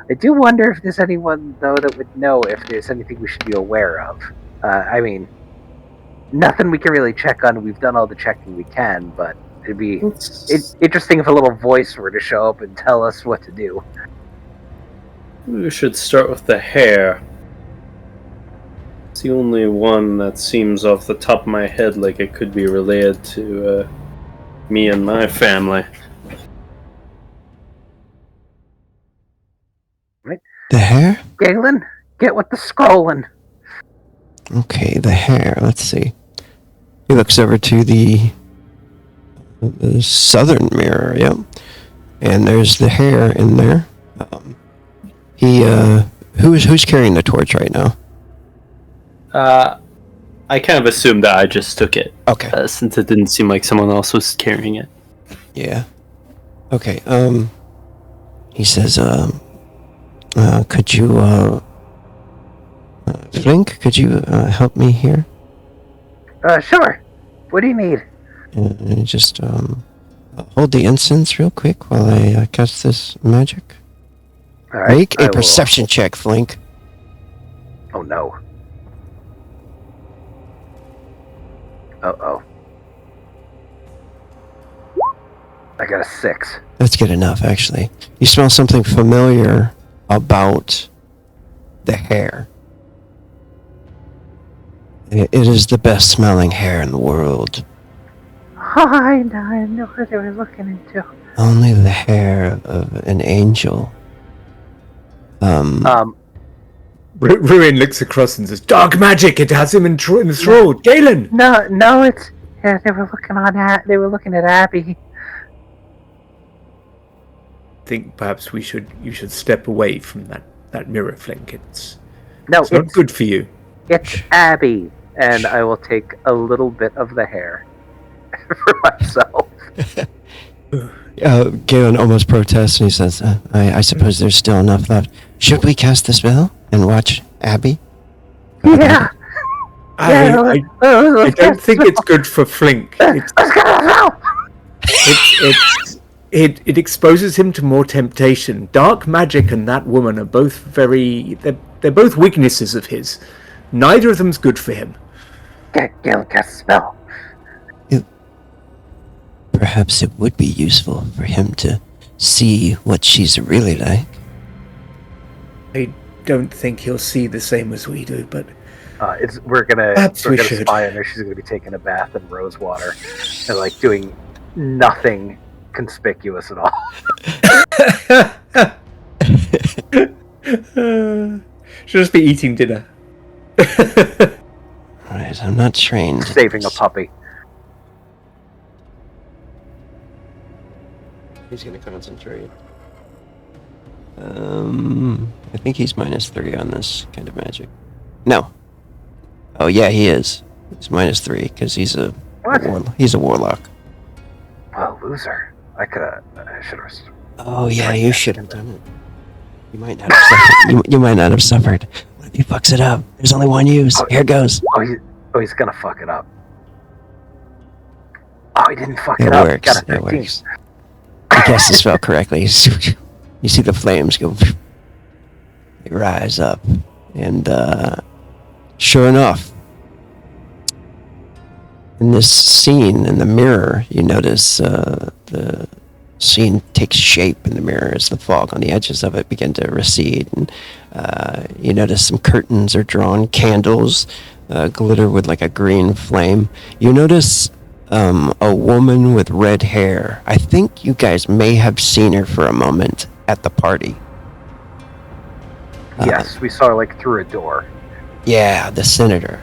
I do wonder if there's anyone though that would know if there's anything we should be aware of. I mean, nothing we can really check on. We've done all the checking we can, but it'd be interesting if a little voice were to show up and tell us what to do. We should start with the hair. It's the only one that seems off the top of my head like it could be related to me and my family. The hair? Galen, get with the scrolling. Okay, the hair. Let's see. He looks over to the southern mirror, yep. And there's the hair in there. Who's carrying the torch right now? I kind of assumed that I just took it. Okay. Since it didn't seem like someone else was carrying it. Yeah. Okay, he says, could you, Flink, could you, help me here? Sure. What do you need? Just, hold the incense real quick while I cast this magic. All right, Make I a will- perception check, Flink. Oh no. Uh-oh. I got a 6. That's good enough, actually. You smell something familiar about the hair. It is the best smelling hair in the world. Oh, I know what they were looking into. Only the hair of an angel. Ruin looks across and says, "Dark magic! It has him enthralled. Galen!" No, it's yeah. They were looking at Abby. I think perhaps you should step away from that mirror, Flink. It's No, not good for you. It's Abby, and I will take a little bit of the hair for myself. Galen almost protests and he says, I suppose there's still enough left. Should we cast the spell and watch Abby? Yeah. I don't think it's good for Flink. Let's go. It exposes him to more temptation. Dark magic and that woman are both they're both weaknesses of his. Neither of them's good for him. Galen, cast the spell. Perhaps it would be useful for him to see what she's really like. I don't think he'll see the same as we do, but We're gonna Perhaps we should. spy on her. She's gonna be taking a bath in rose water and like doing nothing conspicuous at all. She'll just be eating dinner. Alright, I'm not trained. Saving a puppy. He's gonna concentrate. I think he's -3 on this kind of magic. No. Oh yeah, he is. He's -3 because he's a he's a warlock. Oh, loser! I should have. Oh yeah, you should have done it. You might not have suffered. you might not have suffered. What if he fucks it up? There's only one use. Here goes. He's gonna fuck it up. Oh, he didn't fuck It it up. works. Got a It 13. works. He cast the spell correctly. You see the flames go. They rise up, and Sure enough, in this scene in the mirror, you notice the scene takes shape in the mirror as the fog on the edges of it begin to recede, and you notice some curtains are drawn, candles glitter with like a green flame. You notice a woman with red hair. I think you guys may have seen her for a moment at the party. Yes, we saw her like through a door. Yeah, the senator.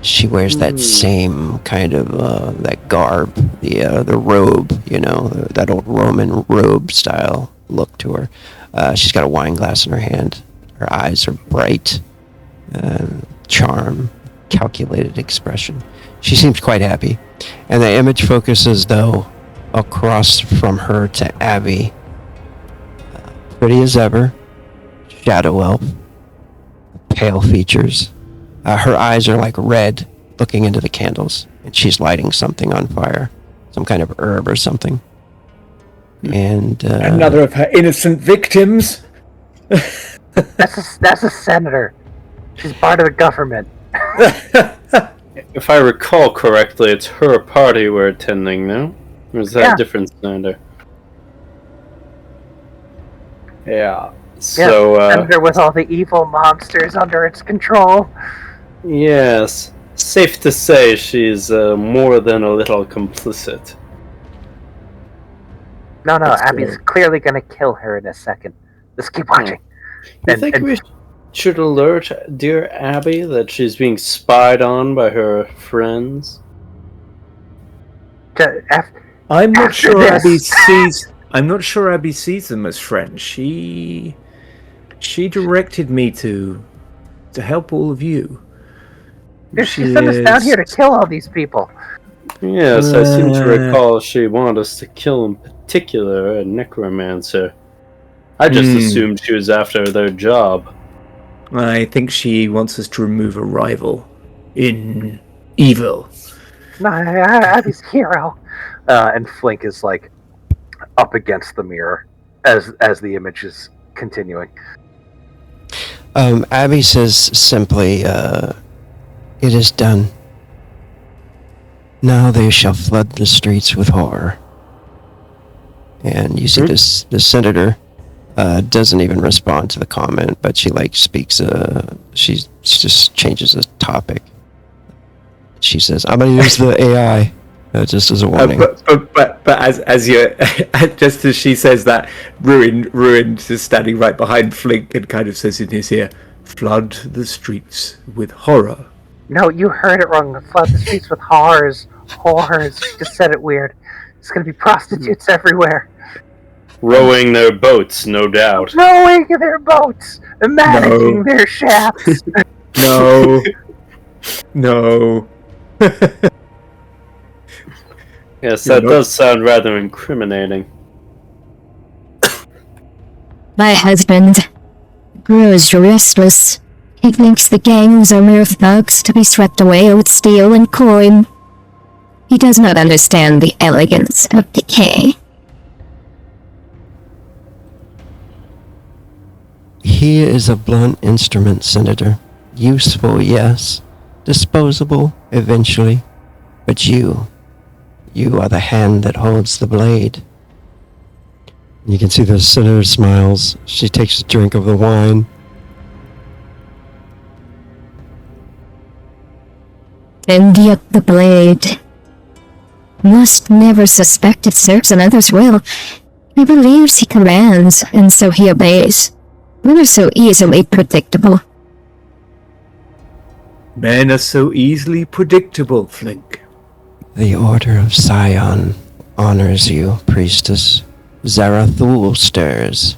She wears that same kind of that garb, the robe, that old Roman robe style look to her. She's got a wine glass in her hand. Her eyes are bright, charm, calculated expression. She seems quite happy, and the image focuses though across from her to Abby, pretty as ever, shadow elf, pale features. Her eyes are like red, looking into the candles, and she's lighting something on fire, some kind of herb or something. And another of her innocent victims. That's a senator. She's part of the government. If I recall correctly, it's her party we're attending now. Or is that a different senator? Yeah. So, senator with all the evil monsters under its control. Yes. Safe to say she's more than a little complicit. No, Abby's clearly gonna kill her in a second. Just keep watching. You think we should alert dear Abby that she's being spied on by her friends? I'm not sure Abby sees them as friends. She directed me to help all of you. She sent us down here to kill all these people. Yes, I seem to recall she wanted us to kill in particular a necromancer. I just assumed she was after their job. I think she wants us to remove a rival in evil. No, Abby's hero. And Flink is like up against the mirror as the image is continuing. Abby says simply, "It is done. Now they shall flood the streets with horror." And you see the senator doesn't even respond to the comment, but she speaks. She just changes the topic. She says, "I'm gonna use the AI." Just as a warning. But as you just as she says that, Ruin is standing right behind Flink and kind of says in his ear, "Flood the streets with horror." No, you heard it wrong. Flood the streets with horrors. Horrors. Just said it weird. It's gonna be prostitutes everywhere. Rowing their boats, no doubt. Rowing their boats. Managing their shafts. No. Yes, that does sound rather incriminating. My husband grows restless. He thinks the gangs are mere thugs to be swept away with steel and coin. He does not understand the elegance of decay. He is a blunt instrument, Senator. Useful, yes. Disposable, eventually. But you are the hand that holds the blade. You can see the senator smiles. She takes a drink of the wine. And yet the blade must never suspect it serves another's will. He believes he commands, and so he obeys. Men are so easily predictable. Men are so easily predictable, Flink. The Order of Sion honors you, priestess. Zarathul stirs.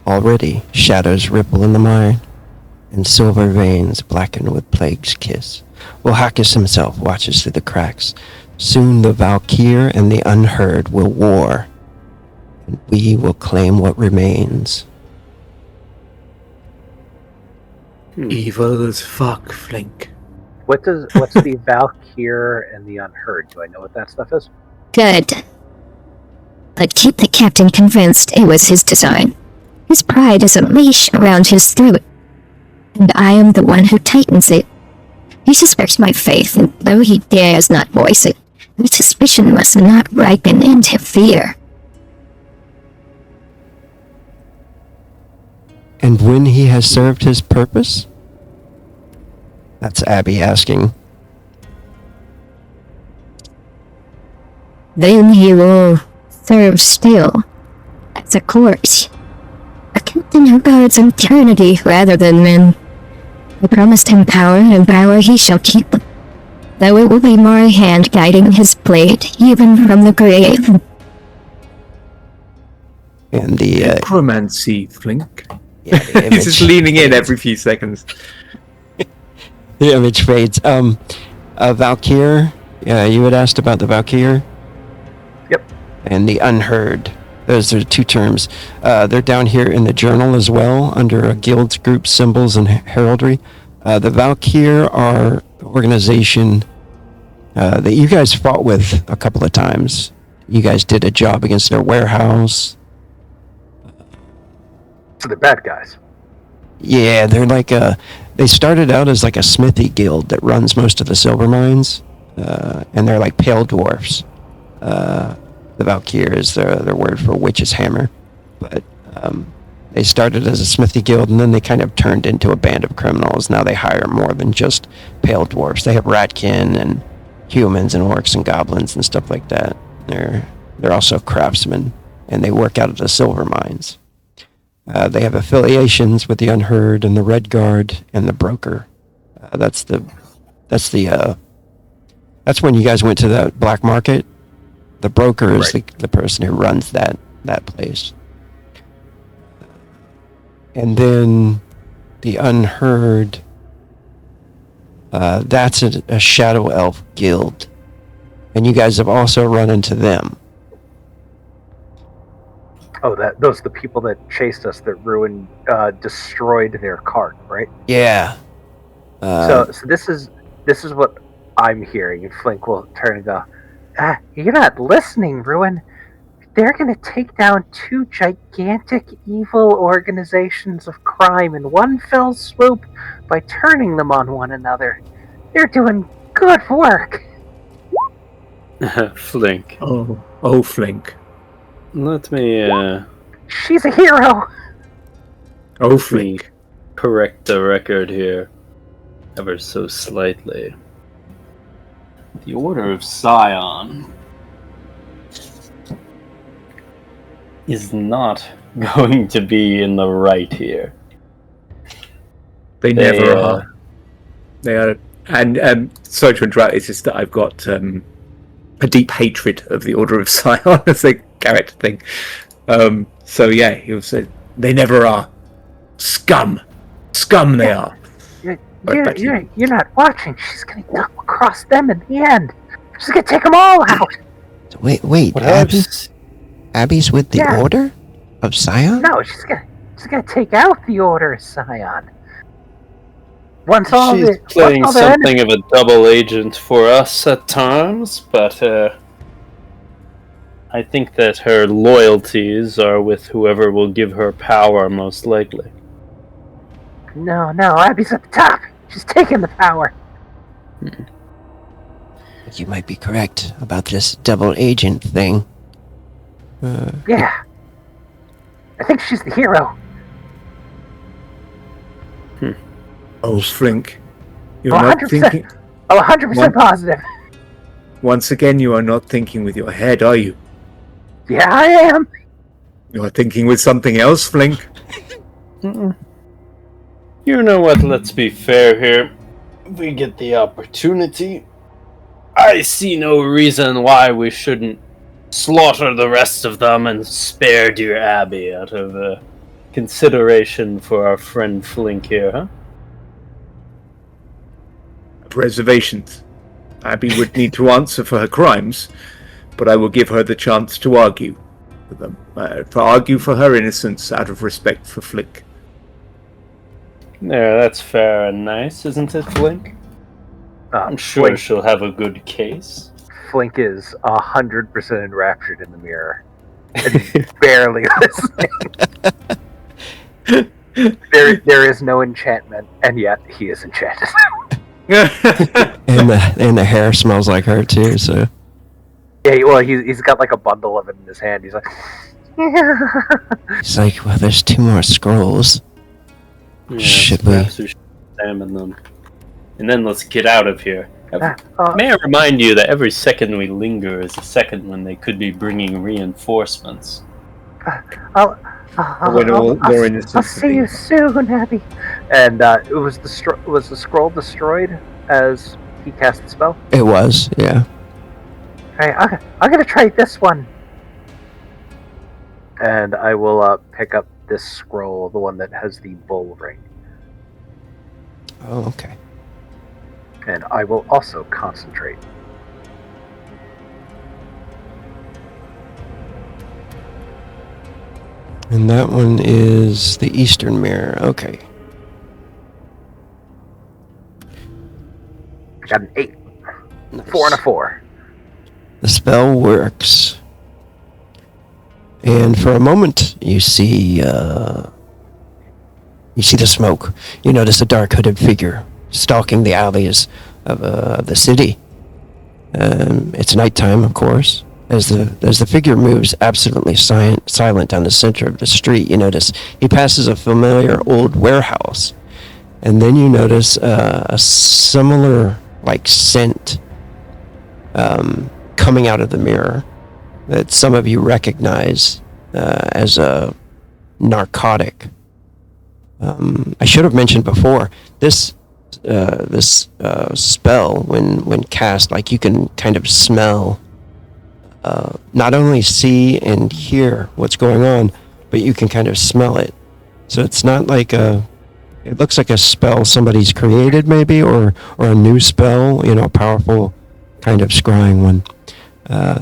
Already, shadows ripple in the mine, and silver veins blacken with plague's kiss. Wahakis himself watches through the cracks. Soon the Valkyr and the Unheard will war, and we will claim what remains. Evil as fuck, Flink. What's the Valkyr and the Unheard? Do I know what that stuff is? Good. But keep the captain convinced it was his design. His pride is a leash around his throat. and I am the one who tightens it. He suspects my faith, and though he dares not voice it, the suspicion must not ripen into fear. And when he has served his purpose? That's Abby asking. Then he will serve still, as a corpse. A captain who guards eternity rather than men. I promised him power, and power he shall keep. Though it will be my hand guiding his blade, even from the grave. And the Necromancy, Flink. yeah, the He's just leaning in every few seconds. The image fades. Valkyr. Yeah, you had asked about the Valkyr. Yep. And the Unheard. Those are two terms. They're down here in the journal as well, under a guild's group symbols and heraldry. The Valkyr are the organization that you guys fought with a couple of times. You guys did a job against their warehouse. So they're bad guys. Yeah, they're like they started out as like a smithy guild that runs most of the silver mines, and they're like pale dwarfs. The Valkyr is their word for witch's hammer, but they started as a smithy guild, and then they kind of turned into a band of criminals. Now they hire more than just pale dwarfs. They have ratkin and humans and orcs and goblins and stuff like that. They're also craftsmen, and they work out of the silver mines. They have affiliations with the Unheard and the Red Guard and the Broker. That's when you guys went to the black market. The Broker is the person who runs that place. And then the Unheard, that's a Shadow Elf guild. And you guys have also run into them. Oh, those are the people that chased us that destroyed their cart, right? Yeah. So this is what I'm hearing, and Flink will turn and go, you're not listening, Ruin. They're going to take down two gigantic evil organizations of crime in one fell swoop by turning them on one another. They're doing good work. Flink. Oh, Flink. Let me, She's a hero. Oh, Flink. correct the record here ever so slightly. The Order of Scion is not going to be in the right here. They never are. They are, and sorry to interrupt. It's just that I've got a deep hatred of the Order of Scion as a character thing. So yeah, he'll say they never are. Scum they are. You're not watching. She's gonna come across them in the end. She's gonna take them all out. Wait, Abby's with the Order of Scion? No, she's gonna take out the Order of Scion. She's playing something of a double agent for us at times, but I think that her loyalties are with whoever will give her power, most likely. No, Abby's at the top. She's taking the power. You might be correct about this double agent thing. Yeah. I think she's the hero. Oh, Flink. You're 100%. not thinking... 100% positive. Once again, you are not thinking with your head, are you? Yeah, I am. You are thinking with something else, Flink. You know what, let's be fair here. If we get the opportunity, I see no reason why we shouldn't slaughter the rest of them and spare dear Abby out of consideration for our friend Flink here, huh? Reservations. Abby would need to answer for her crimes, but I will give her the chance to argue for them. Argue for her innocence out of respect for Flink. Yeah, that's fair and nice, isn't it, Flink? I'm sure she'll have a good case. Flink is 100% enraptured in the mirror. And barely listening. There is no enchantment, and yet he is enchanted. And the hair smells like her too. So Yeah, well, he's got like a bundle of it in his hand. He's like, he's like, well, there's 2 more scrolls. Yeah, Should we? perhaps we should examine them. And then let's get out of here. "Oh, May I remind you that every second we linger is a second when they could be bringing reinforcements. I'll I'll see you soon, Abby." And was the scroll destroyed as he cast the spell? It was, yeah. Hey, I'm gonna try this one. And I will pick up this scroll, the one that has the bull ring, Oh, okay. and I will also concentrate. And that one is the Eastern Mirror. Okay. I got an 8, Nice. 4, and a 4. The spell works. And for a moment, you see the smoke. You notice a dark hooded figure stalking the alleys of the city. It's nighttime, of course. As the figure moves absolutely silent down the center of the street, you notice he passes a familiar old warehouse. And then you notice a similar, like, scent coming out of the mirror that some of you recognize as a narcotic. I should have mentioned before, this spell, when cast, like, you can kind of smell, not only see and hear what's going on, but you can kind of smell it. So it's not like it looks like a spell somebody's created, maybe, or a new spell, a powerful kind of scrying one.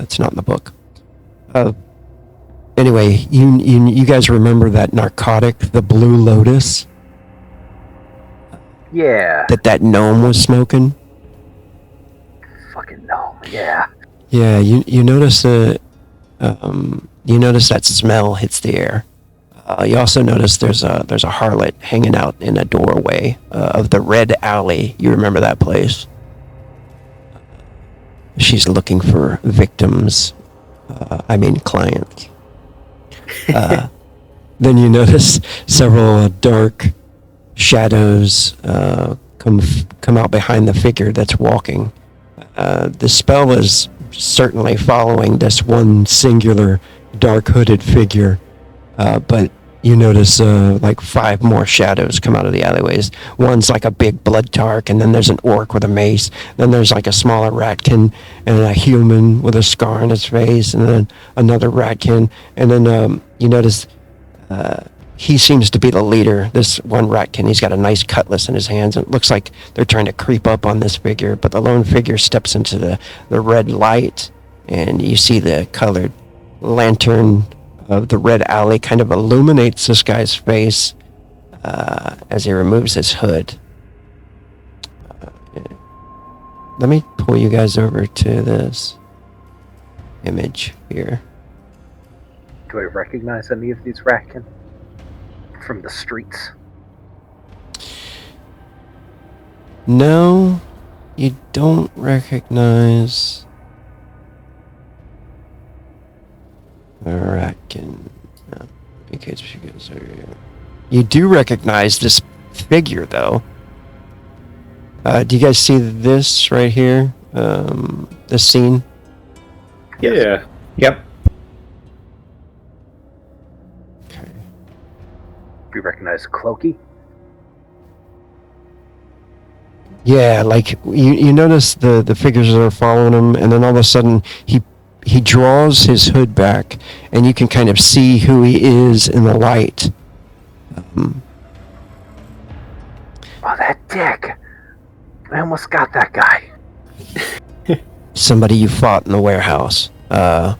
It's not in the book. Anyway, you guys remember that narcotic, the Blue Lotus, Yeah. that gnome was smoking? Fucking no. Yeah. Yeah, you notice that smell hits the air. You also notice there's a harlot hanging out in a doorway of the Red Alley. You remember that place? She's looking for victims. Clients. Then you notice several dark shadows come out behind the figure that's walking. The spell is certainly following this one singular dark hooded figure, but you notice like 5 more shadows come out of the alleyways. One's like a big blood tark, and then there's an orc with a mace. Then there's like a smaller ratkin and a human with a scar on his face, and then another ratkin. And then you notice he seems to be the leader. This one ratkin, he's got a nice cutlass in his hands, and it looks like they're trying to creep up on this figure. But the lone figure steps into the red light, and you see the colored lantern of the Red Alley kind of illuminates this guy's face as he removes his hood. Let me pull you guys over to this image here. Do I recognize any of these Ratkin from the streets? No, you don't recognize Ratkin. No, in case she goes over here. You do recognize this figure, though. Do you guys see this right here? This scene? Yeah. Yep. Okay. Do you recognize Clokey? Yeah, like you notice the figures that are following him, and then all of a sudden he draws his hood back, and you can kind of see who he is in the light. Oh, that dick! I almost got that guy. Somebody you fought in the warehouse. Abamon.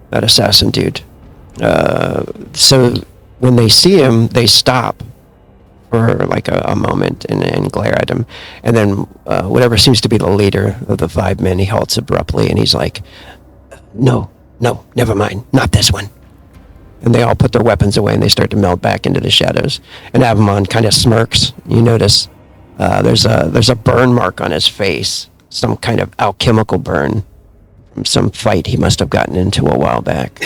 That assassin dude. So when they see him, they stop for like a moment and glare at him. And then whatever seems to be the leader of the 5 men, he halts abruptly and he's like, No, never mind. Not this one. And they all put their weapons away and they start to melt back into the shadows. And Avamon kind of smirks. You notice there's a burn mark on his face, some kind of alchemical burn from some fight he must have gotten into a while back.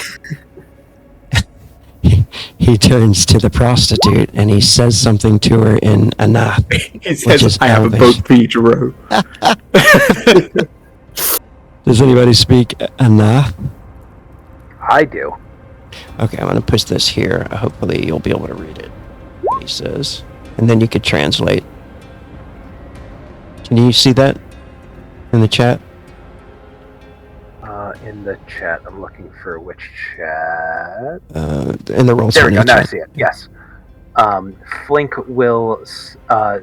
He turns to the prostitute and he says something to her in Anath. He says, I have a boat for you to row. Does anybody speak Anath? I do. Okay, I'm going to push this here. Hopefully you'll be able to read it. He says. And then you could translate. Can you see that in the chat? In the chat, I'm looking for which chat. In the roll. There we go. Now I see it. Yes. Flink will,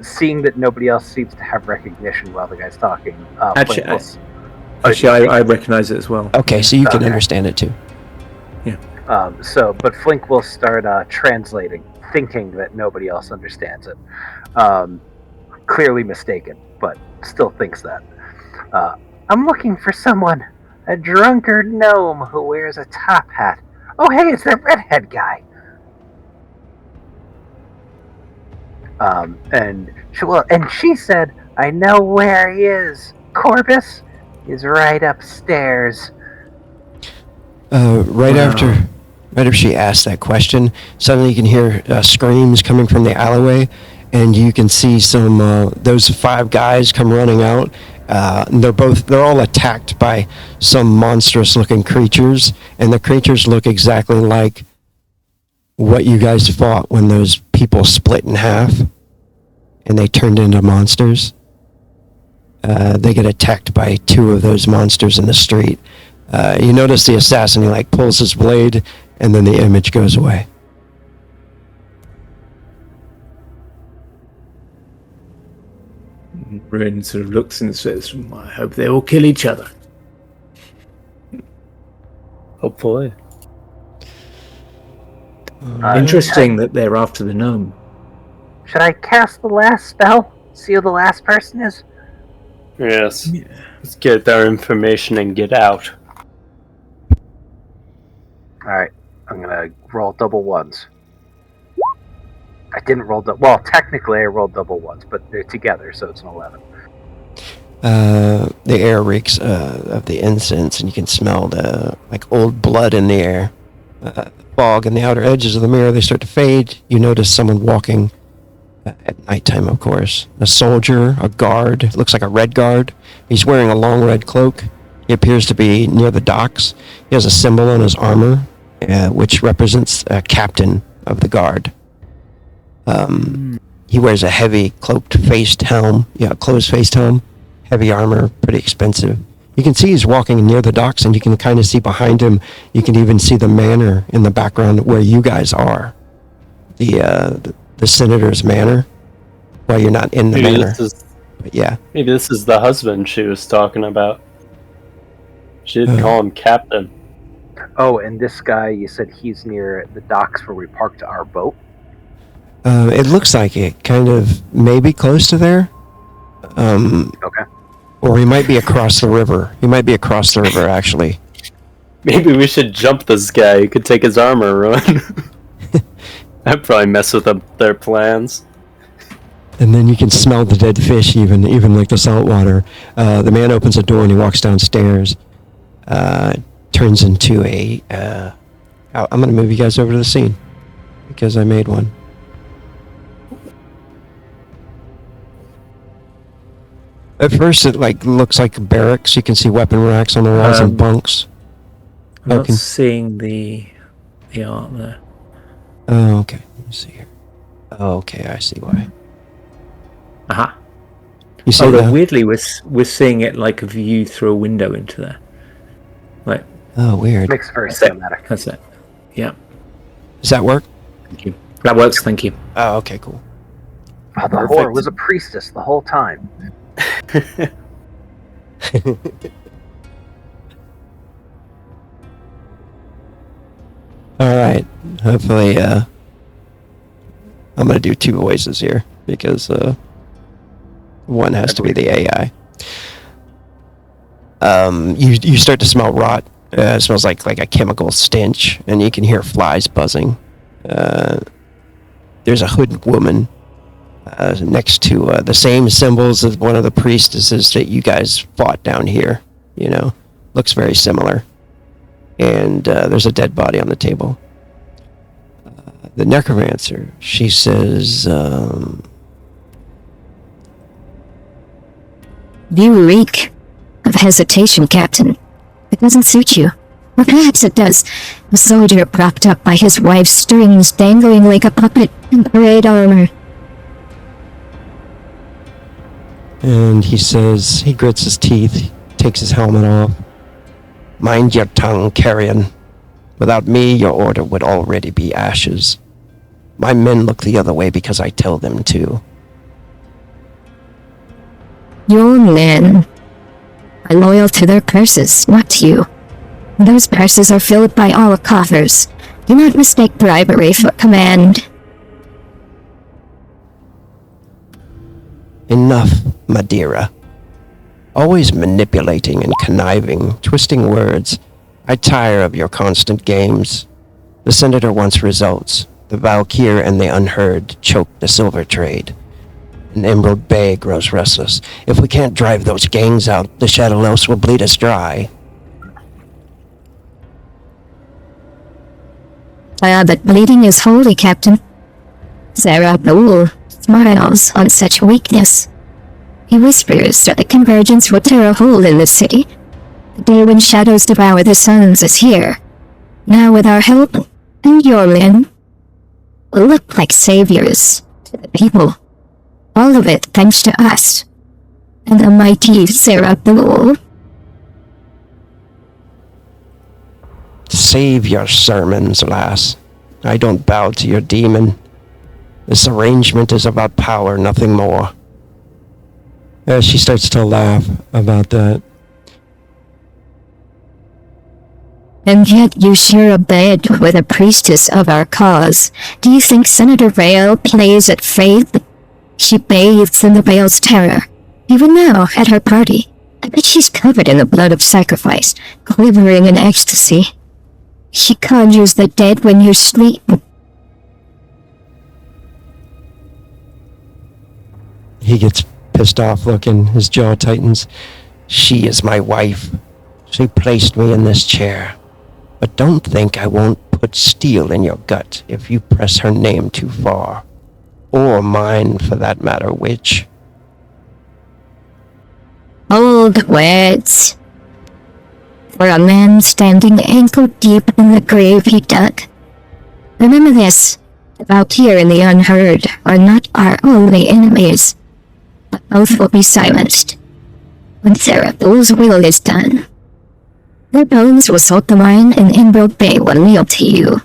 seeing that nobody else seems to have recognition while the guy's talking. Actually, Flink I recognize it as well. Okay, so you can understand it too. Yeah. But Flink will start translating, thinking that nobody else understands it. Clearly mistaken, but still thinks that. I'm looking for someone. A drunkard gnome who wears a top hat. Oh, hey, it's that redhead guy. And she said, I know where he is. Corbus is right upstairs. Right after she asked that question, suddenly you can hear screams coming from the alleyway, and you can see some those 5 guys come running out. They're all attacked by some monstrous looking creatures, and the creatures look exactly like what you guys fought when those people split in half and they turned into monsters. They get attacked by 2 of those monsters in the street. You notice the assassin, he pulls his blade, and then the image goes away. Ruin sort of looks and says, I hope they all kill each other. Hopefully. Interesting that they're after the gnome. Should I cast the last spell? See who the last person is? Yes. Yeah. Let's get their information and get out. Alright, I'm gonna roll double ones. I didn't roll well, technically I rolled double ones, but they're together, so it's an 11. The air reeks of the incense, and you can smell the old blood in the air. Fog and the outer edges of the mirror, they start to fade. You notice someone walking at nighttime, of course. A soldier, a guard, looks like a red guard. He's wearing a long red cloak. He appears to be near the docks. He has a symbol on his armor, which represents a captain of the guard. He wears a heavy closed-faced helm, heavy armor, pretty expensive. You can see he's walking near the docks, and you can kind of see behind him, you can even see the manor in the background where you guys are. The senator's manor, while you're not in the manor. But yeah. Maybe this is the husband she was talking about. She didn't call him captain. Oh, and this guy, you said he's near the docks where we parked our boat? It looks like it, kind of, maybe close to there. Okay. Or he might be across the river. Actually. Maybe we should jump this guy. He could take his armor, run. That'd probably mess with their plans. And then you can smell the dead fish, even like the salt water. The man opens a door and he walks downstairs. Turns into a... I'm going to move you guys over to the scene, because I made one. At first, it looks like barracks. You can see weapon racks on the walls and bunks. I'm not seeing the art there. Oh, okay. Let me see here. Oh, okay, I see why. Aha. You see that? Weirdly, we're seeing it like a view through a window into there. Oh, weird. Makes very cinematic. That's it. Yeah. Does that work? Thank you. That works. Thank you. Oh, okay, cool. Oh, the whore was a priestess the whole time. All right. Hopefully, I'm gonna do 2 voices here because one has to be the AI. You start to smell rot It smells like a chemical stench, and you can hear flies buzzing. There's a hooded woman next to the same symbols as one of the priestesses that you guys fought down here. You know, looks very similar. And there's a dead body on the table. The necromancer, she says, You reek of hesitation, Captain. It doesn't suit you. Or perhaps it does. A soldier propped up by his wife's strings dangling like a puppet in parade armor. and he says, he grits his teeth, takes his helmet off. Mind your tongue, carrion. Without me, your order would already be ashes. My men look the other way because I tell them to. Your men are loyal to their purses, not you. Those purses are filled by all coffers. Do not mistake bribery for command. Enough, Madeira. Always manipulating and conniving, twisting words. I tire of your constant games. The Senator wants results. The Valkyr and the Unheard choke the silver trade. And Emerald Bay grows restless. If we can't drive those gangs out, the Shadow Elves will bleed us dry. But bleeding is holy, Captain. Sarah Bull smiles on such weakness. He whispers that the convergence will tear a hole in the city. The day when shadows devour the suns is here. Now with our help, and your men, we'll look like saviors to the people. All of it thanks to us, and the mighty Sarah Bull. Save your sermons, lass. I don't bow to your demon. This arrangement is about power, nothing more. She starts to laugh about that. And yet you share a bed with a priestess of our cause. Do you think Senator Vale plays at faith? She bathes in the Vale's terror. Even now, at her party, I bet she's covered in the blood of sacrifice, quivering in ecstasy. She conjures the dead when you sleep. He gets pissed off looking, his jaw tightens. She is my wife. She placed me in this chair. But don't think I won't put steel in your gut if you press her name too far. Or mine, for that matter, witch. Old words. For a man standing ankle deep in the grave he dug. Remember this, the Valkyr and the Unheard are not our only enemies, but both will be silenced when Sarah Bull's will is done. Their bones will salt the mine and Emerald Bay will kneel to you.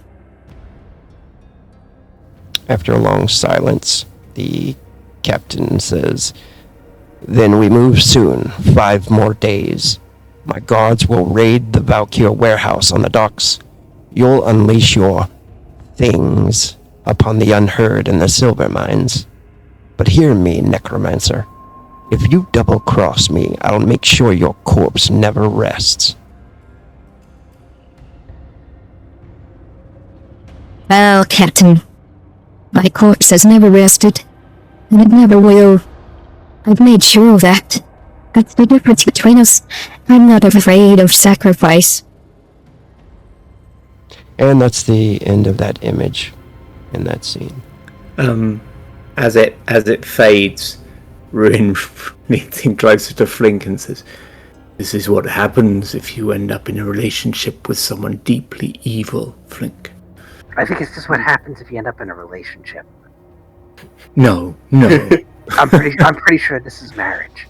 After a long silence, the captain says, Then we move soon, 5 more days. My guards will raid the Valkyr warehouse on the docks. You'll unleash your things upon the Unheard and the silver mines. But hear me, necromancer. If you double-cross me, I'll make sure your corpse never rests. Well, Captain, my corpse has never rested, and it never will. I've made sure of that. That's the difference between us. I'm not afraid of sacrifice. And that's the end of that image in that scene. As it fades, Ruin drives to Flink and says, "This is what happens if you end up in a relationship with someone deeply evil, Flink." I think it's just what happens if you end up in a relationship. No. I'm pretty sure this is marriage.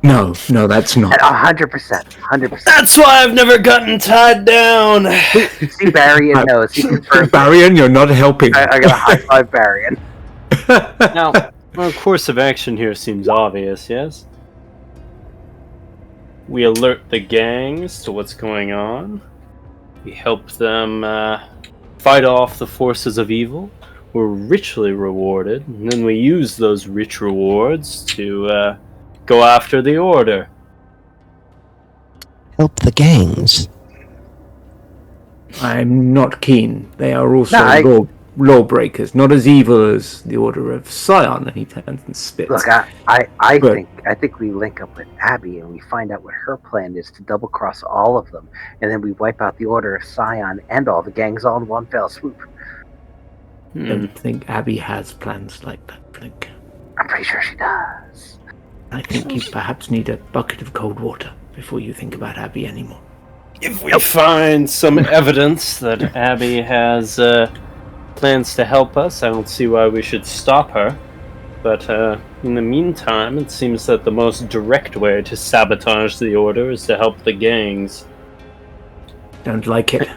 No, that's not. 100%. That's why I've never gotten tied down. See, Barian knows. He confirmed. Barian, you're not helping. I got a high five, Barian. Now, our course of action here seems obvious, yes? We alert the gangs to what's going on. We help them fight off the forces of evil. We're richly rewarded, and then we use those rich rewards to go after the Order. Help the gangs. I'm not keen. They are also No, lawbreakers, not as evil as the Order of Scion. And he turns and spits. Look, I think we link up with Abby and we find out what her plan is to double cross all of them, and then we wipe out the Order of Scion and all the gangs all in one fell swoop. I don't think Abby has plans like that, Flink. I'm pretty sure she does. I think you perhaps need a bucket of cold water before you think about Abby anymore. If we find some evidence that Abby has plans to help us, I don't see why we should stop her. But in the meantime, it seems that the most direct way to sabotage the Order is to help the gangs. Don't like it.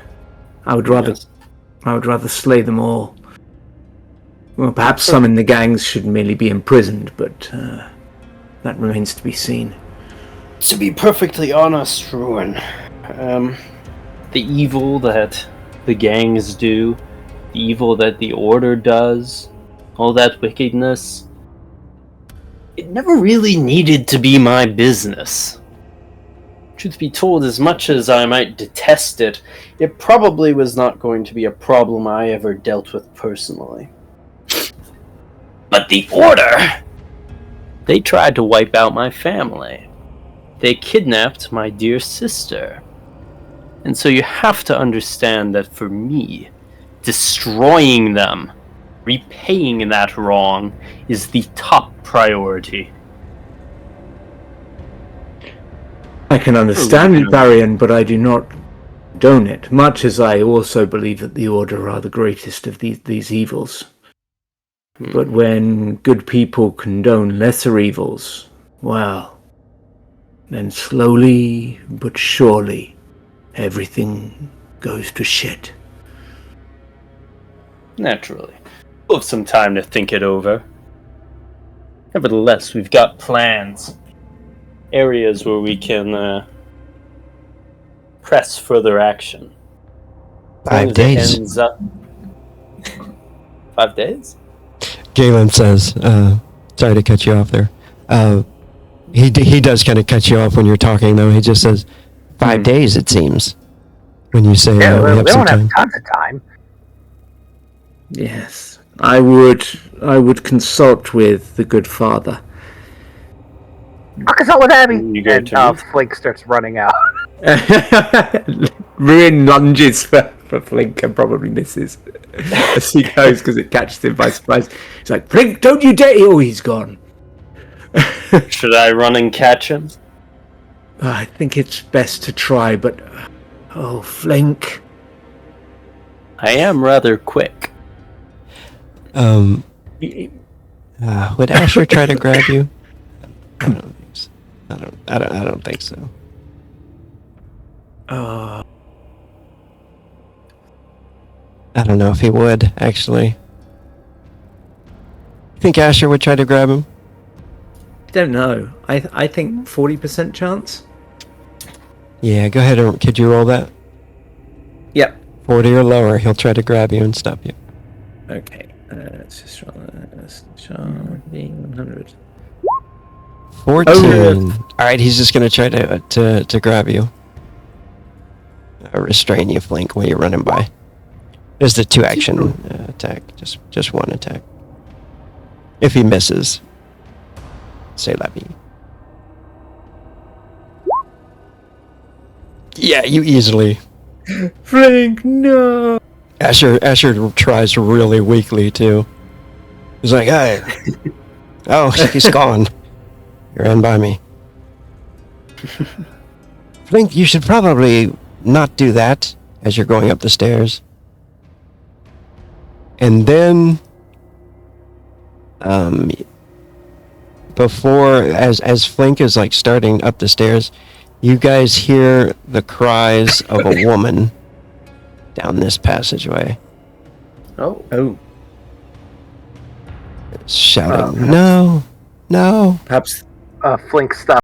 I would rather slay them all. Well, perhaps some in the gangs should merely be imprisoned, but that remains to be seen. To be perfectly honest, Ruin, the evil that the gangs do, the evil that the Order does, all that wickedness, it never really needed to be my business. Truth be told, as much as I might detest it, it probably was not going to be a problem I ever dealt with personally. But the Order! They tried to wipe out my family. They kidnapped my dear sister. And so you have to understand that for me, destroying them, repaying that wrong, is the top priority. I can understand it, Varian, but I do not condone it, much as I also believe that the Order are the greatest of these evils. But when good people condone lesser evils, well, then slowly but surely, everything goes to shit. Naturally. We'll have some time to think it over. Nevertheless, we've got plans. Areas where we can press further action. 5 days. 5 days? Galen says, sorry to cut you off there. He does kind of cut you off when you're talking, though. He just says, 5 days, it seems. When you say, we have some don't time. have tons of time. Yes, I would consult with the good father. I'll consult with Abby. You go And to Flink starts running out. Ruin lunges for Flink and probably misses as he goes because it catches him by surprise. He's like, Flink, don't you dare! Oh, he's gone. Should I run and catch him? I think it's best to try, but oh, Flink. I am rather quick. Would Asher try to grab you? I don't think so. I don't think so. I don't know if he would, actually. Think Asher would try to grab him? Don't know. I think 40% chance. Yeah, go ahead and could you roll that? Yep. 40 or lower, he'll try to grab you and stop you. Okay. Let's just roll 100. 14. Alright, he's just gonna try to grab you. Restrain you, Flink, while you're running by. There's the 2-action attack. Just one attack. If he misses, say la vie. Yeah, you easily. Flink, no! Asher tries really weakly, too. He's like, hey. Oh, he's gone. You're in by me. Flink, you should probably not do that as you're going up the stairs. And then, before, as Flink is like starting up the stairs, you guys hear the cries of a woman down this passageway. Oh. Shouting, no. Perhaps Flink stops